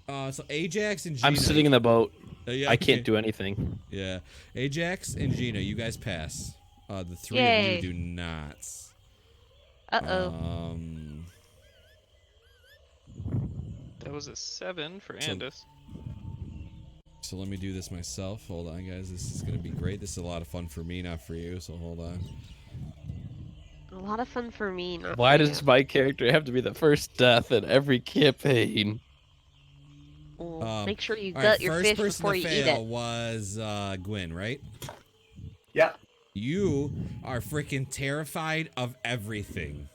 So Ajax and Gina. I'm sitting in the boat. Yeah, I can't okay. do anything. Yeah, Ajax and Gina, you guys pass. The 3 of Yay. you do not. Uh-oh. That was a 7 for So- Andis. So let me do this myself. Hold on, guys. This is gonna be great. This is a lot of fun for me, not for you. So hold on. A lot of fun for me, not Why for does you. my character have to be the first death in every campaign? Well, make sure you All gut right, your first fish person before to you eat fail it. was Gwen, right? Yeah. You are freaking terrified of everything.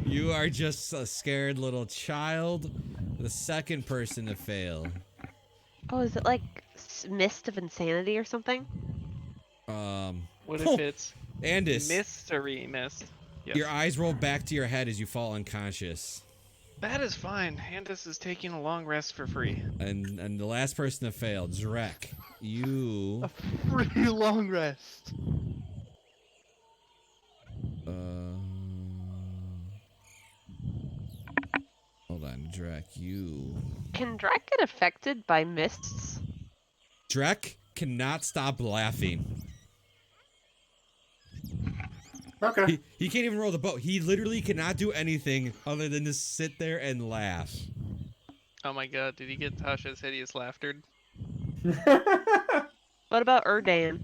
You are just a scared little child. The second person to fail. Oh, is it like mist of insanity or something? What if it's Andis, mystery mist? Yes. your eyes roll back to your head as you fall unconscious. That is fine. Andis is taking a long rest for free. And the last person to fail, Drek. You A free long rest. hold on, Drek, you Can Drek get affected by mists? Drek cannot stop laughing. Okay. He can't even roll the boat. He literally cannot do anything other than just sit there and laugh. Oh my god, did he get Tasha's hideous laughter? What about Erdan?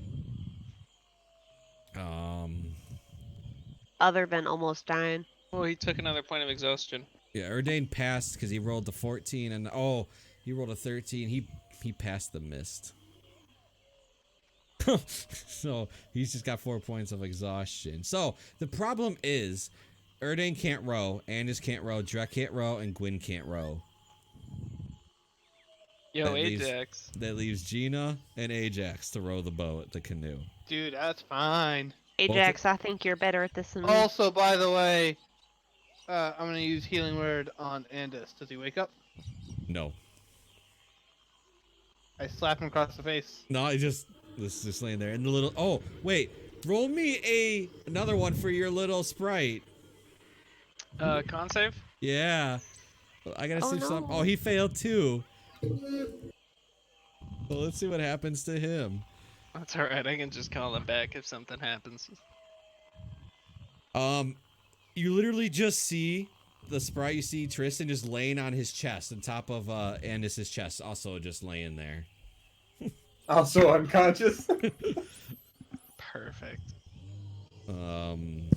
Other than almost dying. Well, he took another point of exhaustion. Yeah, Erdane passed because he rolled the 14 and he rolled a 13. He passed the mist. So he's just got 4 points of exhaustion. So the problem is Erdane can't row, Andis can't row, Drek can't row, and Gwyn can't row. Yo, That leaves- Ajax. That leaves Gina and Ajax to row the boat, the canoe. Dude, that's fine. Ajax, I think you're better at this than me. Also, by the way, I'm gonna use healing word on Andis. Does he wake up? No. I slap him across the face. No, he just laying there. And the little wait. Roll me another one for your little sprite. Con save? Yeah. I gotta see no. some. Oh, he failed too. Well, let's see what happens to him. That's alright, I can just call him back if something happens. You literally just see the sprite. You see Tristan just laying on his chest, on top of Andis's chest, also just laying there. Also unconscious. Perfect. I'm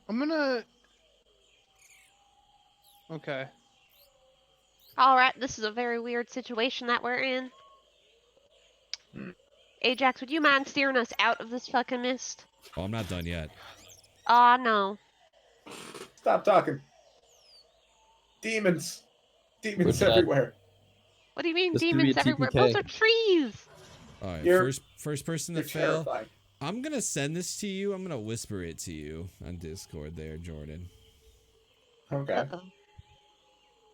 gonna. Okay. Alright, this is a very weird situation that we're in. Ajax, would you mind steering us out of this fucking mist? Oh, I'm not done yet. Aw, no. Stop talking. Demons. Demons What's that? everywhere. What do you mean This could be demons a everywhere? TPK. Those are trees! All right, You're- first person to You're fail. terrifying. I'm gonna send this to you. I'm gonna whisper it to you on Discord there, Jordan. Okay. Uh-oh.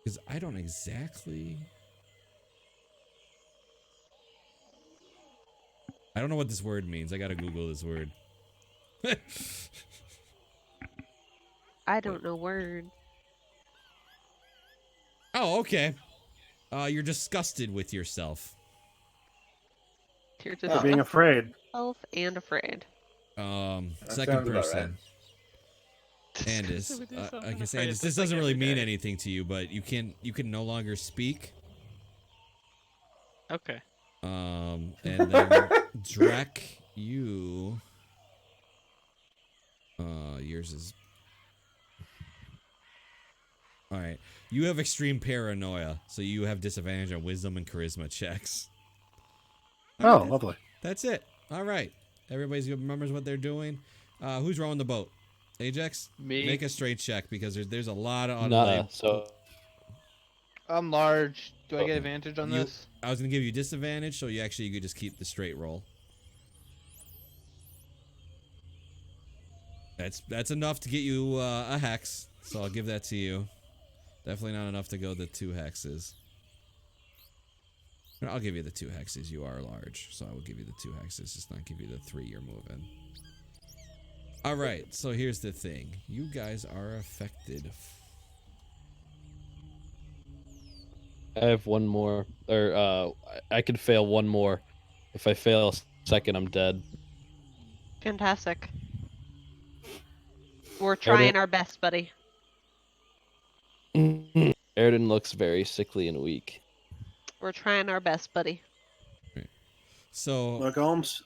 Because I don't exactly. I don't know what this word means. I gotta Google this word. I don't know word. Oh, okay. You're disgusted with yourself. You're For just being afraid. self and afraid. Second sounds about person. Andis. We do I something guess afraid Andis. just This like doesn't really every mean day. anything to you, but you can no longer speak. Okay. And then Drek, you. Yours is. All right. You have extreme paranoia, so you have disadvantage on wisdom and charisma checks. Oh, lovely. That's it. All right. Everybody remembers what they're doing. Who's rowing the boat? Ajax, Me. make a straight check because there's a lot of Nah, so I'm large. Do I get advantage on this? I was gonna give you disadvantage, so you could just keep the straight roll. That's enough to get you a hex, so I'll give that to you. Definitely not enough to go the 2 hexes. I'll give you the 2 hexes. You are large, so I will give you the 2 hexes, just not give you the 3 you're moving. All right, so here's the thing. You guys are affected. I have one more, or I could fail one more. If I fail a second, I'm dead. Fantastic. We're trying our best, buddy. Airden looks very sickly and weak. We're trying our best, buddy. So, Look, Holmes.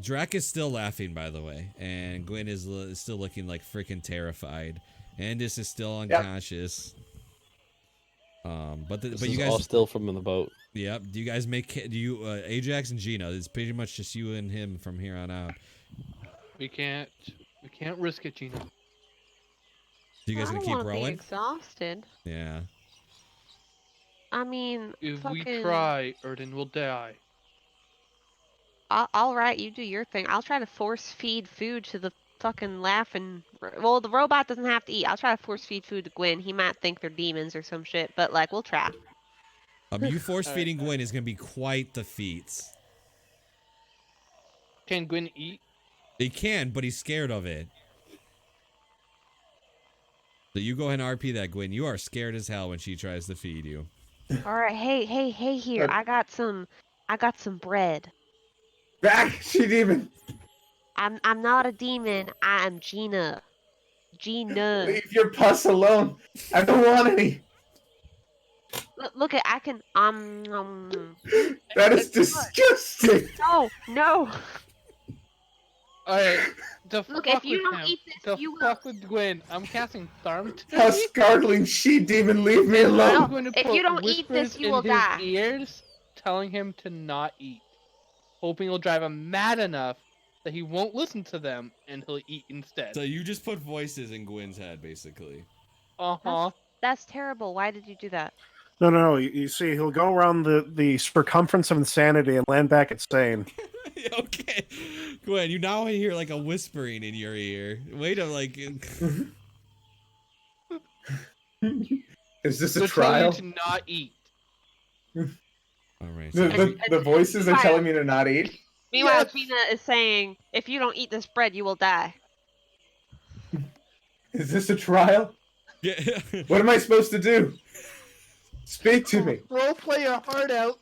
Drac is still laughing, by the way, and Gwen is still looking like freaking terrified. Andis is still unconscious. But This you is guys all still from in the boat. Yep. Do you guys Ajax and Gina? It's pretty much just you and him from here on out. We can't risk it, Gina. You guys I gonna don't keep wanna rolling? Be exhausted. Yeah. I mean, If we fucking... try, Erden will die. All right, you do your thing. I'll try to force feed food to the fucking laughing. Well, the robot doesn't have to eat. I'll try to force feed food to Gwen. He might think they're demons or some shit, but like we'll try. You force feeding Gwen is gonna be quite the feat. Can Gwen eat? He can, but he's scared of it. So you go ahead and RP that, Gwen. You are scared as hell when she tries to feed you. All right, hey here. I got some bread. Back, she demon. I'm not a demon. I am Gina. Gina. Leave your pus alone. I don't want any. Look at I can That is disgusting. No. Alright. Look, if you don't eat this, you will. fuck with Gwen, I'm casting Husk gargling she demon, leave me alone. I'm going to If put you don't eat this, whispers you in will his die. ears, telling him to not eat, hoping it'll drive him mad enough that he won't listen to them and he'll eat instead. So you just put voices in Gwen's head, basically. Uh-huh. That's terrible. Why did you do that? No. You see, he'll go around the circumference of insanity and land back at sane. Okay, Gwen, you now hear like a whispering in your ear. Wait a like. Is this a So trial? tell you to not eat. All right. So The voices are telling me to not eat. Meanwhile, Yes. Gina is saying, "If you don't eat this bread, you will die." Is this a trial? yeah. What am I supposed to do? Speak to me. Role play your heart out.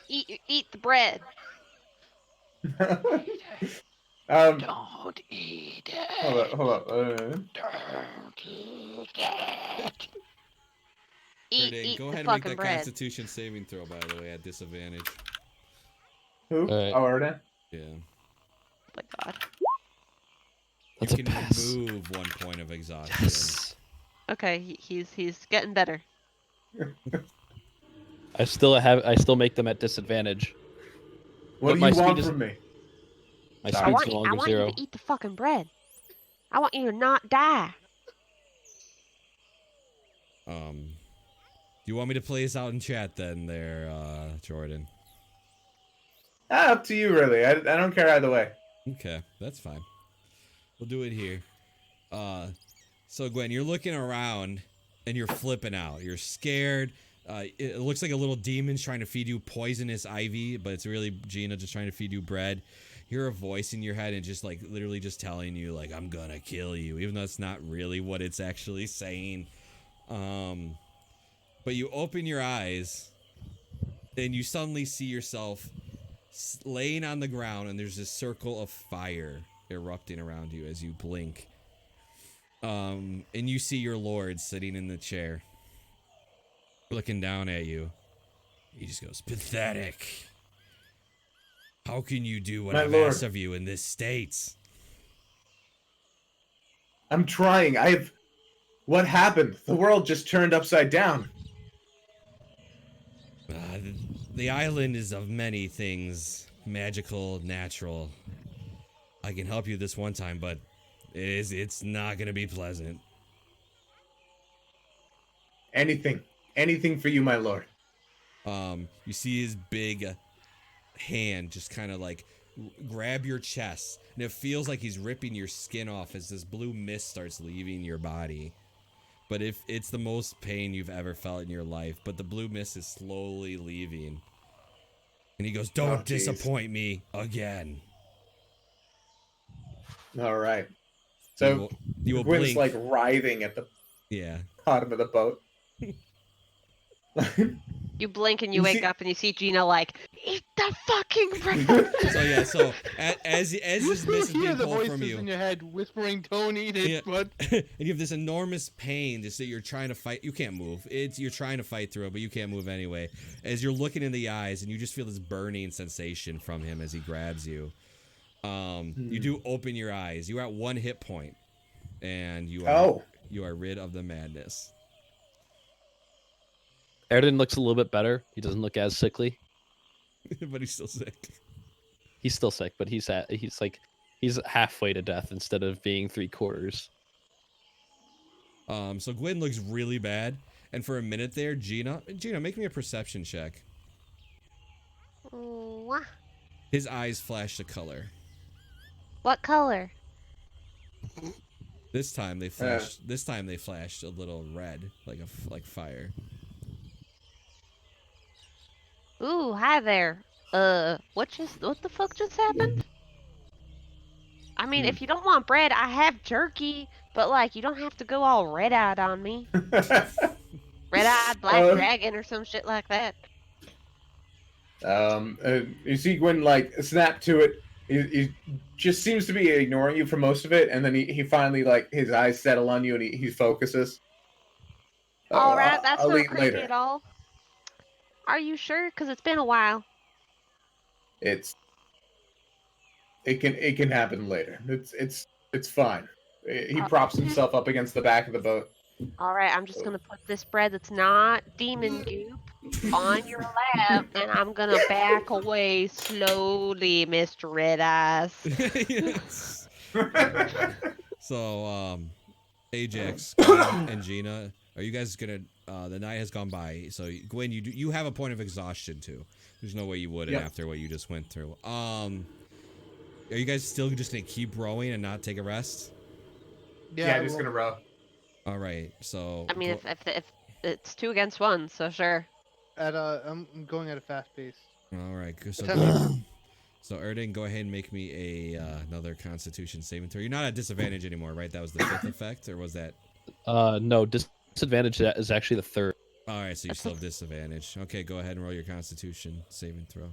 Eat the bread. Don't eat it. Hold up. Don't eat it. Eat Go the ahead and make fucking that bread. Constitution saving throw, by the way, at disadvantage. Who? Alright. Oh, Erden? Yeah. Oh my god. That's you a can pass. remove 1 point of exhaustion. Yes. Okay, he's getting better. I still make them at disadvantage. What But do my you want speed is- from me? My Sorry. I speed's want no you, I longer want 0. you to eat the fucking bread. I want you to not die. Do you want me to play this out in chat then, there, Jordan? Up to you, really. I don't care either way. Okay, that's fine. We'll do it here. So Gwen, you're looking around and you're flipping out. You're scared. It looks like a little demon's trying to feed you poisonous ivy, but it's really Gina just trying to feed you bread. You hear a voice in your head and just like literally just telling you like, I'm gonna kill you, even though it's not really what it's actually saying. But you open your eyes and you suddenly see yourself laying on the ground, and there's this circle of fire erupting around you as you blink. And you see your lord sitting in the chair, looking down at you. He just goes, pathetic. How can you do what My I've lord. asked of you in this state? I'm trying. What happened? The world just turned upside down. The island is of many things, magical, natural. I can help you this one time, but it's not gonna be pleasant. Anything for you, my lord. You see his big hand just kind of like grab your chest, and it feels like he's ripping your skin off as this blue mist starts leaving your body. But if it's the most pain you've ever felt in your life, but the blue mist is slowly leaving. And he goes, "Don't disappoint me again." All right. So you will Gwyn's blink. like writhing at the bottom of the boat. You blink and you You wake see- up and you see Gina like, eat the fucking bread. So as this mist is You hear being the pulled from voices you, in your head whispering, "Don't eat it," Yeah. but and you have this enormous pain just that you're trying to fight. You can't move. You're trying to fight through it, but you can't move anyway. As you're looking in the eyes, and you just feel this burning sensation from him as he grabs you. You do open your eyes. You are at 1 hit point, and you are rid of the madness. Erden looks a little bit better. He doesn't look as sickly. But he's still sick. He's still sick, but he's halfway to death instead of being 3/4. So Gwyn looks really bad, and for a minute there, Gina, make me a perception check. Wha- His eyes flashed a color. What color? This time they flashed. This time they flashed a little red, like fire. Ooh, hi there. What the fuck just happened? I mean, if you don't want bread, I have jerky, but like, you don't have to go all red-eyed on me. Red-eyed black dragon or some shit like that. You see Gwyn like snap to it. He just seems to be ignoring you for most of it, and then he finally like his eyes settle on you and he focuses. All right, that's I'll not eat creepy later. at all. Are you sure? Because it's been a while. It can happen later. It's fine. He props himself up against the back of the boat. All right, I'm just gonna put this bread that's not demon goop on your lap, and I'm gonna back away slowly, Mr. Red Eyes. Yes. So, Ajax Gwyn, and Gina, are you guys gonna? The night has gone by, so Gwyn, you have a point of exhaustion too. There's no way you wouldn't after what you just went through. Are you guys still just gonna keep rowing and not take a rest? Yeah, just gonna row. All right, so I mean, if it's 2 against 1, so sure. I'm going at a fast pace. all right, so Attempt- so Erden, go ahead and make me another Constitution saving throw. You're not at disadvantage anymore, right? That was the 5th effect, or was that? No, disadvantage is actually the 3rd. All right, so you still have disadvantage. Okay, go ahead and roll your Constitution saving throw.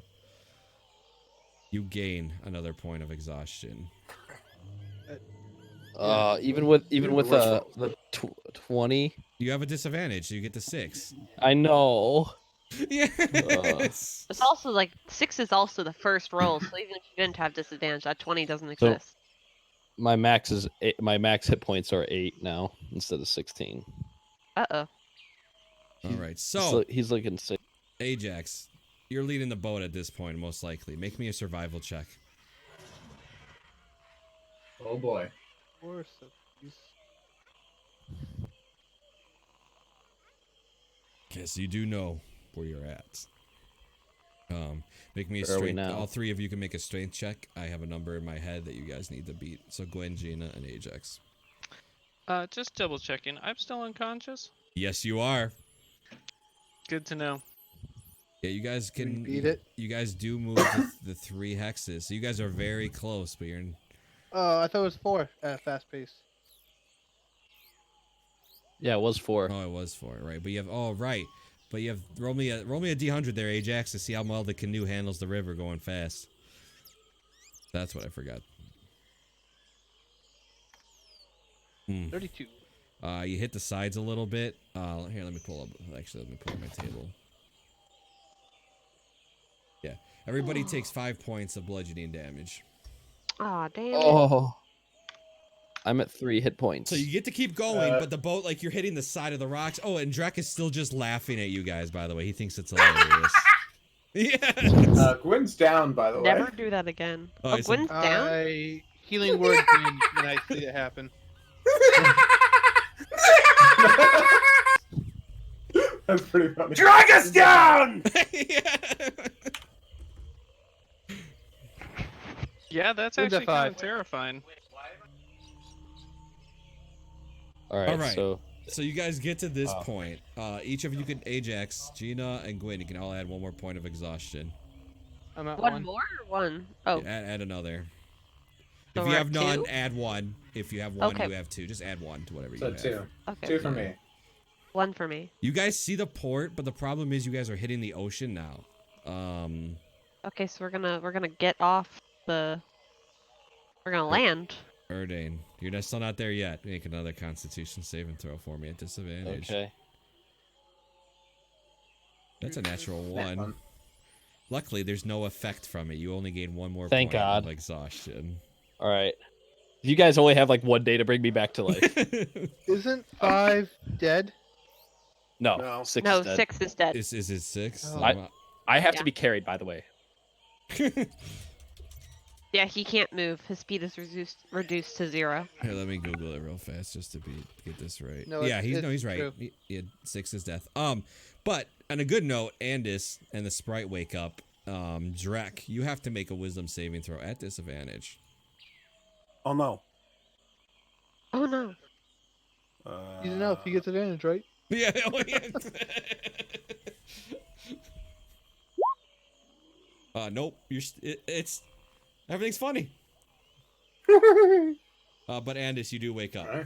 You gain another point of exhaustion. Even with the 20. You have a disadvantage, so you get to 6. I know. Yes. It's also like 6 is also the first roll, so even if you didn't have disadvantage, that 20 doesn't exist. My max hit points are 8 now instead of 16. Uh-oh. All right, so He's looking sick. Ajax, you're leading the boat at this point, most likely. Make me a survival check. Oh boy. Force of use. Okay, so you do know where you're at. Make me a Where are we strength. now? All 3 of you can make a strength check. I have a number in my head that you guys need to beat. So Gwen, Gina, and Ajax. Just double checking. I'm still unconscious. Yes, you are. Good to know. Yeah, you guys can beat it? You guys do move the 3 hexes. So you guys are very close, but you're in. Oh, I thought it was 4 at a fast pace. Yeah, it was 4. Oh, it was 4, right? But you have right. But you have roll me a D100 there, Ajax, to see how well the canoe handles the river going fast. That's what I forgot. 32. You hit the sides a little bit. Here, let me pull up. Actually, let me pull up my table. Yeah, everybody takes 5 points of bludgeoning damage. Aw, damn it. Oh. I'm at 3 hit points. So you get to keep going, but the boat, like, you're hitting the side of the rocks. Oh, and Drek is still just laughing at you guys, by the way. He thinks it's hilarious. Yeah. Gwyn's down, by the way. Never do that again. Oh, Oh, I said- Gwen's down? healing word when I see it happen. That's pretty funny. Drag us down! Yeah. Yeah, that's Where's that actually kind of 5? terrifying. All right, All right. so So you guys get to this point. Each of you can Ajax, Gina, and Gwen. You can all add one more point of exhaustion. I'm at One 1. more or one? Oh, Add another. so If we're you at have none, two? add one. If you have one, Okay. you have two. Just add one to whatever you So have. 2. Okay. 2 for me. One for me. You guys see the port, but the problem is you guys are hitting the ocean now. Okay, so we're gonna get off the. We're gonna land. Erdane, you're still not there yet. Make another Constitution saving throw for me at disadvantage. okay. That's a natural That 1. one. Luckily, there's no effect from it. You only gain one more Thank point God. of exhaustion. All right. You guys only have like 1 day to bring me back to life. Isn't 5 dead? No, No. 6 No, is dead. 6 is dead. Is it 6? Oh. I have Yeah. to be carried, by the way. Yeah, he can't move. His speed is reduced to 0. Here, let me Google it real fast just to get this right. No, yeah, it's he's right. true. He 6 is death. But on a good note, Andis and the sprite wake up. Drek, you have to make a wisdom saving throw at disadvantage. Oh no. Oh no. Easy enough. He gets advantage, right? Yeah. Nope. It's everything's funny. But Andis, you do wake up. Alright.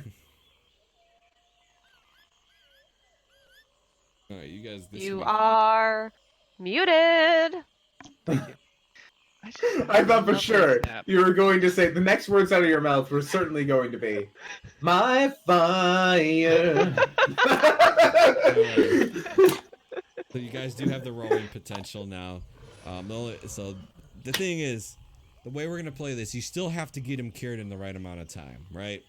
All right, you guys. You are muted. I thought for Lovely sure snap. you were going to say the next words out of your mouth were certainly going to be my fire. So you guys do have the rolling potential now. So the thing is, the way we're gonna play this, you still have to get him cured in the right amount of time, right?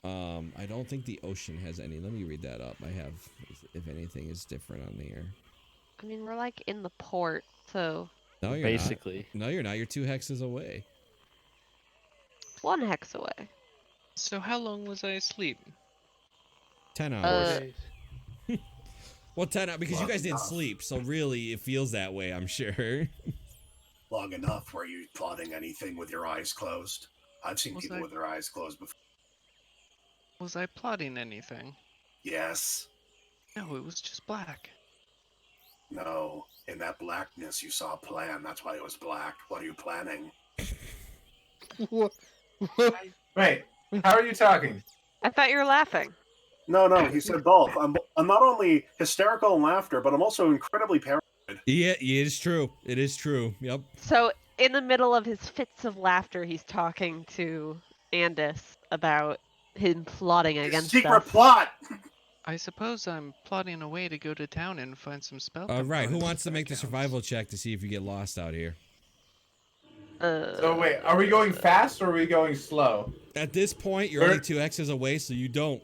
I don't think the ocean has any. Let me read that up. I have, if anything is different on the air. I mean, we're like in the port, so No, you're Basically. not. No, you're not. You're 2 hexes away. 1 hex away. So how long was I asleep? 10 hours. Uh, Well, 10 hours because you Long guys didn't enough. sleep, so really it feels that way. I'm sure. Long enough. Were you plotting anything with your eyes closed? I've seen Was people I- with their eyes closed before. Was I plotting anything? Yes. No, it was just black. No. In that blackness, you saw a plan. That's why it was black. What are you planning? What? Wait, how are you talking? I thought you were laughing. No, he said both. I'm not only hysterical in laughter, but I'm also incredibly paranoid. Yeah, it is true. It is true. Yep. So, in the middle of his fits of laughter, he's talking to Andis about him plotting against Secret us. plot! I suppose I'm plotting a way to go to town and find some spell. Right. Who components, wants to if make that the counts. survival check to see if you get lost out here? So wait, are we going fast or are we going slow? At this point, you're Where- only 2 hexes away, so you don't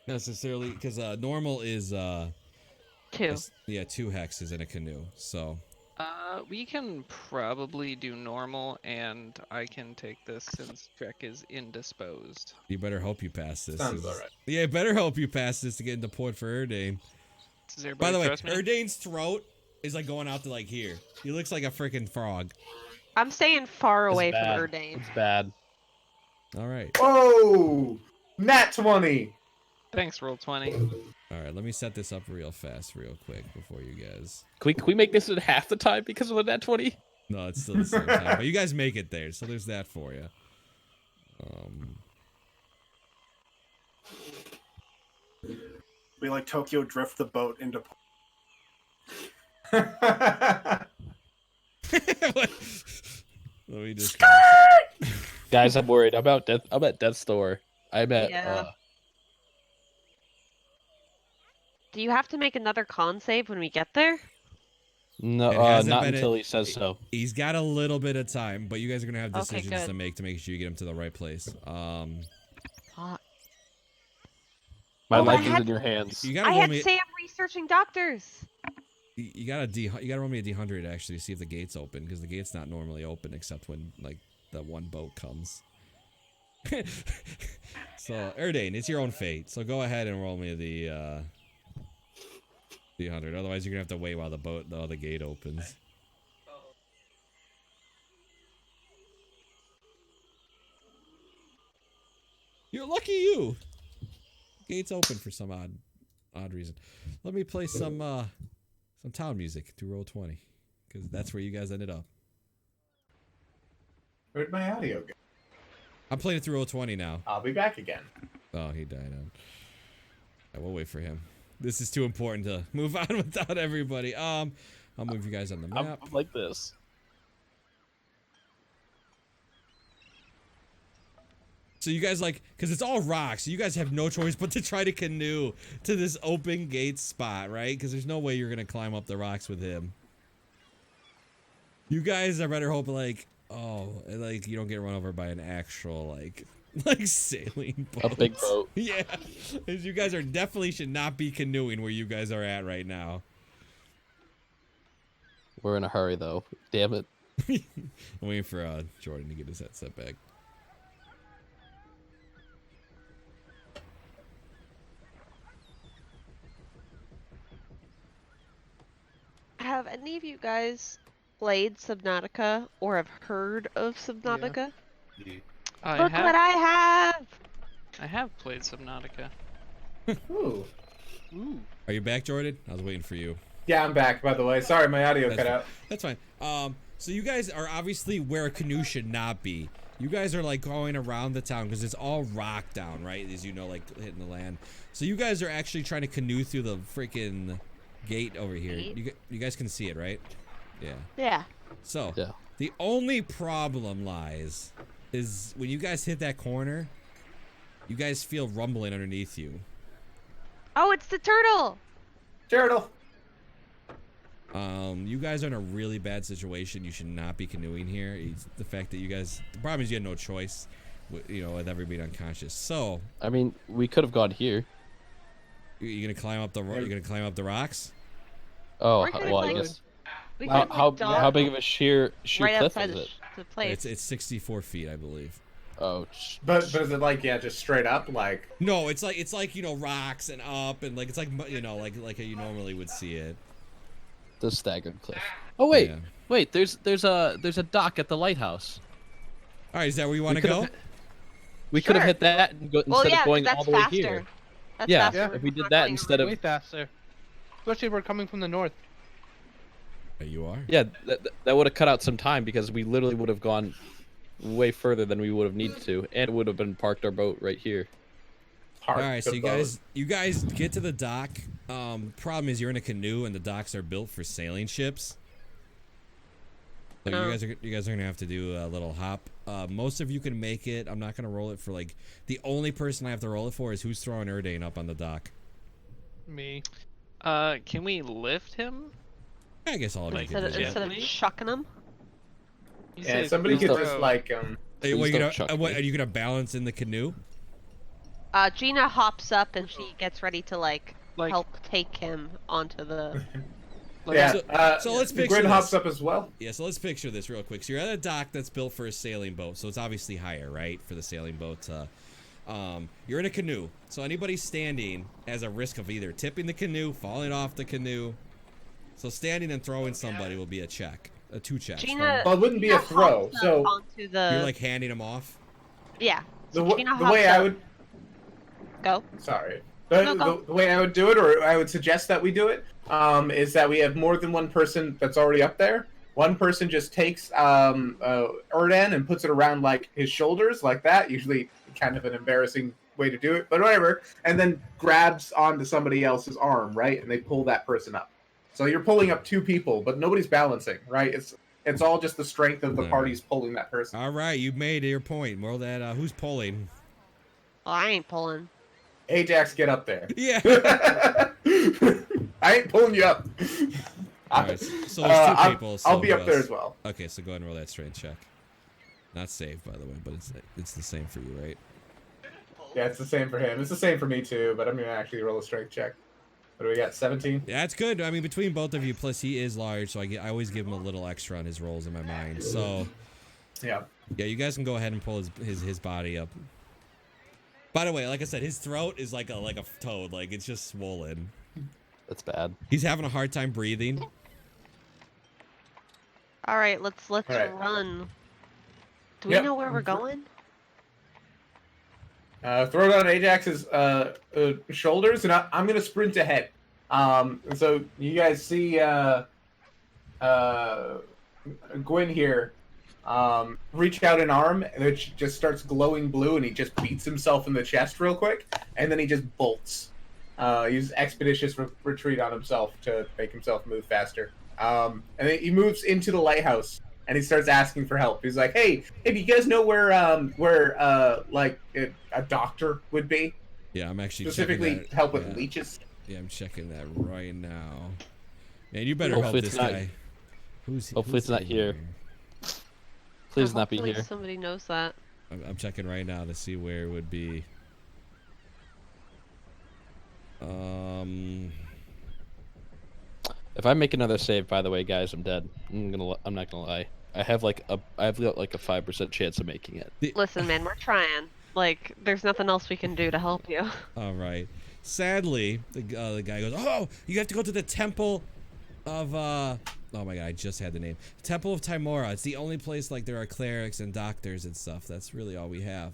necessarily because normal is 2. 2 hexes in a canoe. So We can probably do normal, and I can take this since Trek is indisposed. you better hope you pass this. Sounds alright. Yeah, better hope you pass this to get into port for Erdane. Does everybody By the way, trust me? Erdane's throat is like going out to like here. He looks like a freaking frog. I'm staying far It's away bad. from Erdane. It's bad. All right. Oh, nat 20. Thanks, roll 20. All right, let me set this up real fast, real quick before you guys. Can we make this in half the time because of a nat 20? No, it's still the same time, but you guys make it there, so there's that for you. We like Tokyo drift the boat into. Let me just. Guys, I'm worried. I'm at death's door. I'm at. Yeah. Do you have to make another con save when we get there? No, It hasn't not been until he says so. He's got a little bit of time, but you guys are gonna have Okay, decisions good. to make sure you get him to the right place. Fuck. My Oh, life I is had- in your hands. You gotta I roll had me. Sam researching doctors. You gotta roll me a d100 actually to see if the gate's open because the gate's not normally open except when like the one boat comes. So, Erdane, it's your own fate. So go ahead and roll me the 100. Otherwise, you're gonna have to wait while the other gate opens. You're lucky you. Gate's open for some odd reason. Let me play some town music through roll 20, because that's where you guys ended up. Where'd my audio go? I'm playing it through roll 20 now. I'll be back again. Oh, he died out. I will wait for him. This is too important to move on without everybody. I'll move you guys on the map. I'm like this. So you guys because it's all rocks, so you guys have no choice but to try to canoe to this open gate spot, right? Because there's no way you're gonna climb up the rocks with him. You guys are better hope you don't get run over by an actual sailing boat. A big boat. Yeah, because you guys definitely should not be canoeing where you guys are at right now. We're in a hurry though. Damn it. I'm waiting for Jordan to get his headset back. Have any of you guys played Subnautica or have heard of Subnautica? I Look what I have! have played Subnautica. Ooh. Ooh. Are you back, Jordan? I was waiting for you. Yeah, I'm back, by the way. Sorry, my audio cut out. That's fine. So you guys are obviously where a canoe should not be. You guys are going around the town because it's all rock down, right? As you know, hitting the land. So you guys are actually trying to canoe through the freaking gate over here. You guys can see it, right? Yeah. Yeah. So Yeah. the only problem is when you guys hit that corner, you guys feel rumbling underneath you. Oh, it's the turtle! Turtle. You guys are in a really bad situation. You should not be canoeing here. It's the fact that the problem is you had no choice, with everybody unconscious. So, I mean, we could have gone here. you gonna climb up the rocks? Oh, We're gonna, well, I like, guess. We How, could, how, like, dock how big of a sheer right cliff outside is it? the place. It's 64 feet, I believe. Oh, But is it just straight up No, it's rocks and up and it's like how you normally would see it. the staggered cliff. Oh wait, Yeah. wait. There's a dock at the lighthouse. All right, is that where you want to go? We could have Sure. hit that and instead Well, yeah, of going that's all the way faster. here. That's Yeah, faster. if we We're did not that going instead over- of Way faster. Especially if we're coming from the north. There you are. yeah, that would have cut out some time because we literally would have gone way further than we would have needed to, and it would have been parked our boat right here. All right, so you guys get to the dock. Problem is you're in a canoe and the docks are built for sailing ships. So you guys are gonna have to do a little hop. Most of you can make it. I'm not gonna roll it for the only person I have to roll it for is who's throwing Erdane up on the dock. Me. Can we lift him? I guess all of you Instead can of, do that. instead of chucking them. You Yeah, said somebody could throw. just Hey, Please don't what, chuck what, me. are you gonna balance in the canoe? Gina hops up and she gets ready to Like- help take him onto the. yeah. so let's the picture Grin this. hops up as well. Yeah, so let's picture this real quick. So you're at a dock that's built for a sailing boat, so it's obviously higher, right, for the sailing boat. You're in a canoe, so anybody standing has a risk of either tipping the canoe, falling off the canoe. So standing and throwing somebody will be a check, two checks. Gina. Well, it wouldn't be a Gina throw, hops up so onto the. You're handing them off. Yeah. the, So Gina the hops way I up. would Go. Sorry. No, go. The way I would do it, or I would suggest that we do it, is that we have more than one person that's already up there. One person just takes Erdan and puts it around his shoulders like that. Usually, kind of an embarrassing way to do it, but whatever. And then grabs onto somebody else's arm, right? And they pull that person up. So you're pulling up two people, but nobody's balancing, right? It's all just the strength of the Right. parties pulling that person. All right, you made your point. More that who's pulling? Well, I ain't pulling. Ajax, get up there. Yeah. I ain't pulling you up. All right, so there's two people. So I'll be who up there else? as well. Okay, so go ahead and roll that strength check. Not saved, by the way, but it's the same for you, right? Yeah, it's the same for him. It's the same for me too, but I'm gonna actually roll a strength check. What do we got? 17. Yeah, that's good. I mean, between both of you, plus he is large, so I always give him a little extra on his rolls in my mind. So, Yeah. Yeah, you guys can go ahead and pull his body up. By the way, like I said, his throat is like a toad. Like it's just swollen. That's bad. He's having a hard time breathing. All right, let's All right. run. Do we Yep. know where we're going? Throw it on Ajax's shoulders, and I'm gonna sprint ahead. So you guys see Gwyn here reach out an arm, which just starts glowing blue, and he just beats himself in the chest real quick, and then he just bolts. Uses expeditious retreat on himself to make himself move faster. And then he moves into the lighthouse, and he starts asking for help. He's like, "Hey, do you guys know where like a doctor would be? Yeah, I'm actually Specifically checking that. help with leeches." Yeah, I'm checking that right now. Man, you better Hopefully help it's this not- guy. hopefully it's not here. Please not be Hopefully here. somebody knows that. I'm checking right now to see where it would be. If I make another save, by the way, guys, I'm dead. I'm not gonna lie. I have like a 5% chance of making it. Listen, man, we're trying. Like, there's nothing else we can do to help you. All right. Sadly, the guy goes, "Oh, you have to go to the temple of oh my god, I just had the name. Temple of Timora. It's the only place like there are clerics and doctors and stuff. That's really all we have."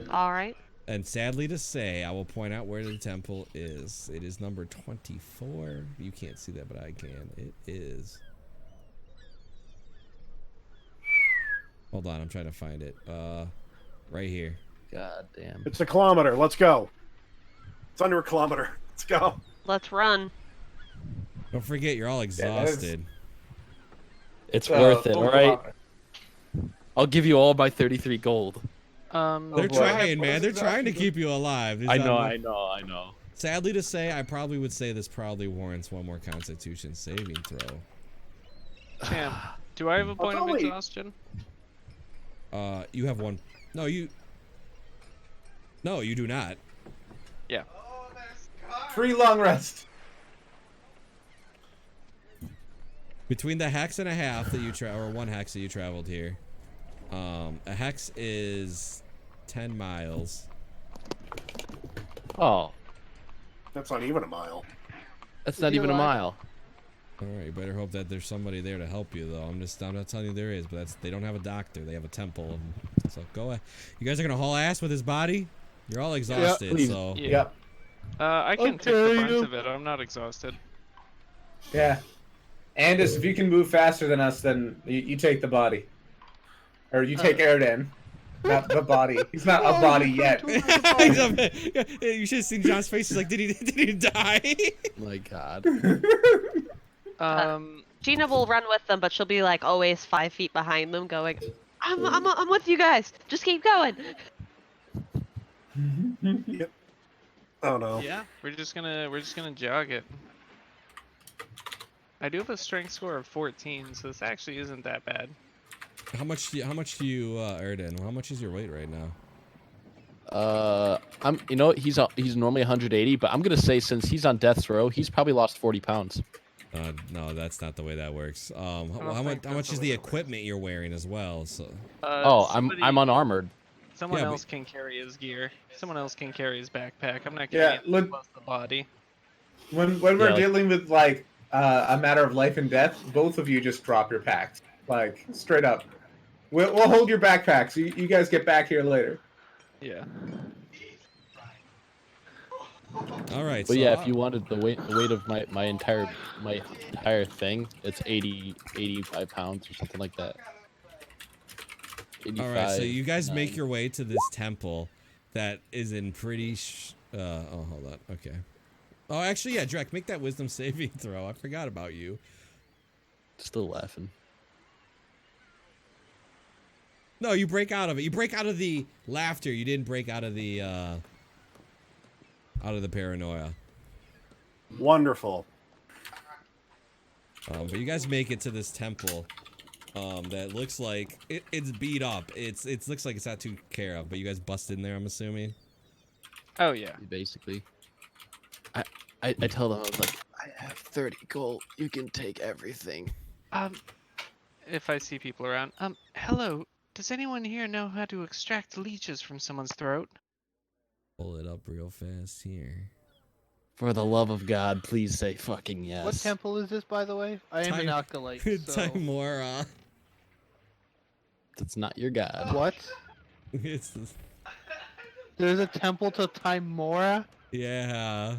All right. And sadly to say, I will point out where the temple is. It is number 24. You can't see that, but I can. It is. Hold on, I'm trying to find it. Right here. God damn. It's a kilometer. Let's go. It's under a kilometer. Let's go. Let's run. Don't forget, you're all exhausted. It's worth it, full all right? kilometer. I'll give you all my 33 gold. They're boy. trying, man. They're trying to keep you alive. I know. Sadly to say, I probably would say this probably warrants one more Constitution saving throw. Champ, do I have a point of only- exhaustion? You have one. No, you do not. Yeah. 3 long rest. Between the hex and a half that you or 1 hex that you traveled here, a hex is 10 miles. Oh, That's not even a mile. that's not even a mile. All right, you better hope that there's somebody there to help you, though. I'm not telling you there is, but they don't have a doctor. They have a temple. So go ahead. You guys are gonna haul ass with his body. You're all exhausted, please. so Yeah. Yep. I can take the brunt of it. I'm not exhausted. Yeah. Andis, if you can move faster than us, then you take the body. Or you take Erden. Not the body. He's not a body yet. You should have seen John's face. He's like, did he die? My God. Gina will run with them, but she'll be like always 5 feet behind them, going, "I'm with you guys. Just keep going." Yep. Oh no. Yeah, we're just gonna jog it. I do have a strength score of 14, so this actually isn't that bad. How much do you Erden? How much is your weight right now? He's normally 180, but I'm gonna say since he's on death's row, he's probably lost 40 pounds. No, that's not the way that works. How think much that's is the the way that works. equipment you're wearing as well? So I'm unarmored. Someone Yeah, but- else can carry his gear. Someone else can carry his backpack. I'm not Yeah, getting look- plus the body. When we're Yeah. dealing with like a matter of life and death, both of you just drop your packs, like straight up. We'll hold your backpacks. You guys get back here later. Yeah. all right. But so yeah, if you wanted the weight of my entire thing, it's 85 pounds or something like that. 85, all right, so you guys make 9. your way to this temple that is in pretty. Oh, hold on. Okay. Oh, actually, yeah, Drek, make that wisdom saving throw. I forgot about you. Still laughing. No, you break out of it. You break out of the laughter. You didn't break out of the paranoia. Wonderful. But you guys make it to this temple that looks like it's beat up. It looks like it's not too care of. But you guys bust in there, I'm assuming. Oh yeah. Basically. I tell them, I was like, I have 30 gold. You can take everything. if I see people around. Hello. Does anyone here know how to extract leeches from someone's throat? Pull it up real fast here. For the love of God, please say fucking yes. What temple is this, by the way? I am an acolyte, so... Timora. That's not your god. What? It's the, There's a temple to Timora? yeah.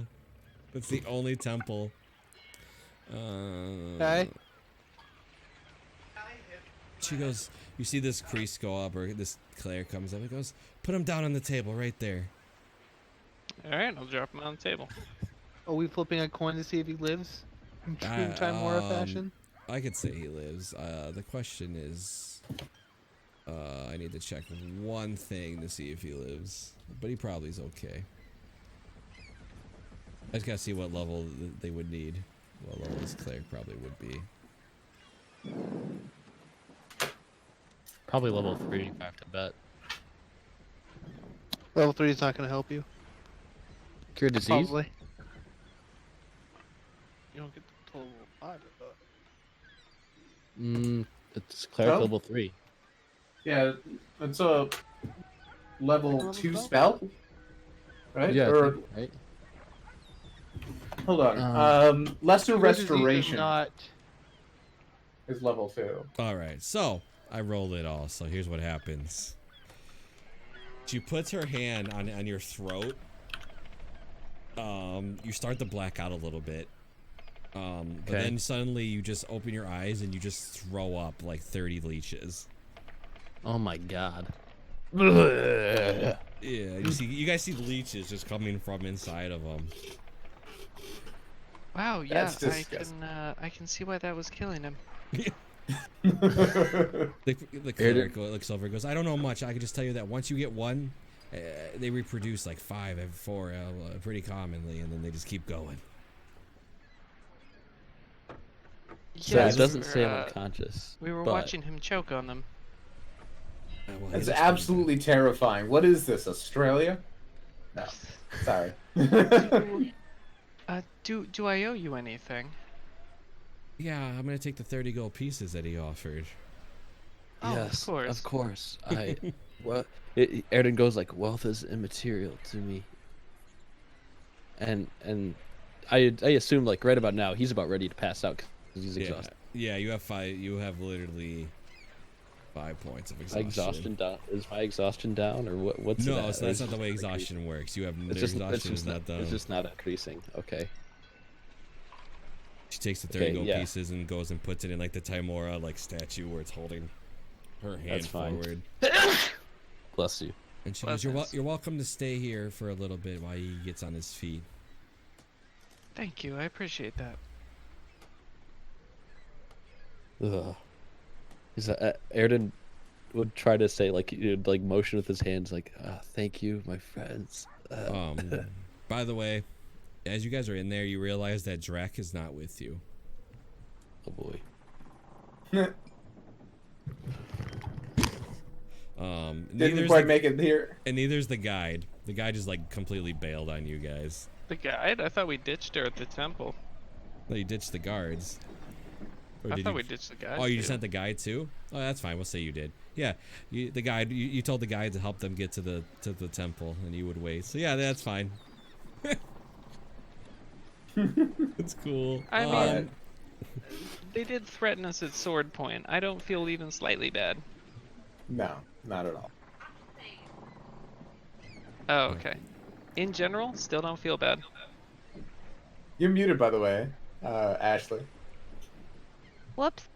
It's the only temple. Okay. She goes, you see this priest go up, or this cleric comes up and goes, put him down on the table right there. Alright, I'll drop him on the table. Are we flipping a coin to see if he lives? In true Timora fashion? I could say he lives. The question is, I need to check one thing to see if he lives, but he probably is okay. I just gotta see what level they would need. What level this cleric probably would be. Probably level 3, I have to bet. Level 3 is not going to help you. Cure disease? Probably. You don't get to level 5, I thought. It's cleric Oh. level 3. Yeah, it's a level 2 spell, right? Yeah, I Or think, right? hold on. Lesser Cure disease is restoration not... is level 2. Alright, so I rolled it all, so here's what happens. She puts her hand on your throat. You start to black out a little bit. But then suddenly you just open your eyes and you just throw up like 30 leeches. Oh my god. Yeah, you guys see leeches just coming from inside of them. Wow, yeah, That's disgusting. I can see why that was killing him. The cleric looks over and goes, I don't know much. I can just tell you that once you get one, they reproduce like 5 and 4 pretty commonly, and then they just keep going. So Yeah, it doesn't we say were, I'm unconscious. we were but watching him choke on them. Well, he That's looks pretty absolutely terrifying. What is this, Australia? No, sorry. Do I owe you anything? bad. Yeah, I'm gonna take the 30 gold pieces that he offered. Oh, yes, of course. Of course. Erden goes like, wealth is immaterial to me. And I assume like right about now he's about ready to pass out because he's exhausted. Yeah, you have 5. You have literally 5 points of exhaustion. Exhaustion down? Is my exhaustion down or what? What's No, that? so that's not the way exhaustion works. You have It's just, exhaustion is not done. It's just not increasing. Okay. She takes the 30 Okay, gold yeah. pieces and goes and puts it in like the Timora like statue where it's holding her hand That's fine. forward. Bless you. And she goes, you're welcome to stay here for a little bit while he gets on his feet. Thank you, I appreciate that. Ugh. Is Erden would try to say like he'd like motion with his hands like thank you my friends. By the way, as you guys are in there, you realize that Drac is not with you. Oh boy. Didn't quite make it here. And neither's the guide. The guide just like completely bailed on you guys. The guide? I thought we ditched her at the temple. No, you ditched the guards. Or I did thought you- we ditched the guide. Oh, you too. sent the guide too? Oh, that's fine. We'll say you did. Yeah, the guide. You told the guide to help them get to the temple, and you would wait. So yeah, that's fine. It's cool. I mean, they did threaten us at sword point. I don't feel even slightly bad. No, not at all. Oh, okay. In general, still don't feel bad. You're muted, by the way, Ashley. Whoops.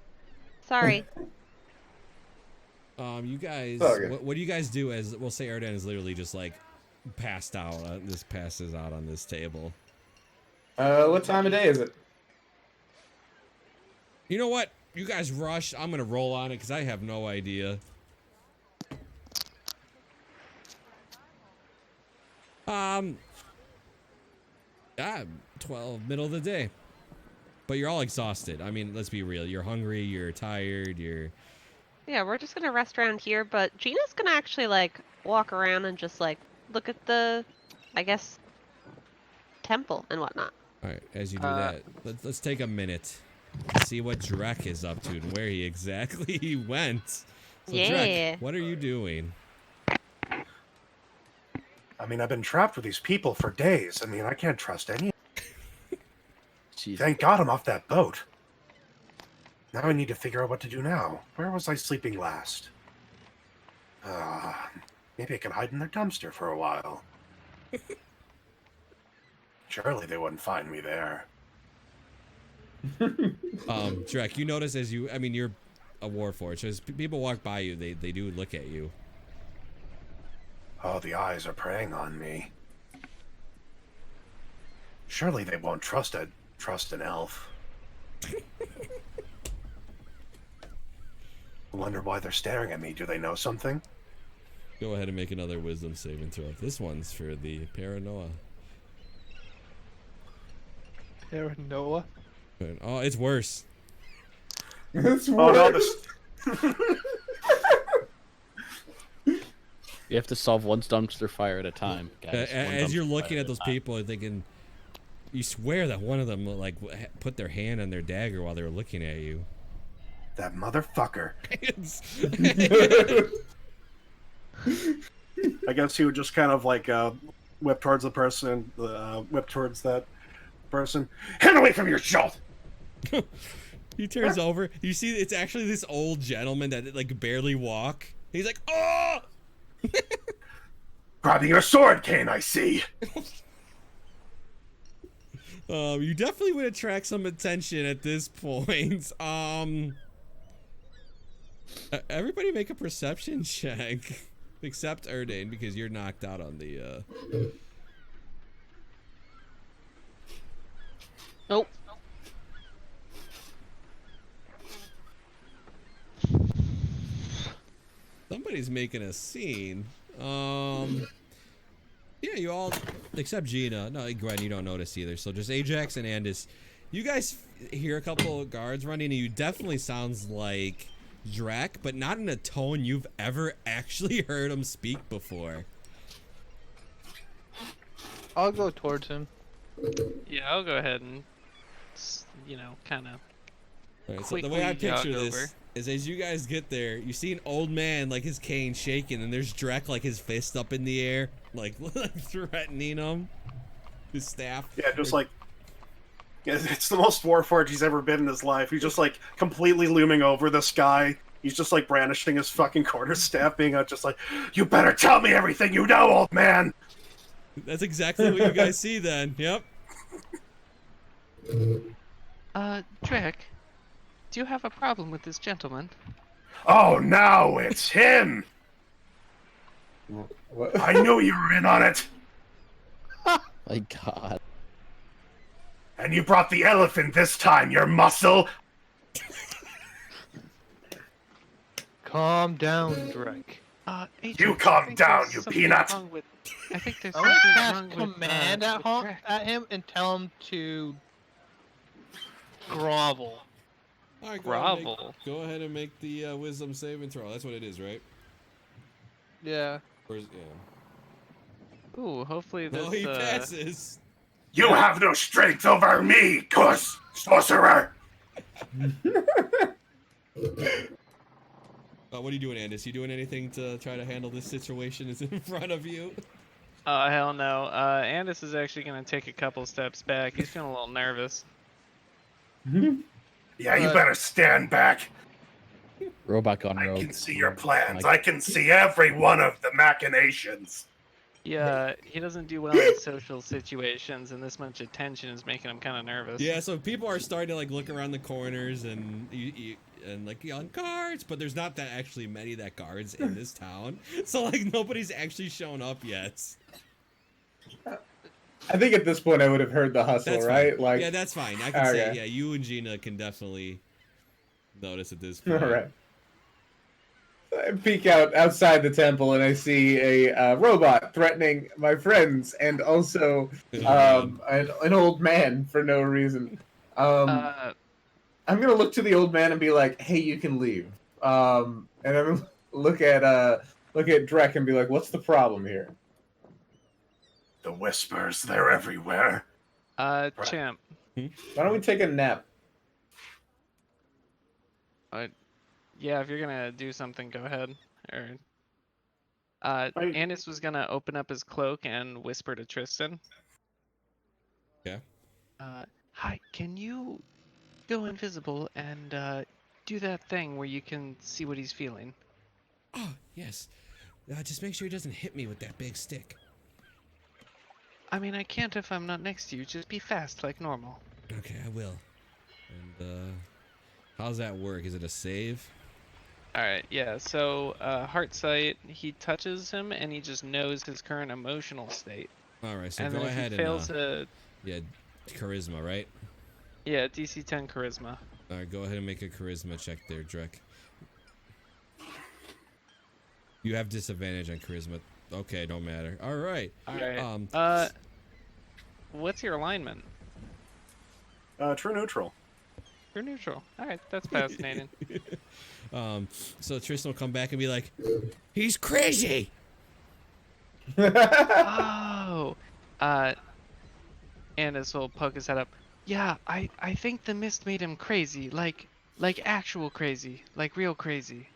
Sorry. You guys, Okay. what do you guys do? As we'll say, Erdan is literally just like passed out. Just passes out on this table. What time of day is it? You know what? You guys rush. I'm gonna roll on it because I have no idea. 12, middle of the day. But you're all exhausted. I mean, let's be real. You're hungry. You're tired. Yeah, we're just gonna rest around here, but Gina's gonna actually like walk around and just like look at the, I guess, temple and whatnot. All right. As you do that, let's take a minute. see what Drek is up to and where he exactly went. So Yeah. Drek, what are you doing? I mean, I've been trapped with these people for days. I mean, I can't trust any. Jeez. Thank God I'm off that boat. Now I need to figure out what to do now. Where was I sleeping last? Maybe I can hide in their dumpster for a while. Surely they wouldn't find me there. Drek, you notice as you, I mean, you're a warforged, so as people walk by you, they do look at you. Oh, the eyes are preying on me. Surely they won't trust an elf. I wonder why they're staring at me. Do they know something? Go ahead and make another wisdom saving throw. This one's for the paranoia. Paranoia. Oh, it's worse. It's Oh no, worse. this... You have to solve one dumpster fire at a time, guys. As you're looking at those people and thinking, you swear that one of them like put their hand on their dagger while they were looking at you. That motherfucker. I guess he would just kind of like whip towards the person, whip towards that person. Hand away from your shield! He turns over. You see, it's actually this old gentleman that like barely walk. He's like, oh! Grabbing your sword, Kane, I see. You definitely would attract some attention at this point. Everybody make a perception check, except Erdane because you're knocked out on the. Nope. Somebody's making a scene. Yeah, you all except Gina. No, Gwen, you don't notice either. So just Ajax and Andis. You guys hear a couple of guards running, and you definitely sounds like Drek, but not in a tone you've ever actually heard him speak before. I'll go towards him. Yeah, I'll go ahead and, kind of. Right, so the way I Quickly jog picture this over. is as you guys get there, you see an old man, like his cane shaking, and there's Drek, like his fist up in the air, like threatening him. His staff. Yeah, just like... Yeah, it's the most warforged he's ever been in his life. He's just like completely looming over this guy. He's just like brandishing his fucking quarterstaff, being just like, "You better tell me everything you know, old man!" That's exactly what you guys see then. Yep. Drek, do you have a problem with this gentleman? Oh, now it's him! What? I knew you were in on it! My God. And you brought the elephant this time, your muscle! Calm down, Drek. Ajax, You I calm think down, there's you something peanut. wrong with- I think there's I'm gonna something cast wrong with, command with Drek. at him and tell him to grovel. All right, Grovel. Go ahead and make the wisdom saving throw. That's what it is, right? Yeah. Or is, yeah. Ooh, hopefully this. Oh, he passes. You have no strength over me, cuss sorcerer! What are you doing, Andis? You doing anything to try to handle this situation that's in front of you? Oh hell no. Andis is actually gonna take a couple steps back. He's feeling a little nervous. Yeah, you better stand back. Robot on I rogue. can see your plans. I can see every one of the machinations. Yeah, he doesn't do well in social situations, and this much attention is making him kind of nervous. Yeah, so people are starting to like look around the corners and like on guards, but there's not that actually many that guards in this town. So like nobody's actually shown up yet. I think at this point I would have heard the hustle, That's right? fine. Like, yeah, that's fine. I can say Okay. yeah, you and Gina can definitely notice at this point. all right. I peek outside the temple and I see a robot threatening my friends and also an old man for no reason. I'm gonna look to the old man and be like, "Hey, you can leave." And I'm gonna look at Drek and be like, "What's the problem here?" The whispers, they're everywhere. Champ. Why don't we take a nap? Yeah, if you're gonna do something, go ahead. Or I- Andis was gonna open up his cloak and whisper to Tristan. Yeah. Hi, can you go invisible and do that thing where you can see what he's feeling? Oh, yes. Just make sure he doesn't hit me with that big stick. I mean, I can't if I'm not next to you. Just be fast like normal. Okay, I will. And, how's that work? Is it a save? Alright, yeah, so heart sight, he touches him and he just knows his current emotional state. Alright, so And go then if ahead he fails and, yeah, charisma, right? yeah, DC 10 charisma. Alright, go ahead and make a charisma check there, Drek. You have disadvantage on charisma. Okay, don't matter. Alright. Alright, what's your alignment? True neutral. You're neutral. Alright, that's fascinating. So Tristan will come back and be like, he's crazy! Oh! Andis will poke his head up. Yeah, I think the mist made him crazy. Like actual crazy. Like real crazy.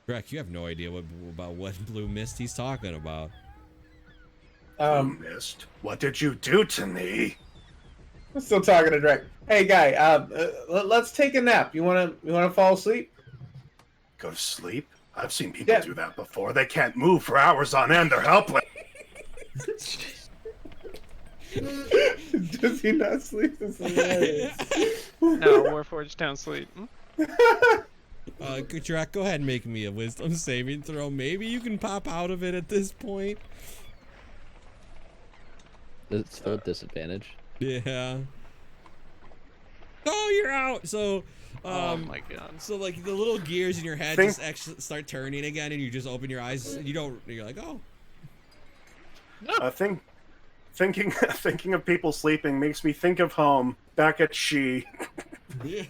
Drek, you have no idea about what blue mist he's talking about. Mist, what did you do to me? I'm still talking to Drake. Hey, guy, let's take a nap. You wanna fall asleep? Go to sleep? I've seen people Yeah. do that before. They can't move for hours on end. They're helpless. Does he not sleep? That's hilarious. No, Warforged don't sleep. Drek, go ahead and make me a wisdom saving throw. Maybe you can pop out of it at this point. It's still a disadvantage. Yeah. Oh, you're out. So, Oh my god. so like the little gears in your head Think- just actually start turning again, and you just open your eyes, and you're like, oh. Thinking of people sleeping makes me think of home back at She. Yeah.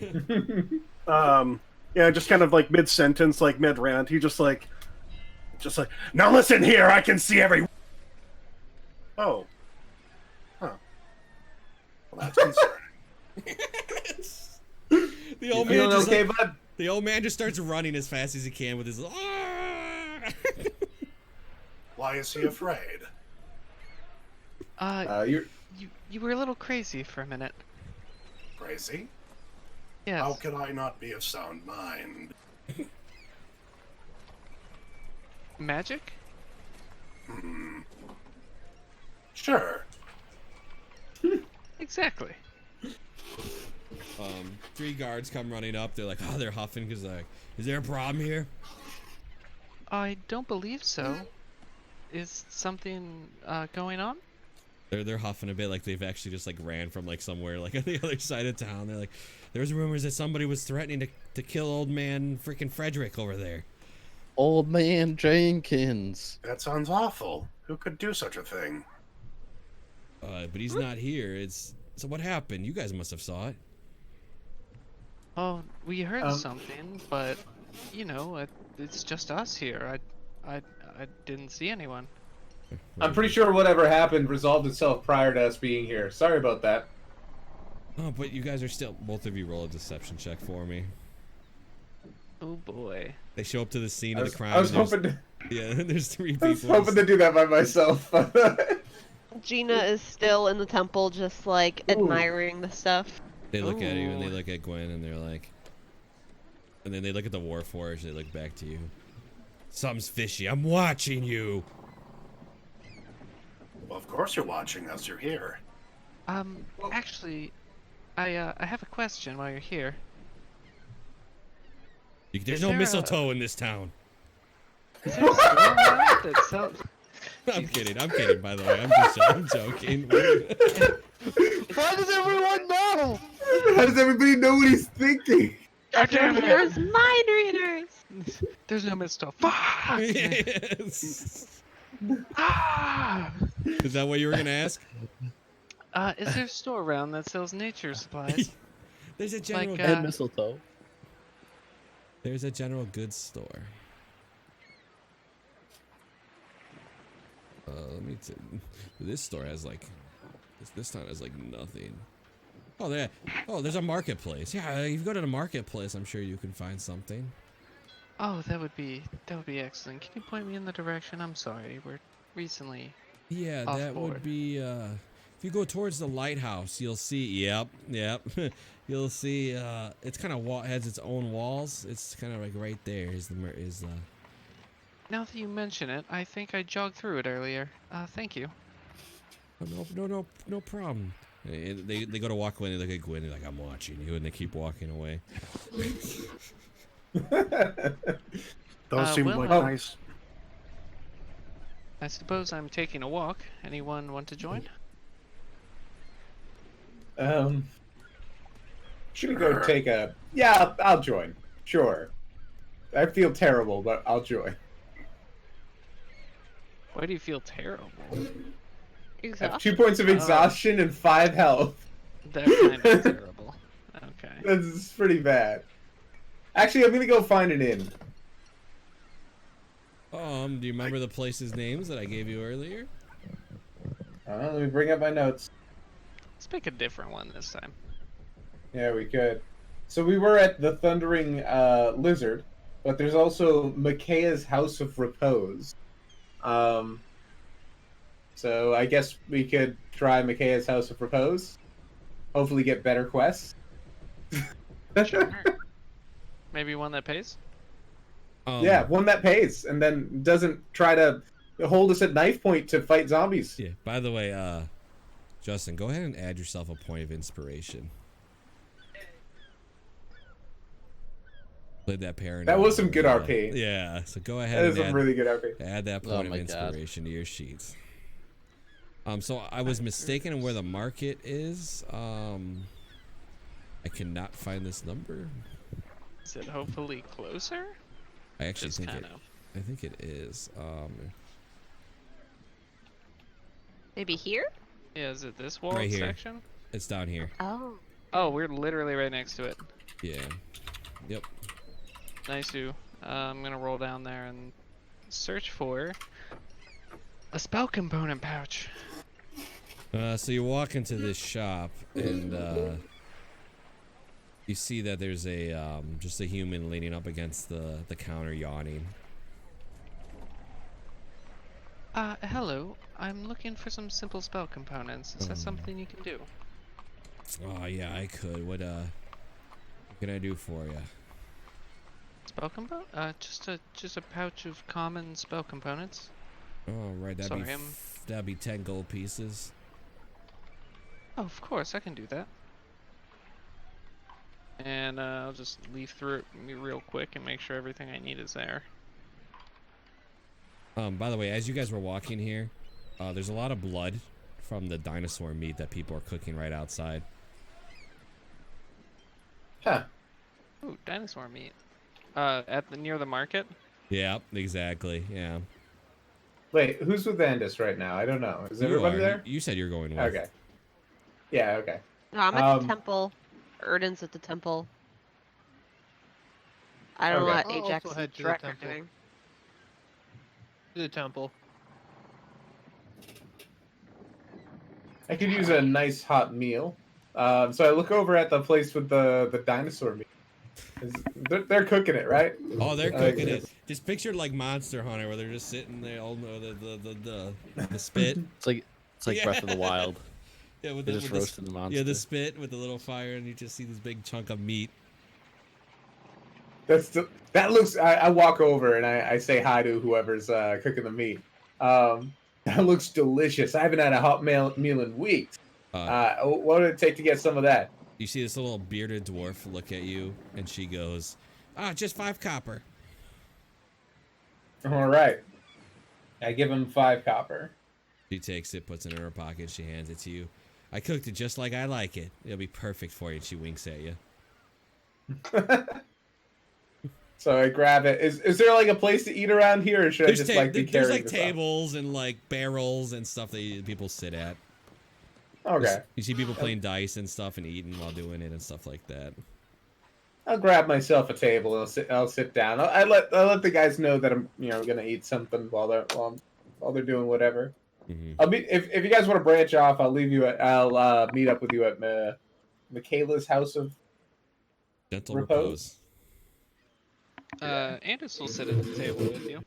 Yeah, just kind of like mid sentence, like mid rant. He just like, now listen here. I can see every. Oh. Huh. Well, that's concerning. The old You man feeling just okay, bud? the old man just starts running as fast as he can with his. "Ah!" Why is he afraid? You're You were a little crazy for a minute. Crazy? Yes. How can I not be of sound mind? Magic? Sure. Exactly. 3 guards come running up. They're like, oh, they're huffing because like, is there a problem here? I don't believe so. Is something going on? They're huffing a bit, like they've actually just like ran from like somewhere like on the other side of town. They're like, there's rumors that somebody was threatening to kill old man freaking Frederick over there. Old man Jenkins. That sounds awful. Who could do such a thing? But he's not here. So what happened? You guys must have saw it. Oh, we heard Um, something, but you know, it's just us here. I didn't see anyone. I'm pretty sure whatever happened resolved itself prior to us being here. Sorry about that. Oh, but you guys are still. Both of you roll a deception check for me. Oh boy. They show up to the scene I of was, the crime. I was and there's- hoping to, Yeah, there's 3 I was people. hoping to do that by myself. Gina is still in the temple, just like admiring the stuff. They look at you and they Ooh. look at Gwen and they're like, and then they look at the Warforged. They look back to you. Something's fishy. I'm watching you. Well, of course you're watching us. You're here. Actually, I have a question while you're here. There's Is no there a- mistletoe in this town. Is there a store around that sells? I'm kidding. By the way, I'm joking. How does everyone know? How does everybody know what he's thinking? God damn it! There's mind readers. There's no mistletoe. Fuck! Yes. Ah! Is that what you were gonna ask? Is there a store around that sells nature supplies? There's a general. Like, And mistletoe. There's a general goods store. Let me. This store has like. This town has like nothing. Oh, there. Oh, there's a marketplace. Yeah, if you go to the marketplace, I'm sure you can find something. Oh, that would be excellent. Can you point me in the direction? I'm sorry, we're recently Yeah, off that board. would be. If you go towards the lighthouse, you'll see. Yep. You'll see. It's kind of has its own walls. It's kind of like right there. Now that you mention it, I think I jogged through it earlier. Thank you. Oh, no problem. And they go to walk away and they look at Gwen. They're like, I'm watching you, and they keep walking away. Those seem well, like uh, nice. I suppose I'm taking a walk. Anyone want to join? Should we go take a? Yeah, I'll join. Sure. I feel terrible, but I'll join. Why do you feel terrible? I have Exhaustion. 2 points of exhaustion and 5 health. That kind of terrible. Okay. That's pretty bad. Actually, I'm gonna go find an inn. Do you remember the places' names that I gave you earlier? Let me bring up my notes. Let's pick a different one this time. Yeah, we could. So we were at the Thundering Lizard, but there's also Micaiah's House of Repose. So I guess we could try Micaiah's House of Repose. Hopefully get better quests. Sure. Maybe one that pays? Yeah, one that pays and then doesn't try to hold us at knife point to fight zombies. Yeah. By the way, Justin, go ahead and add yourself a point of inspiration. Played that parent. That was some good RP. Yeah. So go ahead That is and some really good RP. add that Oh point of my God. inspiration to your sheets. So I was mistaken in where the market is. I cannot find this number. Is it hopefully closer? I actually Just think kind it. of. I think it is. Maybe here? Yeah, is it this wall Right here. section? It's down here. Oh. Oh, we're literally right next to it. Yeah. Yep. Nice you. I'm gonna roll down there and search for a spell component pouch. So you walk into this shop and you see that there's a just a human leaning up against the counter yawning. Hello. I'm looking for some simple spell components. Is that something you can do? Oh yeah, I could. What can I do for you? Spell component? Just a pouch of common spell components. Oh right, Sorry, that'd be 10 gold pieces. Oh, of course, I can do that. And I'll just leaf through it real quick and make sure everything I need is there. By the way, as you guys were walking here, there's a lot of blood from the dinosaur meat that people are cooking right outside. Huh. Ooh, dinosaur meat. Near the market. Yeah, exactly. Yeah. Wait, who's with Andis right now? I don't know. Is You everybody are. there? You said you're going with. Okay. Yeah, okay. No, I'm at the Um, temple. Erden's at the temple. I don't know Okay. what I'll Ajax also and head to the Drek are temple. doing. To the temple. I could use a nice hot meal. So I look over at the place with the dinosaur meat. They're cooking it, right? Oh, they're I like cooking it. this. Just picture like Monster Hunter, where they're just sitting there, all the spit. It's like Yeah. Breath of the Wild. Yeah, with They the, just with roasted the monster. yeah, the spit with the little fire, and you just see this big chunk of meat. That looks. I walk over and I say hi to whoever's cooking the meat. That looks delicious. I haven't had a hot meal in weeks. What would it take to get some of that? You see this little bearded dwarf look at you, and she goes, just 5 copper. All right. I give him 5 copper. She takes it, puts it in her pocket, she hands it to you. I cooked it just like I like it. It'll be perfect for you. And she winks at you. So I grab it. Is there like a place to eat around here, or should I just like be there's carrying like this up? tables and like barrels and stuff that people sit at. Okay. You see people playing dice and stuff and eating while doing it and stuff like that. I'll grab myself a table and I'll sit down. I'll let the guys know that I'm gonna eat something while they're doing whatever. Mm-hmm. I'll meet if you guys want to branch off. I'll leave you. I'll meet up with you at Michaela's house of Gentle repose? repose. Andis will sit at the table with you.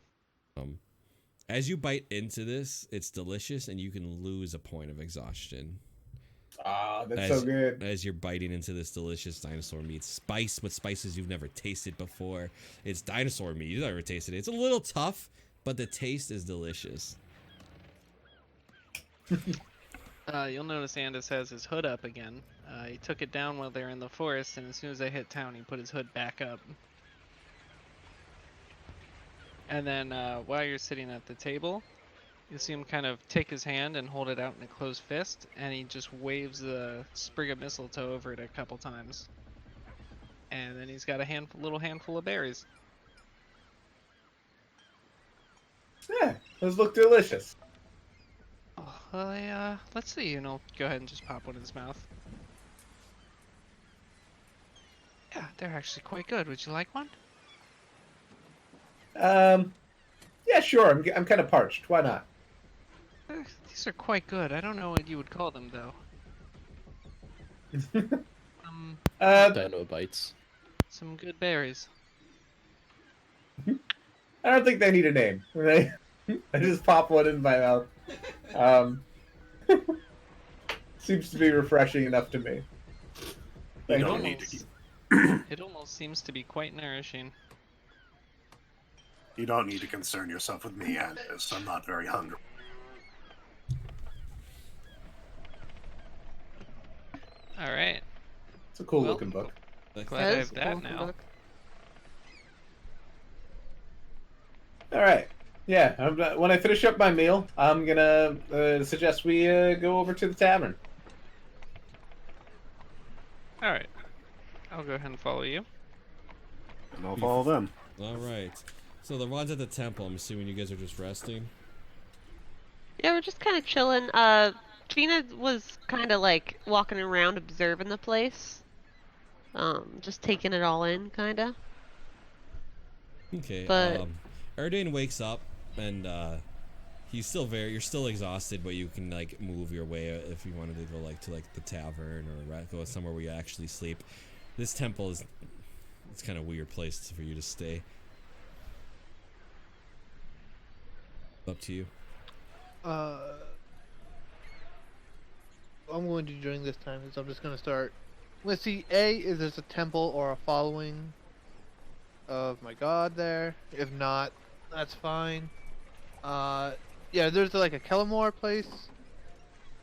As you bite into this, it's delicious, and you can lose a point of exhaustion. Ah, that's as, so good. As you're biting into this delicious dinosaur meat, spiced with spices you've never tasted before. It's dinosaur meat. You've never tasted it. It's a little tough, but the taste is delicious. You'll notice Andis has his hood up again. He took it down while they were in the forest, and as soon as I hit town, he put his hood back up. And then while you're sitting at the table, you see him kind of take his hand and hold it out in a closed fist, and he just waves the sprig of mistletoe over it a couple times. And then he's got a little handful of berries. Yeah, those look delicious. Oh, let's see, and I'll go ahead and just pop one in his mouth. Yeah, they're actually quite good. Would you like one? Yeah, sure. I'm kind of parched. Why not? These are quite good. I don't know what you would call them, though. Dino bites. Some good berries. I don't think they need a name. Right? I just pop one in my mouth. Seems to be refreshing enough to me. You Thank don't you. need to. It almost seems to be quite nourishing. You don't need to concern yourself with me, Andis. I'm not very hungry. All right. It's a cool Well, looking book. Glad I have that now. All right. Yeah. When I finish up my meal, I'm gonna suggest we go over to the tavern. All right. I'll go ahead and follow you. And I'll follow them. All right. So the ones at the temple, I'm assuming you guys are just resting. Yeah, we're just kind of chilling. Gina was kind of like walking around observing the place. Just taking it all in, kind of. Okay. But- Erdain wakes up and he's still you're still exhausted, but you can like move your way if you wanted to go like to like the tavern or go somewhere where you actually sleep. This temple it's kind of weird place for you to stay. Up to you. I'm going to during this time is I'm just going to start. Let's see. Is there's a temple or a following of my god there? If not, that's fine. Yeah, there's like a Kellamore place.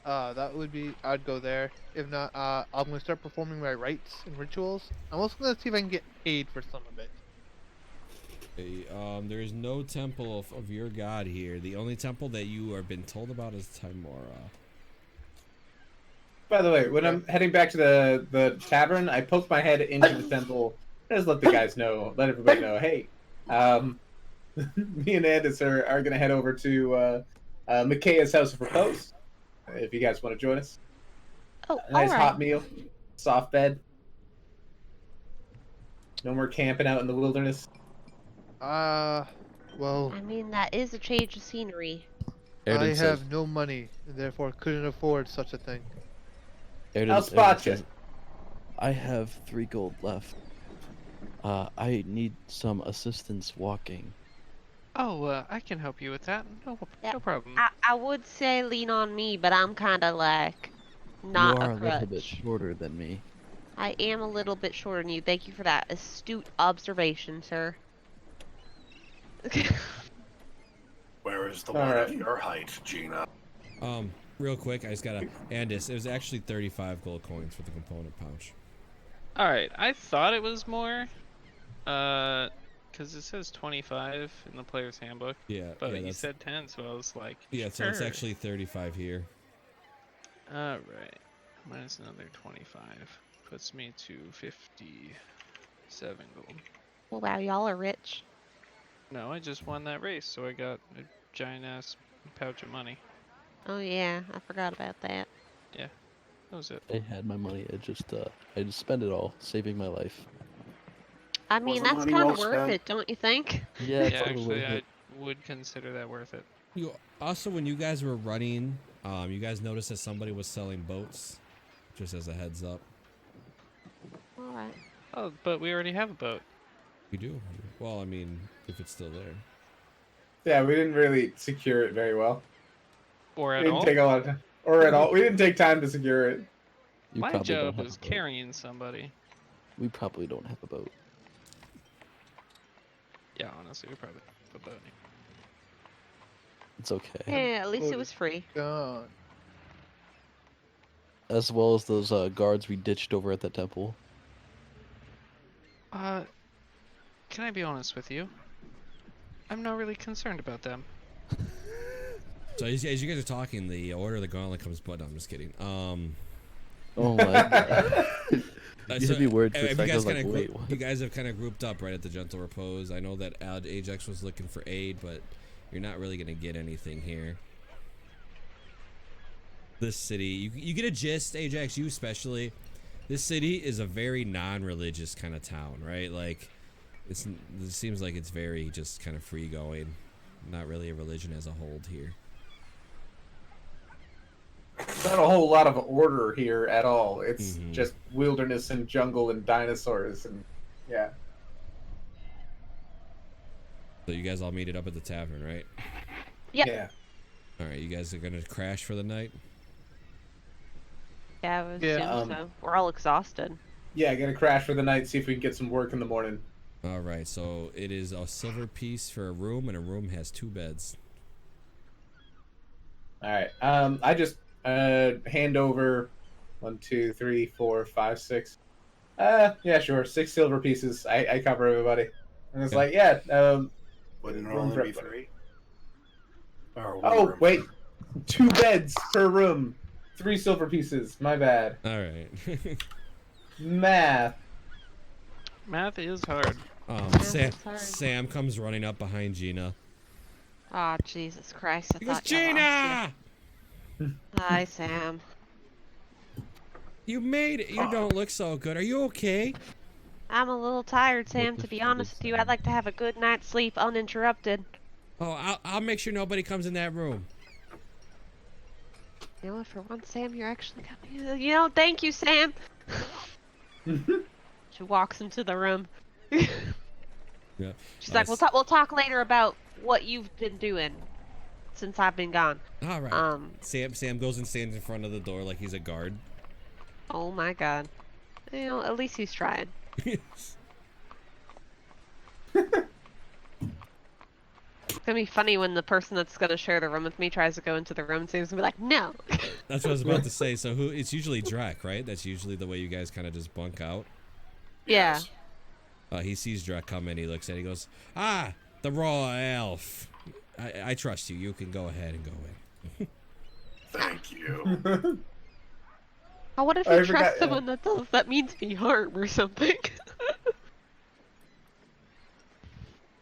That would be. I'd go there. If not, I'm gonna start performing my rites and rituals. I'm also gonna see if I can get paid for some of it. Okay, there is no temple of your god here. The only temple that you have been told about is Timora. By the way, when I'm heading back to the tavern, I poke my head into the temple. Just let the guys know, let everybody know. Hey, me and Andis are gonna head over to Micaiah's house of repose. If you guys want to join us, Oh, a nice all right. hot meal, soft bed. No more camping out in the wilderness. Well, I mean, that is a change of scenery. Erden I says, have no money, and therefore couldn't afford such a thing. I'll spot you. says, I have 3 gold left. I need some assistance walking. Oh, I can help you with that. No Yeah. problem. I would say lean on me, but I'm kind of like not you are a a crutch. little bit shorter than me. I am a little bit shorter than you. Thank you for that astute observation, sir. Where is the All one right. of your height, Gina? Real quick, I just gotta Andis. It was actually 35 gold coins for the component pouch. All right. I thought it was more. Because it says 25 in the player's handbook. Yeah, But yeah, you that's said 10, so I was like, yeah. So it's sure. actually 35 here. Alright. Minus another 25. Puts me to 57 gold. Well, wow, y'all are rich. No, I just won that race, so I got a giant ass pouch of money. Oh yeah, I forgot about that. That was it. I had my money. I just spent it all, saving my life. I mean, Was the that's money kind well of worth spent? it, don't you think? Yeah, it's Yeah, totally actually, worth I it. would consider that worth it. You also, when you guys were running, you guys noticed that somebody was selling boats. Just as a heads up. All right. Oh, but we already have a boat. We do. Well, I mean, if it's still there. Yeah, we didn't really secure it very well. Or We at didn't all. take a lot of time. Or at all. We didn't take time to secure it. You My probably don't job have is a boat. carrying somebody. We probably don't have a boat. Yeah, honestly, we probably have a boat. It's okay. Yeah, at least Boat it is was free. Gone. As well as those guards we ditched over at the temple. Can I be honest with you? I'm not really concerned about them. So as you guys are talking, the Order of the Gauntlet comes. But no, I'm just kidding. Oh my god. You So, hit me words for a have second. I was kinda like, wait, you what? guys have kind of grouped up right at the Gentle Repose. I know that Ajax was looking for aid, but you're not really gonna get anything here. This city, you get a gist, Ajax, you especially. This city is a very non-religious kind of town, right? Like, it seems like it's very just kind of free going. Not really a religion as a whole here. Not a whole lot of order here at all. It's Mhm. just wilderness and jungle and dinosaurs and yeah. So you guys all meet it up at the tavern, right? Yep. Yeah. All right, you guys are gonna crash for the night. Yeah, I would Yeah, assume so. We're all exhausted. Yeah, gonna crash for the night, see if we can get some work in the morning. All right, so it is a silver piece for a room, and a room has 2 beds. Alright. I just hand over 1, 2, 3, 4, 5, 6. Yeah, sure. 6 silver pieces. I cover everybody. And it's Yeah. like, yeah, Wouldn't it room only for be everybody. 3? Or one Oh, room? wait. 2 beds per room. 3 silver pieces. My bad. All right. Math. Math is hard. Sam, it's hard. Sam comes running up behind Gina. Oh, Jesus Christ. I He goes, thought you lost Gina! you. Hi, Sam. You made it. You don't look so good. Are you okay? I'm a little tired, Sam. the To be fuck honest is with you, I'd like to have a good night's sleep uninterrupted. Oh, I'll make sure nobody comes in that room. You know what? For once, Sam, you're actually coming. You know, thank you, Sam. She walks into the room. Yeah. She's like, we'll talk later about what you've been doing since I've been gone. All right. Sam goes and stands in front of the door like he's a guard. Oh my God. You know, at least he's trying. It's gonna be funny when the person that's gonna share the room with me tries to go into the room and Sam's gonna be like, no. That's what I was about to say. So it's usually Drek, right? That's usually the way you guys kind of just bunk out. Yeah. He sees Drek come in. He looks at it. He goes, ah, the raw elf. I trust you. You can go ahead and go in. Thank you. Oh, what if I you forgot- trust someone that means me harm or something?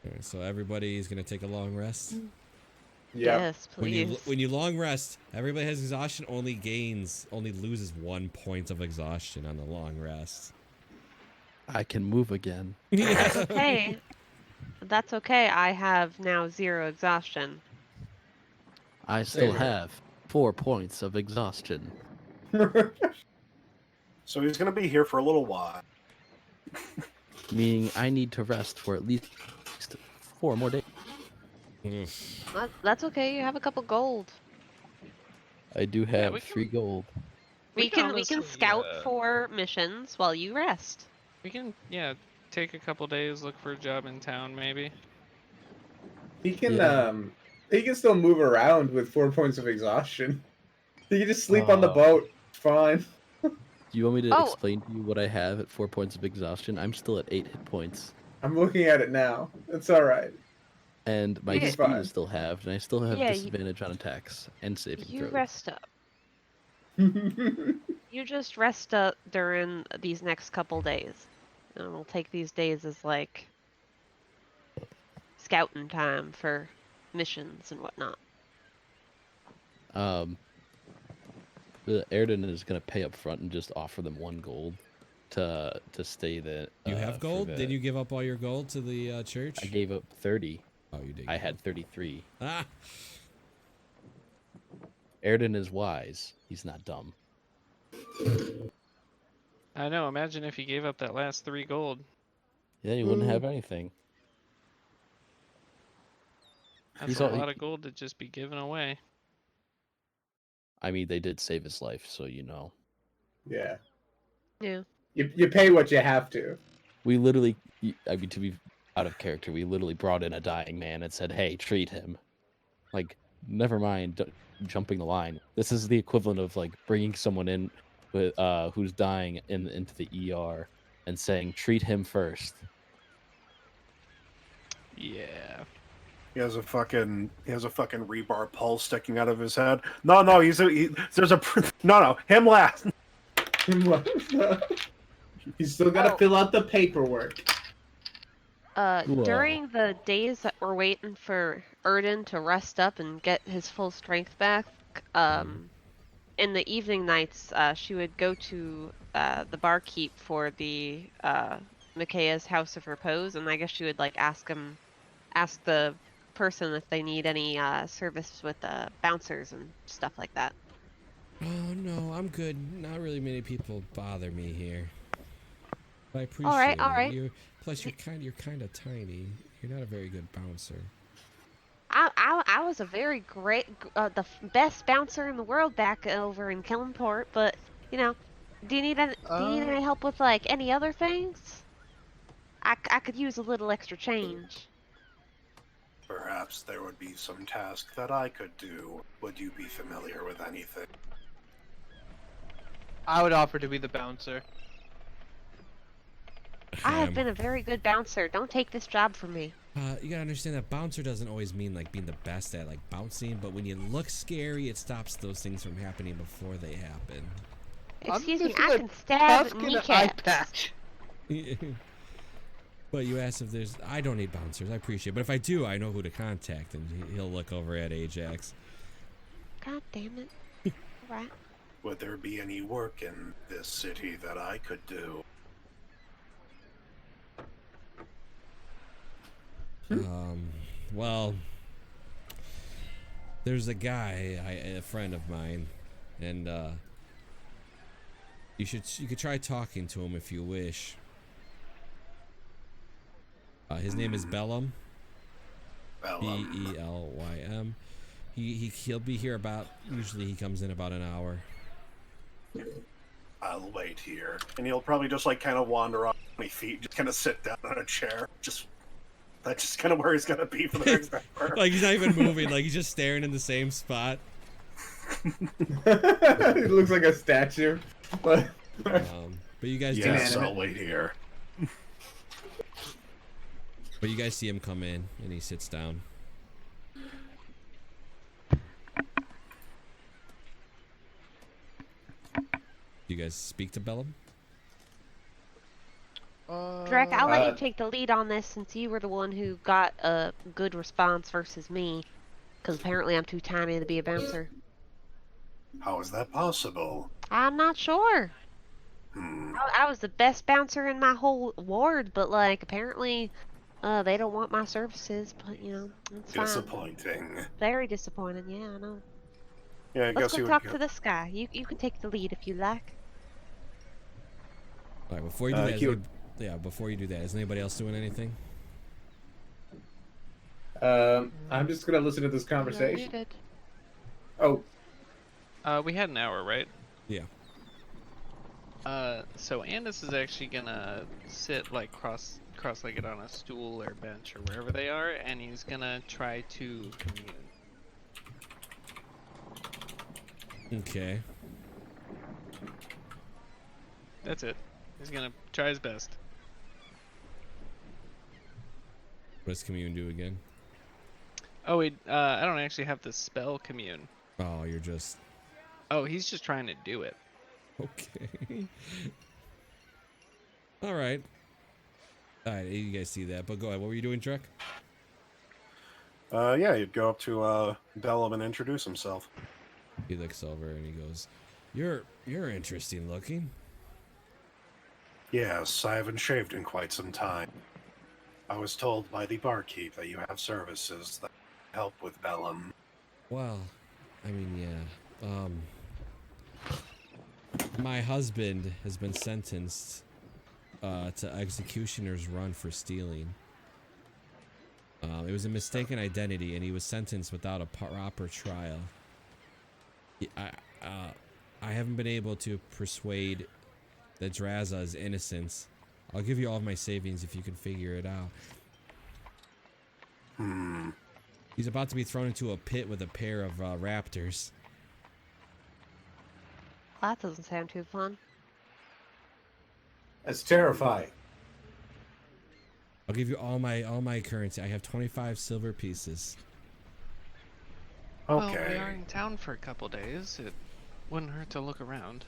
All right, so everybody's going to take a long rest. Yeah. Yes, please. When you long rest, everybody has exhaustion, only loses 1 point of exhaustion on the long rest. I can move again. That's okay. That's okay. I have now 0 exhaustion. I still Same here. have 4 points of exhaustion. So he's going to be here for a little while. Meaning I need to rest for at least 4 more days. That's okay. You have a couple gold. I do have we can- 3 gold. We can scout honestly, for missions while you rest. We can, take a couple days, look for a job in town, maybe. He can Yeah. he can still move around with 4 points of exhaustion. He can just sleep on the Uh, boat. Fine. Do you want me to Oh. explain to you what I have at 4 points of exhaustion? I'm still at 8 hit points. I'm looking at it now. It's alright. And my Yeah. speed Fine. is still halved, and I still have Yeah, disadvantage on attacks and saving You throws. rest up. You just rest up during these next couple days. And we'll take these days as like scouting time for missions and whatnot. The Erden is gonna pay up front and just offer them 1 gold to stay the. You have for gold? the- Did you give up all your gold to the church? I gave up 30. Oh, you did. I had 33. Ah, Erden is wise. He's not dumb. I know. Imagine if you gave up that last 3 gold. Yeah, you wouldn't have anything. That's He's a all- lot of gold to just be given away. I mean, they did save his life, so you know. Yeah. Yeah. You pay what you have to. We literally, I mean, to be out of character, we literally brought in a dying man and said, "Hey, treat him." Like, never mind jumping the line. This is the equivalent of like bringing someone in with who's dying into the ER and saying, "Treat him first." Yeah. He has a fucking rebar pole sticking out of his head. No, him last. He's still got to Oh. fill out the paperwork. Whoa. During the days that we're waiting for Erden to rest up and get his full strength back, in the evening nights, she would go to the barkeep for the Mikaya's House of Repose, and I guess she would like ask the person if they need any service with bouncers and stuff like that. Oh no, I'm good. Not really many people bother me here. I appreciate All right, all it. right. Plus you're kind of tiny. You're not a very good bouncer. I was a very best bouncer in the world back over in Killenport, but you know, do you need any help with like any other things? I could use a little extra change. Perhaps there would be some task that I could do. Would you be familiar with anything? I would offer to be the bouncer. I have been a very good bouncer. Don't take this job from me. You gotta understand that bouncer doesn't always mean like being the best at like bouncing, but when you look scary, it stops those things from happening before they happen. Excuse me, missing I a can stab tusk and an eye kneecaps. patch. But you asked if there's. I don't need bouncers. I appreciate it. But if I do, I know who to contact, and he'll look over at Ajax. God damn it. Alright. Would there be any work in this city that I could do? Well, there's a guy, a friend of mine, and you could try talking to him if you wish. His name is Bellum. Belym. He'll be here usually he comes in about an hour. I'll wait here. And he'll probably just like kind of wander off 20 feet, just kind of sit down on a chair. That's just kind of where he's gonna be for the next hour. Like he's not even moving, like he's just staring in the same spot. He looks like a statue. But you guys yes, do- I'll wait here. But you guys see him come in and he sits down. You guys speak to Bellum? Drek, I'll let you take the lead on this since you were the one who got a good response versus me. Because apparently I'm too tiny to be a bouncer. How is that possible? I'm not sure. Hmm. I was the best bouncer in my whole ward, but like apparently they don't want my services, but you know, it's fine. Disappointing. Very disappointing, yeah, I know. Yeah, I Let's guess go you talk would to this guy. You can take the lead if you like. Alright, before you do that, before you do that, is anybody else doing anything? I'm just gonna listen to this conversation. No, you did. Oh, We had an hour, right? Yeah. So Andis is actually gonna sit like cross-legged on a stool or bench or wherever they are, and he's gonna try to commune. Okay. That's it. He's gonna try his best. What does commune do again? Oh, I don't actually have the spell commune. Oh, you're just... Oh, he's just trying to do it. Okay. Alright. Alright, you guys see that. But go ahead. What were you doing, Trek? Yeah, you'd go up to Bellum and introduce himself. He looks over and he goes, You're interesting looking. Yes, I haven't shaved in quite some time. I was told by the barkeep that you have services that help with Bellum. Well, I mean, yeah. My husband has been sentenced to executioner's run for stealing. It was a mistaken identity, and he was sentenced without a proper trial. I haven't been able to persuade the Draza's innocence. I'll give you all of my savings if you can figure it out. He's about to be thrown into a pit with a pair of raptors. That doesn't sound too fun. That's terrifying. I'll give you all my currency. I have 25 silver pieces. Well, we Okay. are in town for a couple days. It wouldn't hurt to look around.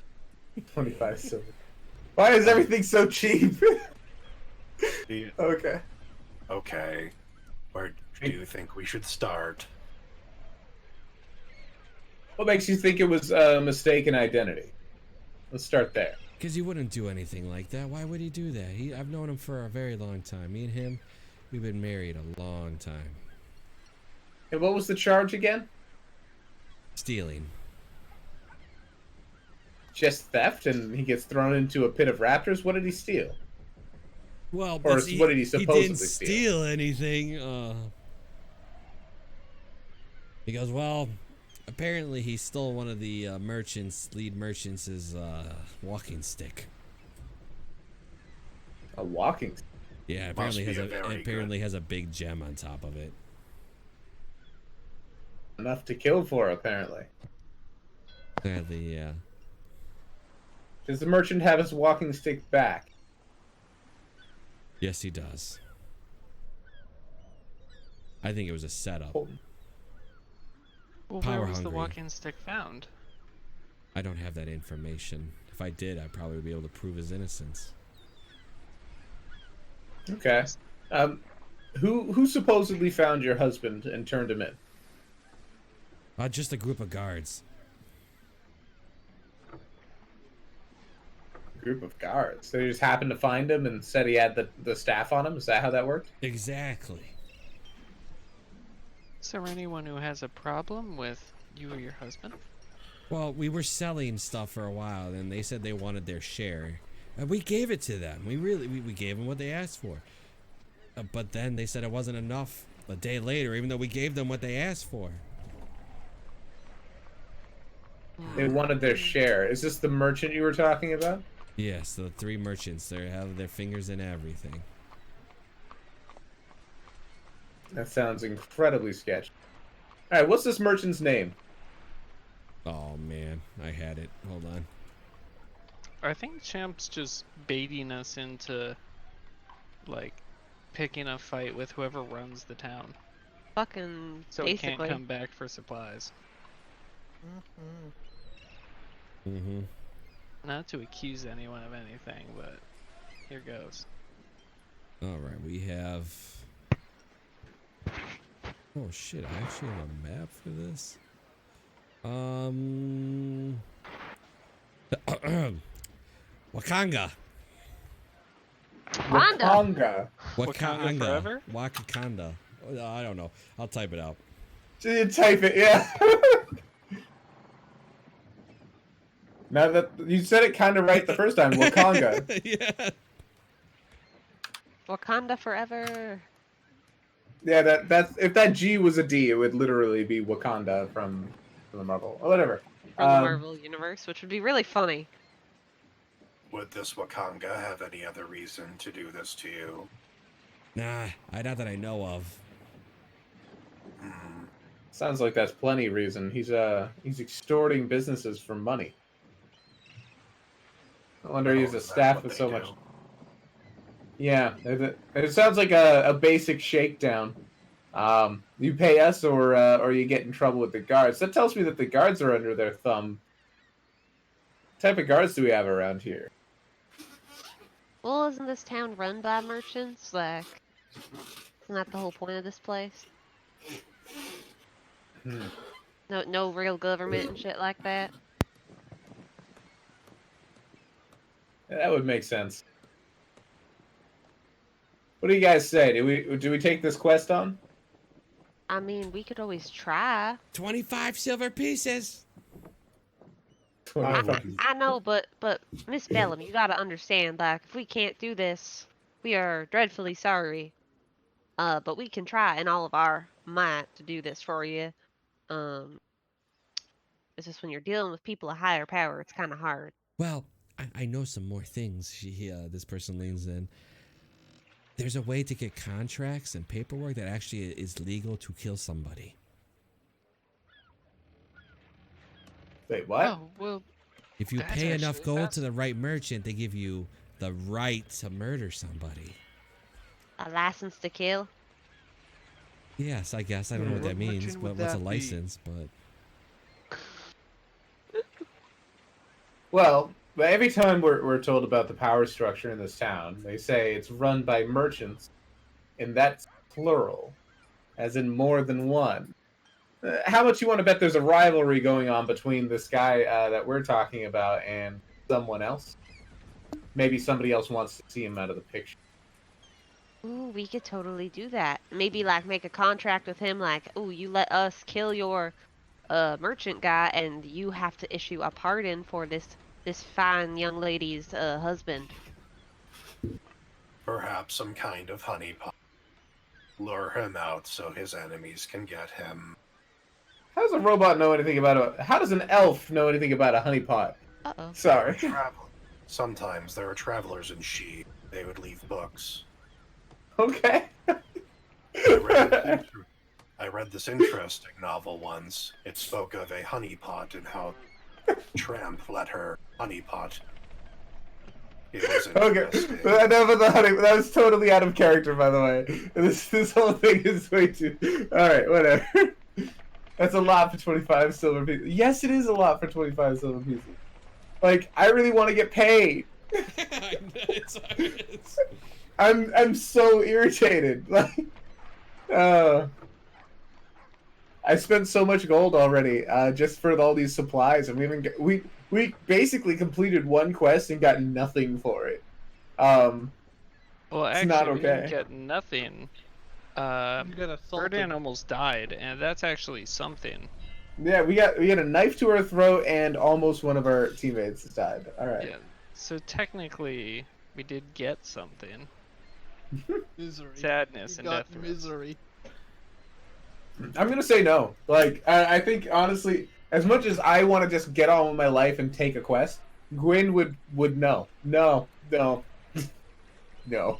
25 silver. Why is everything so cheap? Yeah, Okay. okay. Where do you think we should start? What makes you think it was a mistaken identity? Let's start there. Because he wouldn't do anything like that. Why would he do that? I've known him for a very long time. Me and him, we've been married a long time. And what was the charge again? Stealing. Just theft, and he gets thrown into a pit of raptors? What did he steal? Well, Or but what did he supposedly didn't steal anything. He goes, well, apparently he stole one of the lead merchants' walking stick. A walking stick? Yeah, Must apparently be has a big gem on top of it. Enough to kill for, apparently. Sadly, yeah. Does the merchant have his walking stick back? Yes, he does. I think it was a setup. Oh. Well, Power where was the hungry. walking stick found? I don't have that information. If I did, I'd probably be able to prove his innocence. Okay. Who supposedly found your husband and turned him in? Just a group of guards. Group of guards. They just happened to find him and said he had the staff on him? Is that how that worked? Exactly. Is there anyone who has a problem with you or your husband? Well, we were selling stuff for a while, and they said they wanted their share. And we gave it to them. We gave them what they asked for. But then they said it wasn't enough a day later, even though we gave them what they asked for. They wanted their share. Is this the merchant you were talking about? Yes, the 3 merchants. They have their fingers in everything. That sounds incredibly sketchy. Alright, what's this merchant's name? Oh, man. I had it. Hold on. I think Champ's just baiting us into, like, picking a fight with whoever runs the town. Fucking So we can't basically. come back for supplies. Mm-hmm. Not to accuse anyone of anything, but here goes. All right, we have... Oh, shit. I actually have a map for this. Wakanga. Wakanga. Wakanda forever? Wakanda. I don't know. I'll type it out. You type it, yeah. Now that you said it kind of right the first time, Wakanga. Yeah. Wakanda forever. Yeah, that's if that G was a D, it would literally be Wakanda from the Marvel or whatever. From the Marvel universe, which would be really funny. Would this Wakanga have any other reason to do this to you? Nah, not that I know of. Sounds like that's plenty of reason. He's extorting businesses for money. I wonder he has a Is that staff what with they so do? much. Yeah, it sounds like a basic shakedown. You pay us, or you get in trouble with the guards. That tells me that the guards are under their thumb. What type of guards do we have around here? Well, isn't this town run by merchants? Like, isn't that the whole point of this place? No real government and shit like that. That would make sense. What do you guys say? Do we take this quest on? I mean, we could always try. 25 silver pieces. I 25. wouldn't. I know, but Miss Bellum, you gotta understand, like, if we can't do this, we are dreadfully sorry. But we can try in all of our might to do this for you. Um, it's just when you're dealing with people of higher power, it's kind of hard. Well, I know some more things. This person leans in. There's a way to get contracts and paperwork that actually is legal to kill somebody. Wait, what? Oh well, If you That's pay enough actually gold to the right merchant, they give you the right to murder somebody. A license to kill? Yes, I guess. I don't know what What that means, merchant but would what's a that be? license? But Well, every time we're told about the power structure in this town, they say it's run by merchants, and that's plural, as in more than one. How much you want to bet there's a rivalry going on between this guy that we're talking about and someone else? Maybe somebody else wants to see him out of the picture. Ooh, we could totally do that. Maybe like make a contract with him, like, ooh, you let us kill your merchant guy, and you have to issue a pardon for this fine young lady's husband. Perhaps some kind of honeypot. Lure him out so his enemies can get him. How does a robot know anything about a? How does an elf know anything about a honeypot? Uh-oh. Sorry. Sometimes there are travelers in She. They would leave books. Okay. I read this interesting novel once. It spoke of a honeypot and how tramp let her honeypot. It was Okay, interesting. enough of the honey. That was totally out of character, by the way. This whole thing is way too. All right, whatever. That's a lot for 25 silver pieces. Yes, it is a lot for 25 silver pieces. Like, I really want to get paid. I'm so irritated. Like, I spent so much gold already just for all these supplies, and we basically completed one quest and got nothing for it. well, It's actually, not we didn't okay. get nothing. You got assaulted. Ferdinand almost died, and that's actually something. Yeah, we had a knife to our throat, and almost one of our teammates died. All right. Yeah. So technically, we did get something. Misery. Sadness You and got death threats. misery. I'm gonna say no. Like, I think honestly, as much as I want to just get on with my life and take a quest, Gwyn would no, no, no, no.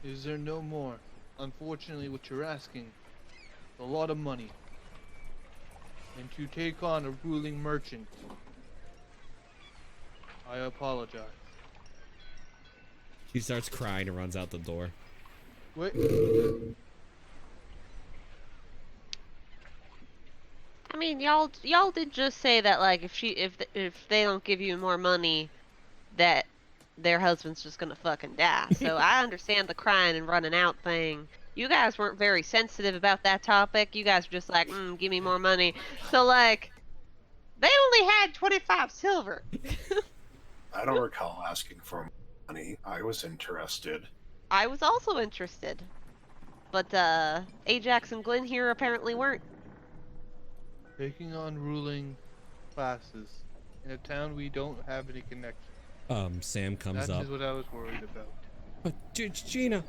Is there no more? Unfortunately, what you're asking is a lot of money. And to take on a ruling merchant, I apologize. she starts crying and runs out the door. Wait, I mean, y'all did just say that, like, if they don't give you more money, that their husband's just gonna fucking die. So I understand the crying and running out thing. You guys weren't very sensitive about that topic. You guys were just like, give me more money. So, like, they only had 25 silver. I don't recall asking for money. I was interested. I was also interested. But, Ajax and Glenn here apparently weren't. taking on ruling classes in a town we don't have any connection. Sam comes That up. is what I was worried about. Oh, Gina,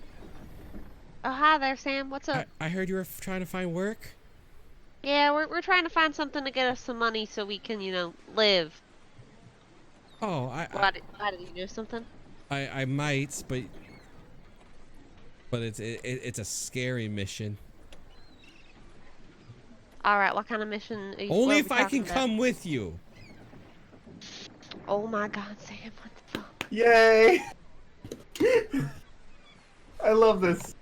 Oh, hi there, Sam. What's up? I heard you were trying to find work. Yeah, we're trying to find something to get us some money so we can, live. Oh, Why did you do something? I might, but it's a scary mission. All right, what kind of mission? Are you, Only what are if we I talking can about? come with you. Oh my God, Sam! What the fuck? Yay! I love this.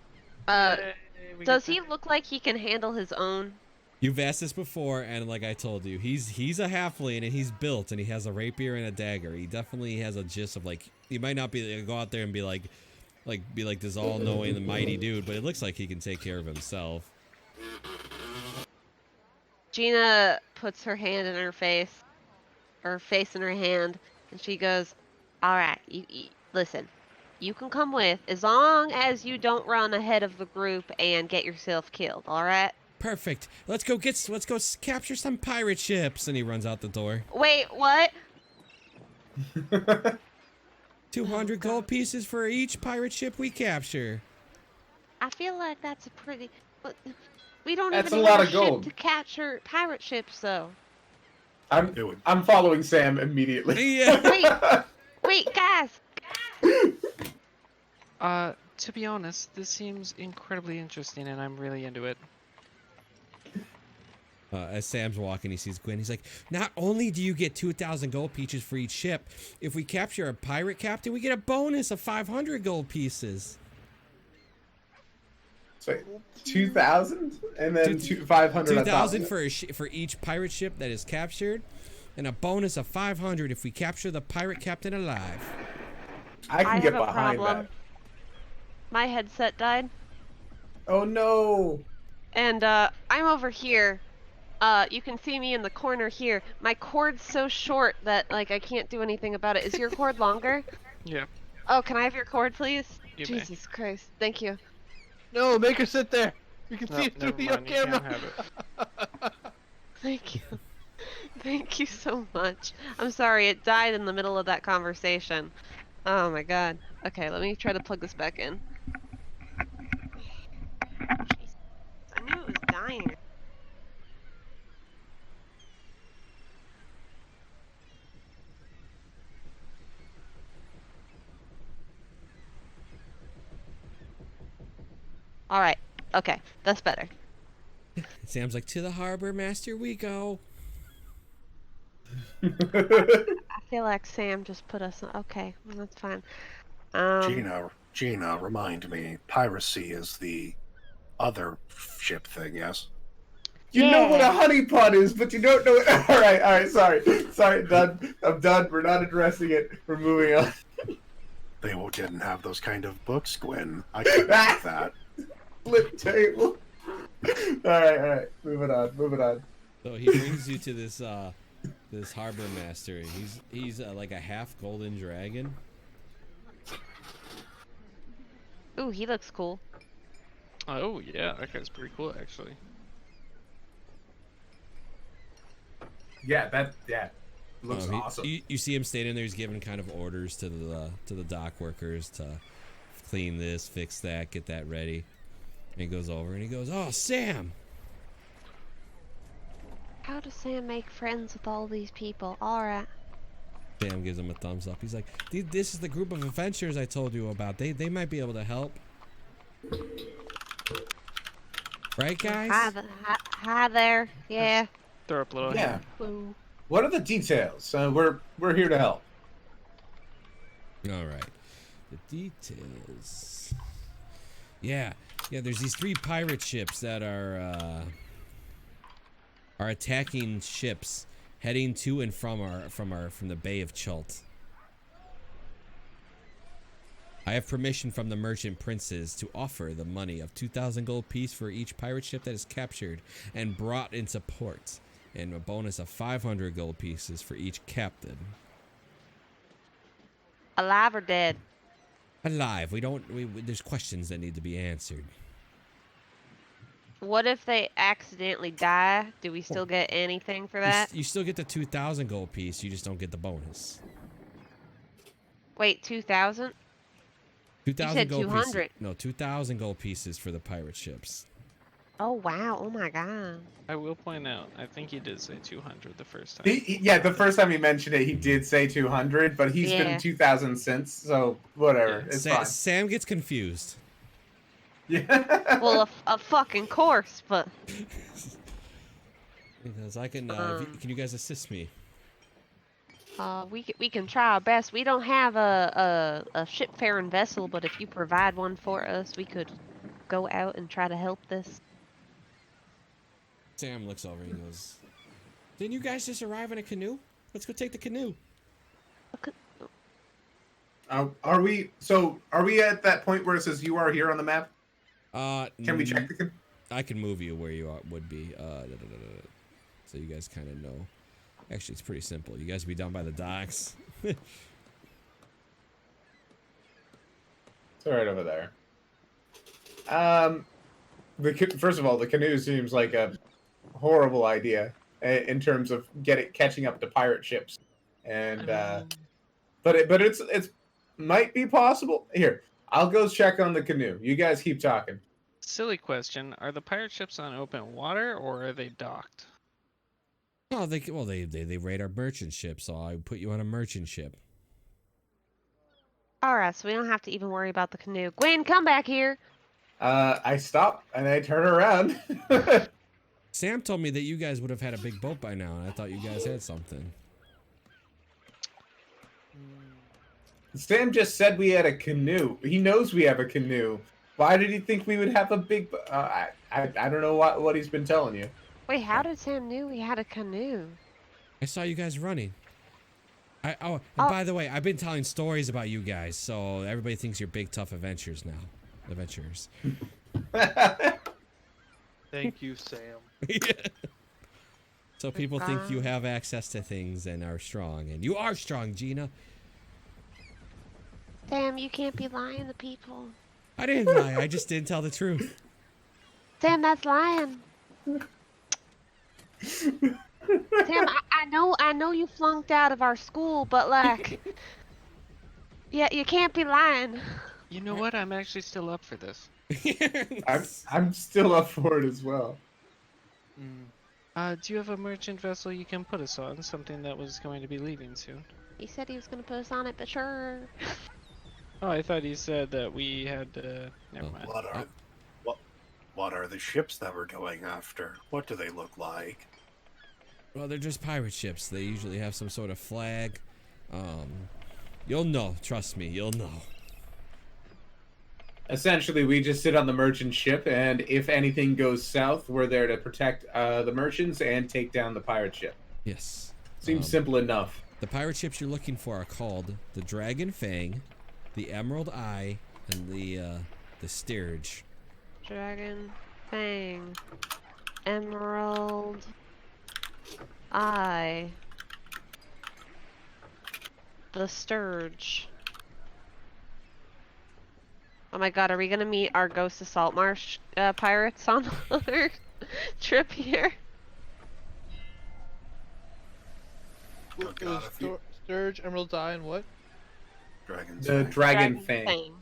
Yay, we Does get he look like he can handle his own? You've asked this before, and like I told you, he's a halfling and he's built and he has a rapier and a dagger. He definitely has a gist of like he might not be go out there and be like this all-knowing and mighty dude, but it looks like he can take care of himself. Gina puts her hand in her face in her hand, and she goes, "All right, you listen. You can come with as long as you don't run ahead of the group and get yourself killed. All right." Perfect. Let's go capture some pirate ships. And he runs out the door. Wait, what? 200 gold pieces for each pirate ship we capture. I feel like that's a pretty. But we don't That's even a have lot a of ship gold. to capture pirate ships, though. Do it. I'm following Sam immediately. Yeah. Wait, guys. To be honest, this seems incredibly interesting, and I'm really into it. As Sam's walking, he sees Gwen. He's like, not only do you get 2,000 gold pieces for each ship, if we capture a pirate captain, we get a bonus of 500 gold pieces. So 2,000 and then 500 on top of 2,000 it. for each pirate ship that is captured, and a bonus of 500 if we capture the pirate captain alive. I can get have a behind problem. that. My headset died, Oh no! and I'm over here. You can see me in the corner here. My cord's so short that like I can't do anything about it. Is your cord longer? Yeah. Oh, can I have your cord, please? You may. Jesus Christ! Thank you. No, make her sit there. You can No, see it through never your mind, you camera. can't have it. Thank you. Thank you so much. I'm sorry, it died in the middle of that conversation. Oh my god. Okay, let me try to plug this back in. Jeez. I knew it was dying. Alright. Okay, that's better. Sam's like, to the harbor master we go. I feel like Sam just put us on. Okay, well, that's fine. Gina, remind me. Piracy is the other ship thing, yes? You know what a Yeah. honeypot is, but you don't know it. All right, sorry, done. I'm done. We're not addressing it. We're moving on. They didn't have those kind of books, Gwen. I couldn't do that. Flip table. All right. Moving on. So he brings you to this this harbor master. He's like a half golden dragon. Ooh, he looks cool. Oh yeah, that guy's pretty cool actually. Yeah, looks He- awesome. You see him standing there. He's giving kind of orders to the dock workers to clean this, fix that, get that ready. And he goes over and he goes, "Oh, Sam." How does Sam make friends with all these people? Alright. Sam gives him a thumbs up. He's like, "This is the group of adventurers I told you about. They might be able to help." Right, guys? Hi there. Yeah. Throw up a little Yeah. hand. Woo. What are the details? We're here to help. All right. The details. Yeah. There's these 3 pirate ships that are attacking ships heading to and from the Bay of Chult. I have permission from the merchant princes to offer the money of 2,000 gold piece for each pirate ship that is captured and brought into port, and a bonus of 500 gold pieces for each captain. Alive or dead? Alive. There's questions that need to be answered. What if they accidentally die? Do we still get anything for that? You still get the 2,000 gold piece. You just don't get the bonus. Wait, 2,000? 2,000 said gold 200. pieces. No, 2,000 gold pieces for the pirate ships. Oh wow! Oh my god! I will point out, I think he did say 200 the first time. The first time he mentioned it, he did say 200, but he's Yeah. been 2,000 since, so whatever. Yeah. It's fine. Sam gets confused. Yeah. Well, a fucking course, but Because I can. Can you guys assist me? we can try our best. We don't have a shipfaring vessel, but if you provide one for us, we could go out and try to help this. Sam looks over and goes, "Didn't you guys just arrive in a canoe? Let's go take the canoe." Are we at that point where it says you are here on the map? Can we check the canoe? I can move you where you would be. So you guys kind of know. Actually, it's pretty simple. You guys be down by the docks. It's right over there. First of all, the canoe seems like a horrible idea in terms of catching up to pirate ships, and I mean, but it's might be possible. Here, I'll go check on the canoe. You guys keep talking. silly question. Are the pirate ships on open water or are they docked? Oh, they raid our merchant ship, so I put you on a merchant ship. Alright, so we don't have to even worry about the canoe. Gwen, come back here. I stop and I turn around. Sam told me that you guys would have had a big boat by now, and I thought you guys had something. Sam just said we had a canoe. He knows we have a canoe. Why did he think we would have a big? I don't know what he's been telling you. Wait, how did Sam knew we had a canoe? I saw you guys running. And Oh. by the way, I've been telling stories about you guys, so everybody thinks you're big tough adventurers now. Adventurers. Thank you, Sam. So people think you have access to things and are strong, and you are strong, Gina. Sam, you can't be lying to people. I didn't lie. I just didn't tell the truth. Sam, that's lying. Sam, I know you flunked out of our school, but like, yeah, you can't be lying. You know what? I'm actually still up for this. I'm still up for it as well. Do you have a merchant vessel you can put us on? Something that was going to be leaving soon. He said he was gonna put us on it, but sure. Oh, I thought he said that we had to... Never mind. What are the ships that we're going after? What do they look like? Well, they're just pirate ships. They usually have some sort of flag. You'll know. Trust me, you'll know. Essentially, we just sit on the merchant ship, and if anything goes south, we're there to protect the merchants and take down the pirate ship. Yes. Seems simple enough. The pirate ships you're looking for are called the Dragon Fang, the Emerald Eye, and the Stirge. Dragon Fang, Emerald Eye, the Sturge. Oh my god, are we gonna meet our Ghost of Saltmarsh pirates on our trip here? Oh god, if you... Sturge, Emerald Eye, and what? Dragon's The Eye. Dragon Fang.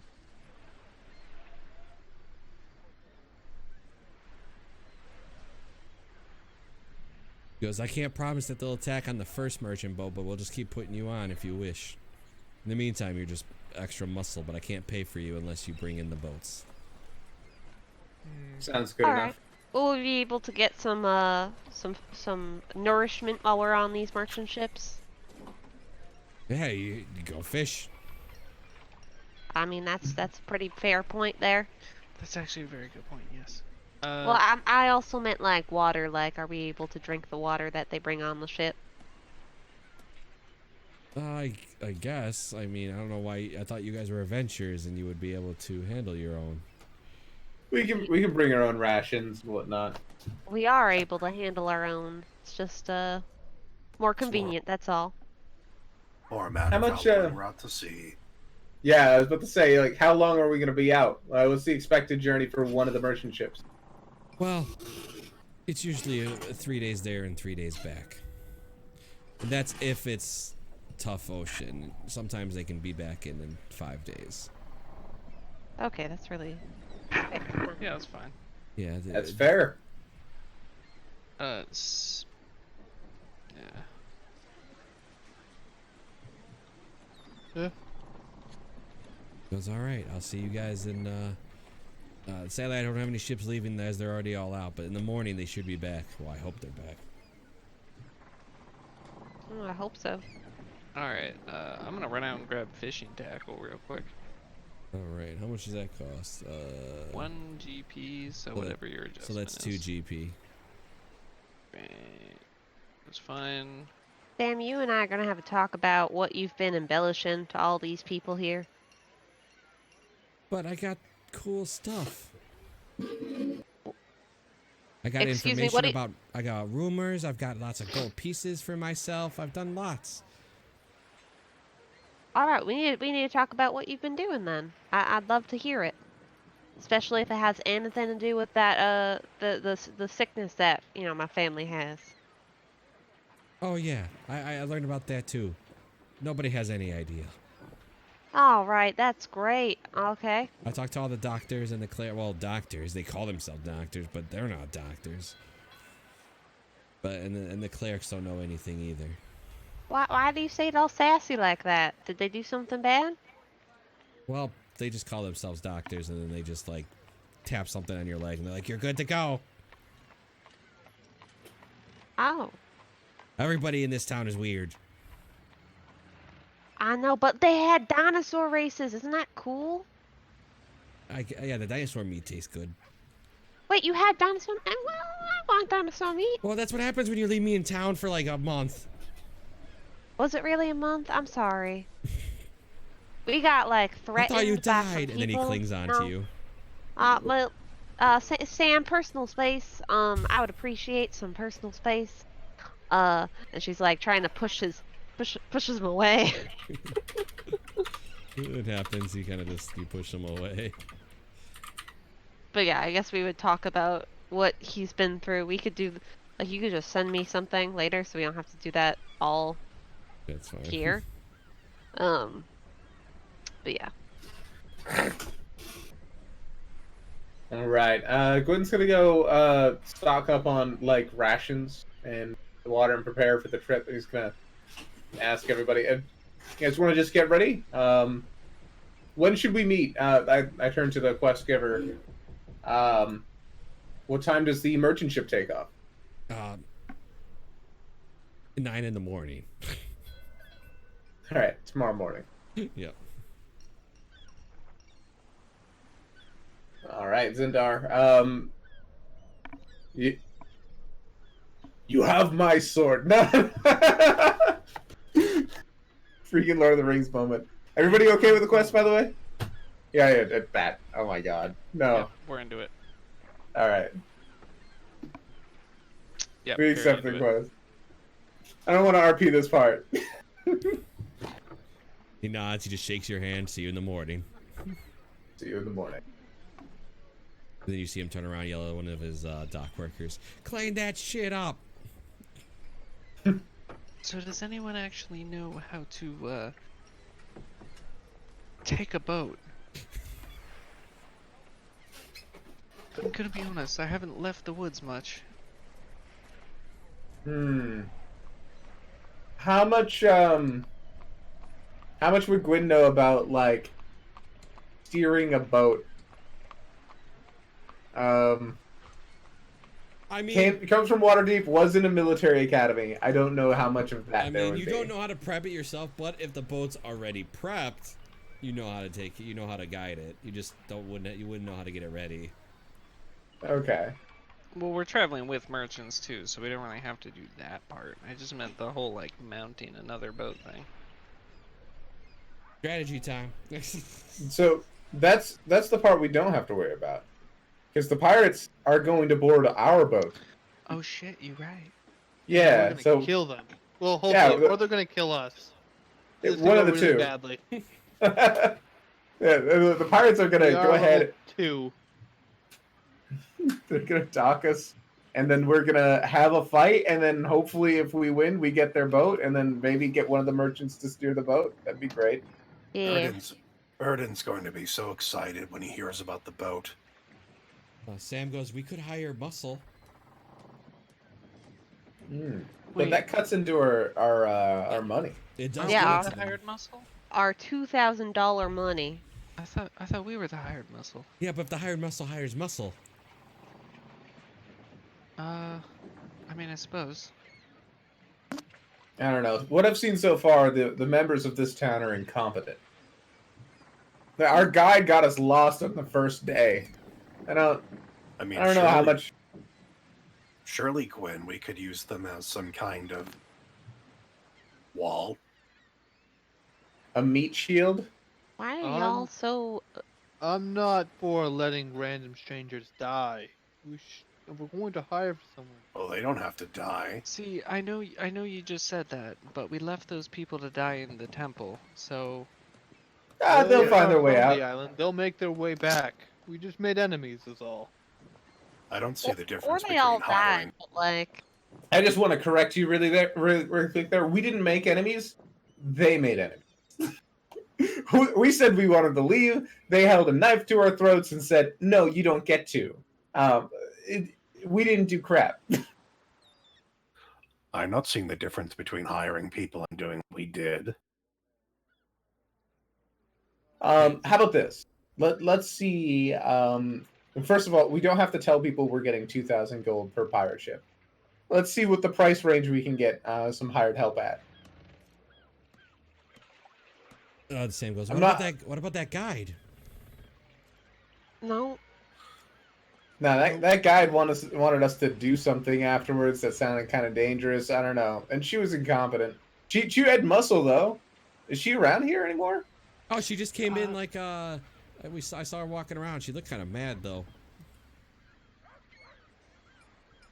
He goes, I can't promise that they'll attack on the first merchant boat, but we'll just keep putting you on if you wish. In the meantime, you're just extra muscle, but I can't pay for you unless you bring in the boats. Sounds good Alright. enough. Will we be able to get some nourishment while we're on these merchant ships? Yeah, you go fish. I mean, that's a pretty fair point there. That's actually a very good point, yes. Well, I also meant like water. Like, are we able to drink the water that they bring on the ship? I guess. I mean, I don't know why. I thought you guys were adventurers and you would be able to handle your own. We can bring our own rations and whatnot. We are able to handle our own. It's just more convenient. That's all. Or a matter How of much, how long we're out to sea. Yeah, I was about to say, like, how long are we going to be out? What's the expected journey for one of the merchant ships? Well, it's usually 3 days there and 3 days back. And that's if it's tough ocean. Sometimes they can be back in 5 days. Okay, that's really. Yeah, that's fine. Yeah, That's fair. Yeah. Yeah. Goes, all right, I'll see you guys in. Sadly, I don't have any ships leaving as they're already all out, but in the morning they should be back. Well, I hope they're back. Oh, I hope so. Alright, I'm gonna run out and grab fishing tackle real quick. All right, how much does that cost? 1 GP, so that- whatever your adjustment So that's 2 is. GP. Right. That's fine. Sam, you and I are gonna have a talk about what you've been embellishing to all these people here. But I got cool stuff. I got Excuse me, information what do you- about. I got rumors. I've got lots of gold pieces for myself. I've done lots. All right, we need to talk about what you've been doing then. I'd love to hear it. especially if it has anything to do with that the sickness that my family has. Oh yeah, I learned about that too. Nobody has any idea. All right, that's great. Okay. I talked to all the doctors and the doctors. They call themselves doctors, but they're not doctors. But and the clerics don't know anything either. Why do you say it all sassy like that? Did they do something bad? Well, they just call themselves doctors, and then they just like tap something on your leg, and they're like, "You're good to go." Oh, Everybody in this town is weird. I know, but they had dinosaur races. Isn't that cool? Yeah, the dinosaur meat tastes good. Wait, you had dinosaur? Well, I want dinosaur meat. Well, that's what happens when you leave me in town for like a month. Was it really a month? I'm sorry. We got like I threatened thought you by some died, and then he people. clings on No. to you. Well, Sam, personal space. I would appreciate some personal space. And she's like trying to pushes him away. It happens. You kind of you push him away. But yeah, I guess we would talk about what he's been through. We could do, like, you could just send me something later, so we don't have to do that all That's fine. here. But yeah. All right. Gwen's gonna go stock up on like rations and water and prepare for the trip. He's gonna ask everybody. You guys want to just get ready? When should we meet? I turn to the quest giver. What time does the merchant ship take off? 9 in the morning. All right, tomorrow morning. Yep. All right, Zindar. You have my sword. No. Freaking Lord of the Rings moment. Everybody okay with the quest, by the way? Yeah, that. Oh my god. No. Yeah, we're into it. All right. Yeah, We accept the quest. I don't want to RP this part. He nods. He just shakes your hand. See you in the morning. See you in the morning. And then you see him turn around, yell at one of his dock workers, "Clean that shit up!" So does anyone actually know how to take a boat? I'm gonna be honest, I haven't left the woods much. How much would Gwyn know about like steering a boat? I mean, Comes from Waterdeep, was in a military academy. I don't know how much of that I there mean, would you be. don't know how to prep it yourself, but if the boat's already prepped, you know how to take it. You know how to guide it. You just wouldn't know how to get it ready. Okay. Well, we're traveling with merchants too, so we don't really have to do that part. I just meant the whole like mounting another boat thing. Strategy time. So that's the part we don't have to worry about, because the pirates are going to board our boat. Oh shit, you're right. Yeah. We're So gonna kill them. Well, hopefully, or they're gonna kill us. This one could of the go really two. Badly. Yeah, the pirates are gonna We go are ahead. Two. They're gonna dock us, and then we're gonna have a fight, and then hopefully, if we win, we get their boat, and then maybe get one of the merchants to steer the boat. That'd be great. Yeah. Erden's going to be so excited when he hears about the boat. Sam goes, "We could hire muscle." But Wait. that cuts into our money. It does. Yeah. go The to hired muscle? Our $2,000 money. I thought we were the hired muscle. Yeah, but if the hired muscle hires muscle, I mean, I suppose. I don't know. What I've seen so far, the members of this town are incompetent. Our guide got us lost on the first day. I don't know how much. Surely, Gwen, we could use them as some kind of wall. A meat shield? Why are y'all so? I'm not for letting random strangers die. We're going to hire someone. Well, they don't have to die. See, I know you just said that, but we left those people to die in the temple, so They'll find their way from out. the island. They'll make their way back. We just made enemies, is all. I don't see the Or difference they between all hiring. died, but like, I just want to correct you really quick there. We didn't make enemies. They made enemies. We said we wanted to leave. They held a knife to our throats and said, no, you don't get to. Um, we didn't do crap. I'm not seeing the difference between hiring people and doing what we did. How about this? Let's see. First of all, we don't have to tell people we're getting 2,000 gold per pirate ship. Let's see what the price range we can get some hired help at. Sam goes, I'm what about that guide? no. Now that guide wanted us to do something afterwards that sounded kind of dangerous. I don't know, and she was incompetent. She had muscle though. Is she around here anymore? Oh, she just came in like I saw her walking around. She looked kind of mad though.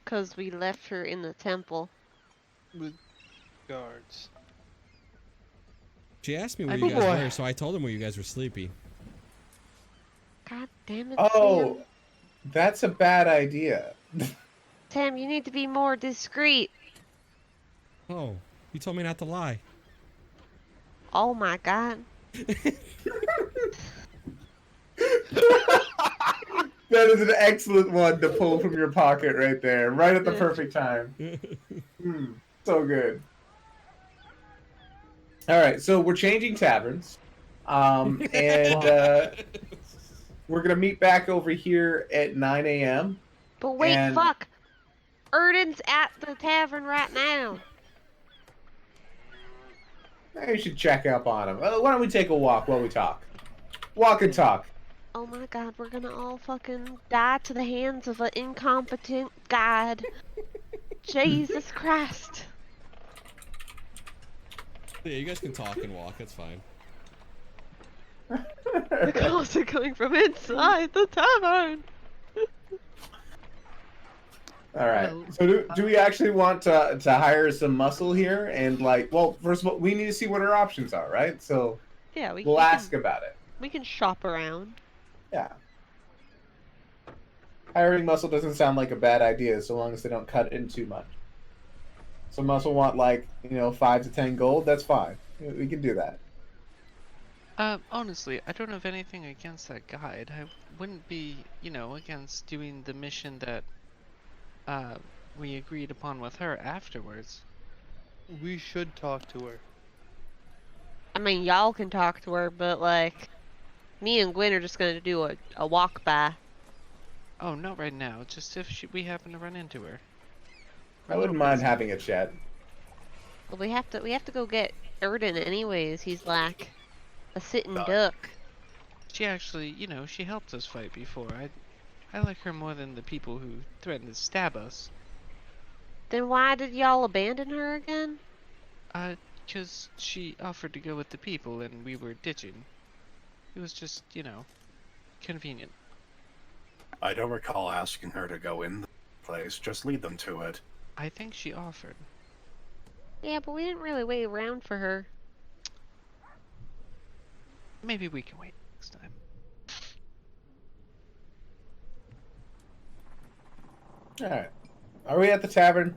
Because we left her in the temple. With guards. She asked me where I you think- guys Boy. were, so I told them where you guys were sleepy. God damn it, Oh, that's a bad idea. Sam, you need to be more discreet. Oh, you told me not to lie. Oh my god. That is an excellent one to pull from your pocket right there, right at the Yeah. perfect time. So good. All right, so we're changing taverns, and we're gonna meet back over here at 9 a.m. But wait, And- fuck! Erden's at the tavern right now. You should check up on him. Why don't we take a walk while we talk? Walk and talk. Oh my god, we're gonna all fucking die to the hands of an incompetent god. Jesus Christ. Yeah, you guys can talk and walk. That's fine. The calls are coming from inside the tavern. All right. So do we actually want to hire some muscle here? And like, well, first of all, we need to see what our options are, right? So Yeah, we we'll can, ask about it. we can shop around. Yeah. Hiring muscle doesn't sound like a bad idea so long as they don't cut in too much. So muscle want like 5 to 10 gold. That's fine. We can do that. Honestly, I don't have anything against that guide. I wouldn't be, against doing the mission that we agreed upon with her afterwards. We should talk to her. I mean, y'all can talk to her, but like, me and Gwen are just gonna do a walk by. Oh, not right now. Just if we happen to run into her. I wouldn't mind having a chat. But we have to go get Erden anyways. He's like a sitting Done. duck. She actually, she helped us fight before. I like her more than the people who threatened to stab us. Then why did y'all abandon her again? 'Cause she offered to go with the people and we were ditching. It was just, convenient. I don't recall asking her to go in the place. Just lead them to it. I think she offered. Yeah, but we didn't really wait around for her. Maybe we can wait next time. All right. Are we at the tavern?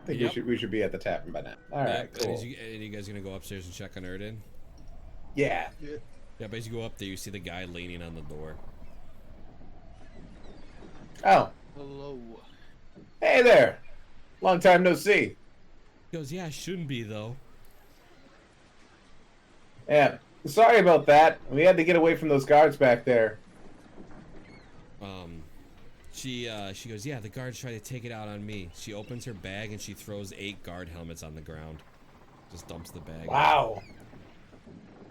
I think Yep. we should be at the tavern by now. All right. Yeah, Cool. and you guys gonna go upstairs and check on Erden? Yeah. Yeah, but as you go up there, you see the guy leaning on the door. Oh. Hello. Hey there. Long time no see. He goes, yeah, I shouldn't be though. Yeah. Sorry about that. We had to get away from those guards back there. She goes, yeah, the guards tried to take it out on me. She opens her bag and she throws 8 guard helmets on the ground. Just dumps the bag. Wow.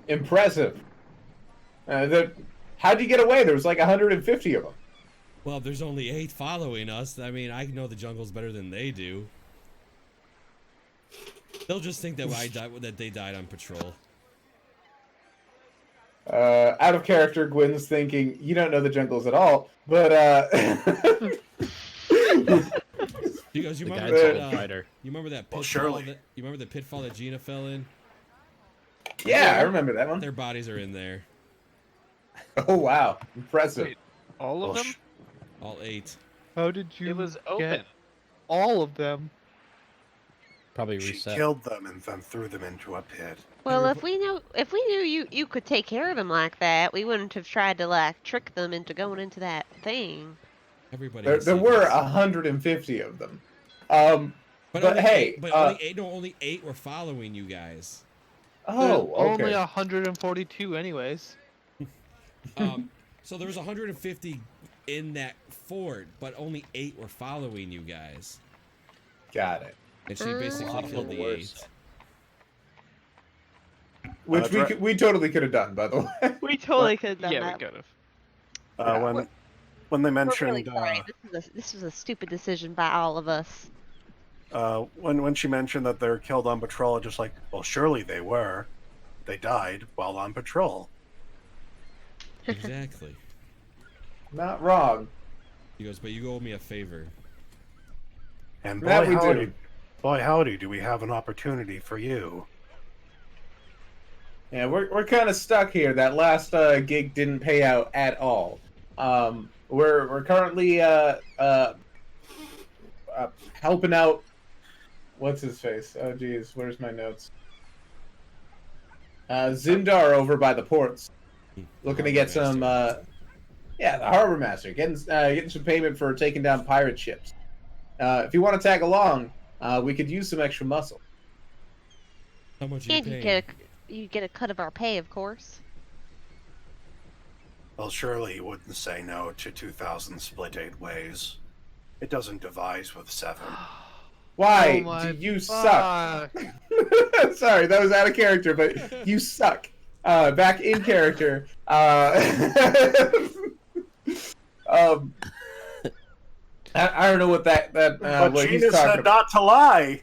Impressive. How'd you get away? There was like 150 of them. Well, there's only 8 following us. I mean, I know the jungles better than they do. They'll just think that that they died on patrol. Out of character, Gwen's thinking, you don't know the jungles at all, but She goes, you The remember guide's that? a fighter. You remember that pitfall? Well, surely. You remember the pitfall that Gina fell in? yeah, I remember that one. Their bodies are in there. Oh wow, impressive. Wait. All of Well, them? All 8. How did you It was get open. all of them? Probably she reset. killed them and then threw them into a pit. Well, if we knew you could take care of them like that, we wouldn't have tried to like trick them into going into that thing. Everybody There, has there were secrets. 150 of them. But, But only hey, 8, but only 8. No, only 8 were following you guys. There's oh, only okay. 142 anyways. So there was 150 in that fort, but only 8 were following you guys. Got it. And she basically Ah. killed the Worse. 8. Which that's we right. we totally could have done, by the way. We totally could have done Yeah, we that. could have. Yeah. When they We're mentioned really sorry. This was a stupid decision by all of us. when she mentioned that they're killed on patrol, just like, well, surely they were. They died while on patrol. Exactly. Not wrong. He goes, but you owe me a favor. And That we boy howdy, do we have an opportunity for you. Yeah, we're kind of stuck here. That last gig didn't pay out at all. We're currently helping out. What's his face? Oh geez, where's my notes? Zindar over by the ports, looking to get some. Yeah, the harbor master getting some payment for taking down pirate ships. If you want to tag along, we could use some extra muscle. How much are you And paying? you get a cut of our pay, of course. Well, surely you wouldn't say no to 2,000 split 8 ways. It doesn't devise with 7. Why Oh my do you suck? fuck. Sorry, that was out of character, but you suck. Back in character. I don't know what that But what he's Gina talking said about. not to lie!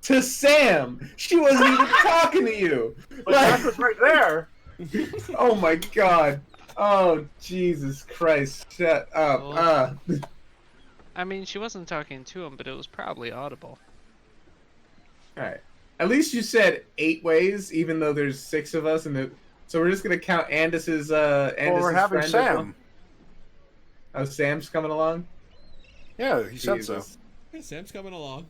To Sam, she wasn't even talking to you. But Jack was right there! Oh my god. Oh Jesus Christ! Shut up. Oh. I mean, she wasn't talking to him, but it was probably audible. All right. At least you said 8 ways, even though there's 6 of us, so we're just gonna count Andis's Well, we're having friend as well? Sam. Oh, Sam's coming along. Yeah, he said so. Jesus. Hey, Sam's coming along.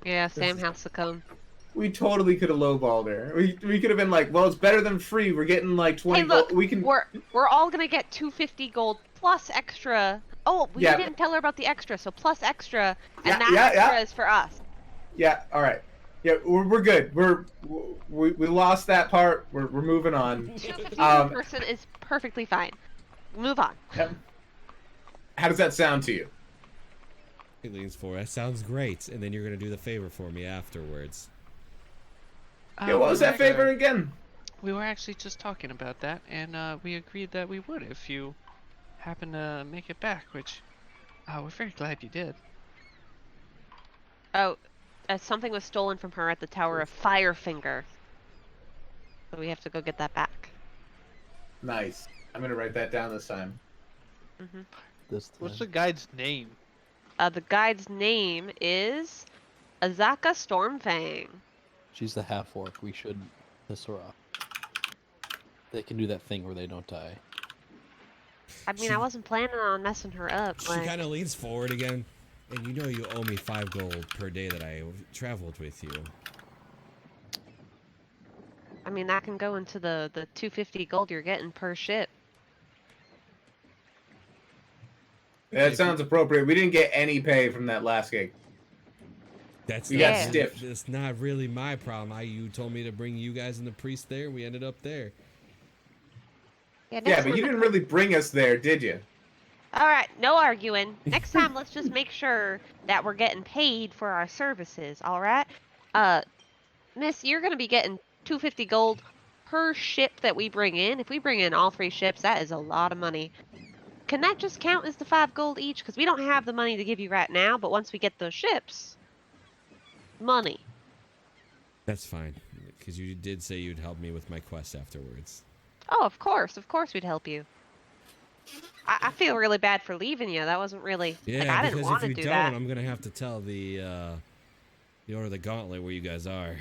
Yeah, Sam has to come. We totally could have lowballed her. We could have been like, well, it's better than free. We're getting like 20 Hey, look, gold. We can. we're all gonna get 250 gold plus extra. Oh, we Yeah. didn't tell her about the extra, so plus extra, and Yeah, that yeah, extra yeah. is for us. Yeah. All right. Yeah, we're good. We lost that part. We're moving on. 250 per person is perfectly fine. Move on. Yep. How does that sound to you? He leans forward. That sounds great. And then you're gonna do the favor for me afterwards. Yeah. What was that favor again? We were actually just talking about that, and we agreed that we would if you happen to make it back, which we're very glad you did. Oh, something was stolen from her at the Tower of Firefinger. So we have to go get that back. Nice. I'm gonna write that down this time. Hmm This What's time. the guide's name? The guide's name is Azaka Stormfang. She's the half orc. We should piss her off. They can do that thing where they don't die. I mean, I wasn't planning on messing her up. She Like, kind of leans forward again. And you know you owe me 5 gold per day that I traveled with you. I mean, that can go into the 250 gold you're getting per ship. That sounds appropriate. We didn't get any pay from that last gig. That's We not got really- stiffed. That's not really my problem. You told me to bring you guys and the priest there. We ended up there. Yeah, Yeah, but you didn't really bring us there, did you? All right, no arguing. Next time, let's just make sure that we're getting paid for our services. All right, Miss, you're gonna be getting 250 gold per ship that we bring in. If we bring in all 3 ships, that is a lot of money. Can that just count as the 5 gold each? Because we don't have the money to give you right now, but once we get those ships, money. That's fine. Because you did say you'd help me with my quest afterwards. Oh, of course we'd help you. I feel really bad for leaving you. That wasn't really Yeah, like I didn't because want if to you do don't, that. I'm going to have to tell the Order of the Gauntlet where you guys are.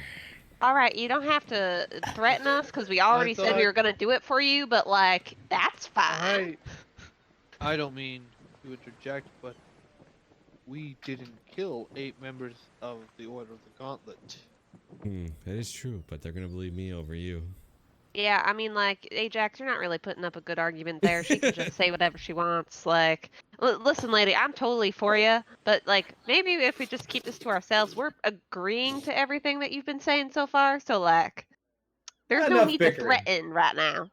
All right, you don't have to threaten us because we already said we thought- were gonna do it for you. But like, that's fine. I don't mean to interject, but we didn't kill 8 members of the Order of the Gauntlet. That is true, but they're gonna believe me over you. Yeah, I mean, like, Ajax, you're not really putting up a good argument there. She can just say whatever she wants. Like, listen, lady, I'm totally for you, but like, maybe if we just keep this to ourselves, we're agreeing to everything that you've been saying so far. So like, there's no Enough need bickering. to threaten right now.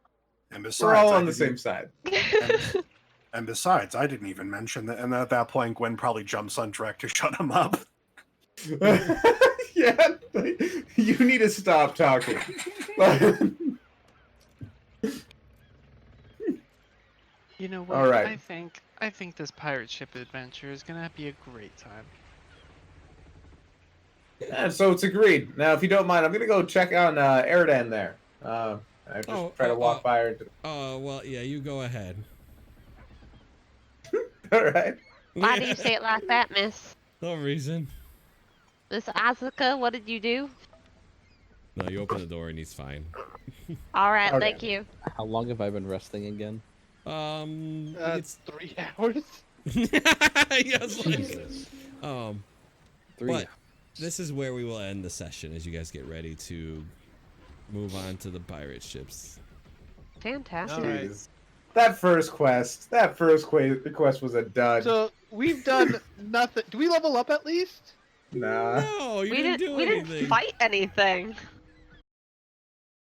And We're besides, all I on the didn't same side. And besides, I didn't even mention that. And at that point, Gwen probably jumps on Drek to shut him up. Yeah, like, you need to stop talking. You know what? All right. I think this pirate ship adventure is gonna be a great time. And so it's agreed. Now, if you don't mind, I'm gonna go check on Eridan there. I just try to walk by her. Oh, well, yeah, you go ahead. All right. Why do you say it like that, Miss? No reason. Miss Asuka, what did you do? No, you open the door and he's fine. All right, Okay. thank you. How long have I been resting again? It's 3 hours? yes. Jesus. 3 But hours. this is where we will end the session as you guys get ready to move on to the pirate ships. Fantastic. All right. Jeez. That first quest was a dud. So we've done nothing. Do we level up at least? Nah. No, you We didn't do we anything. didn't fight anything.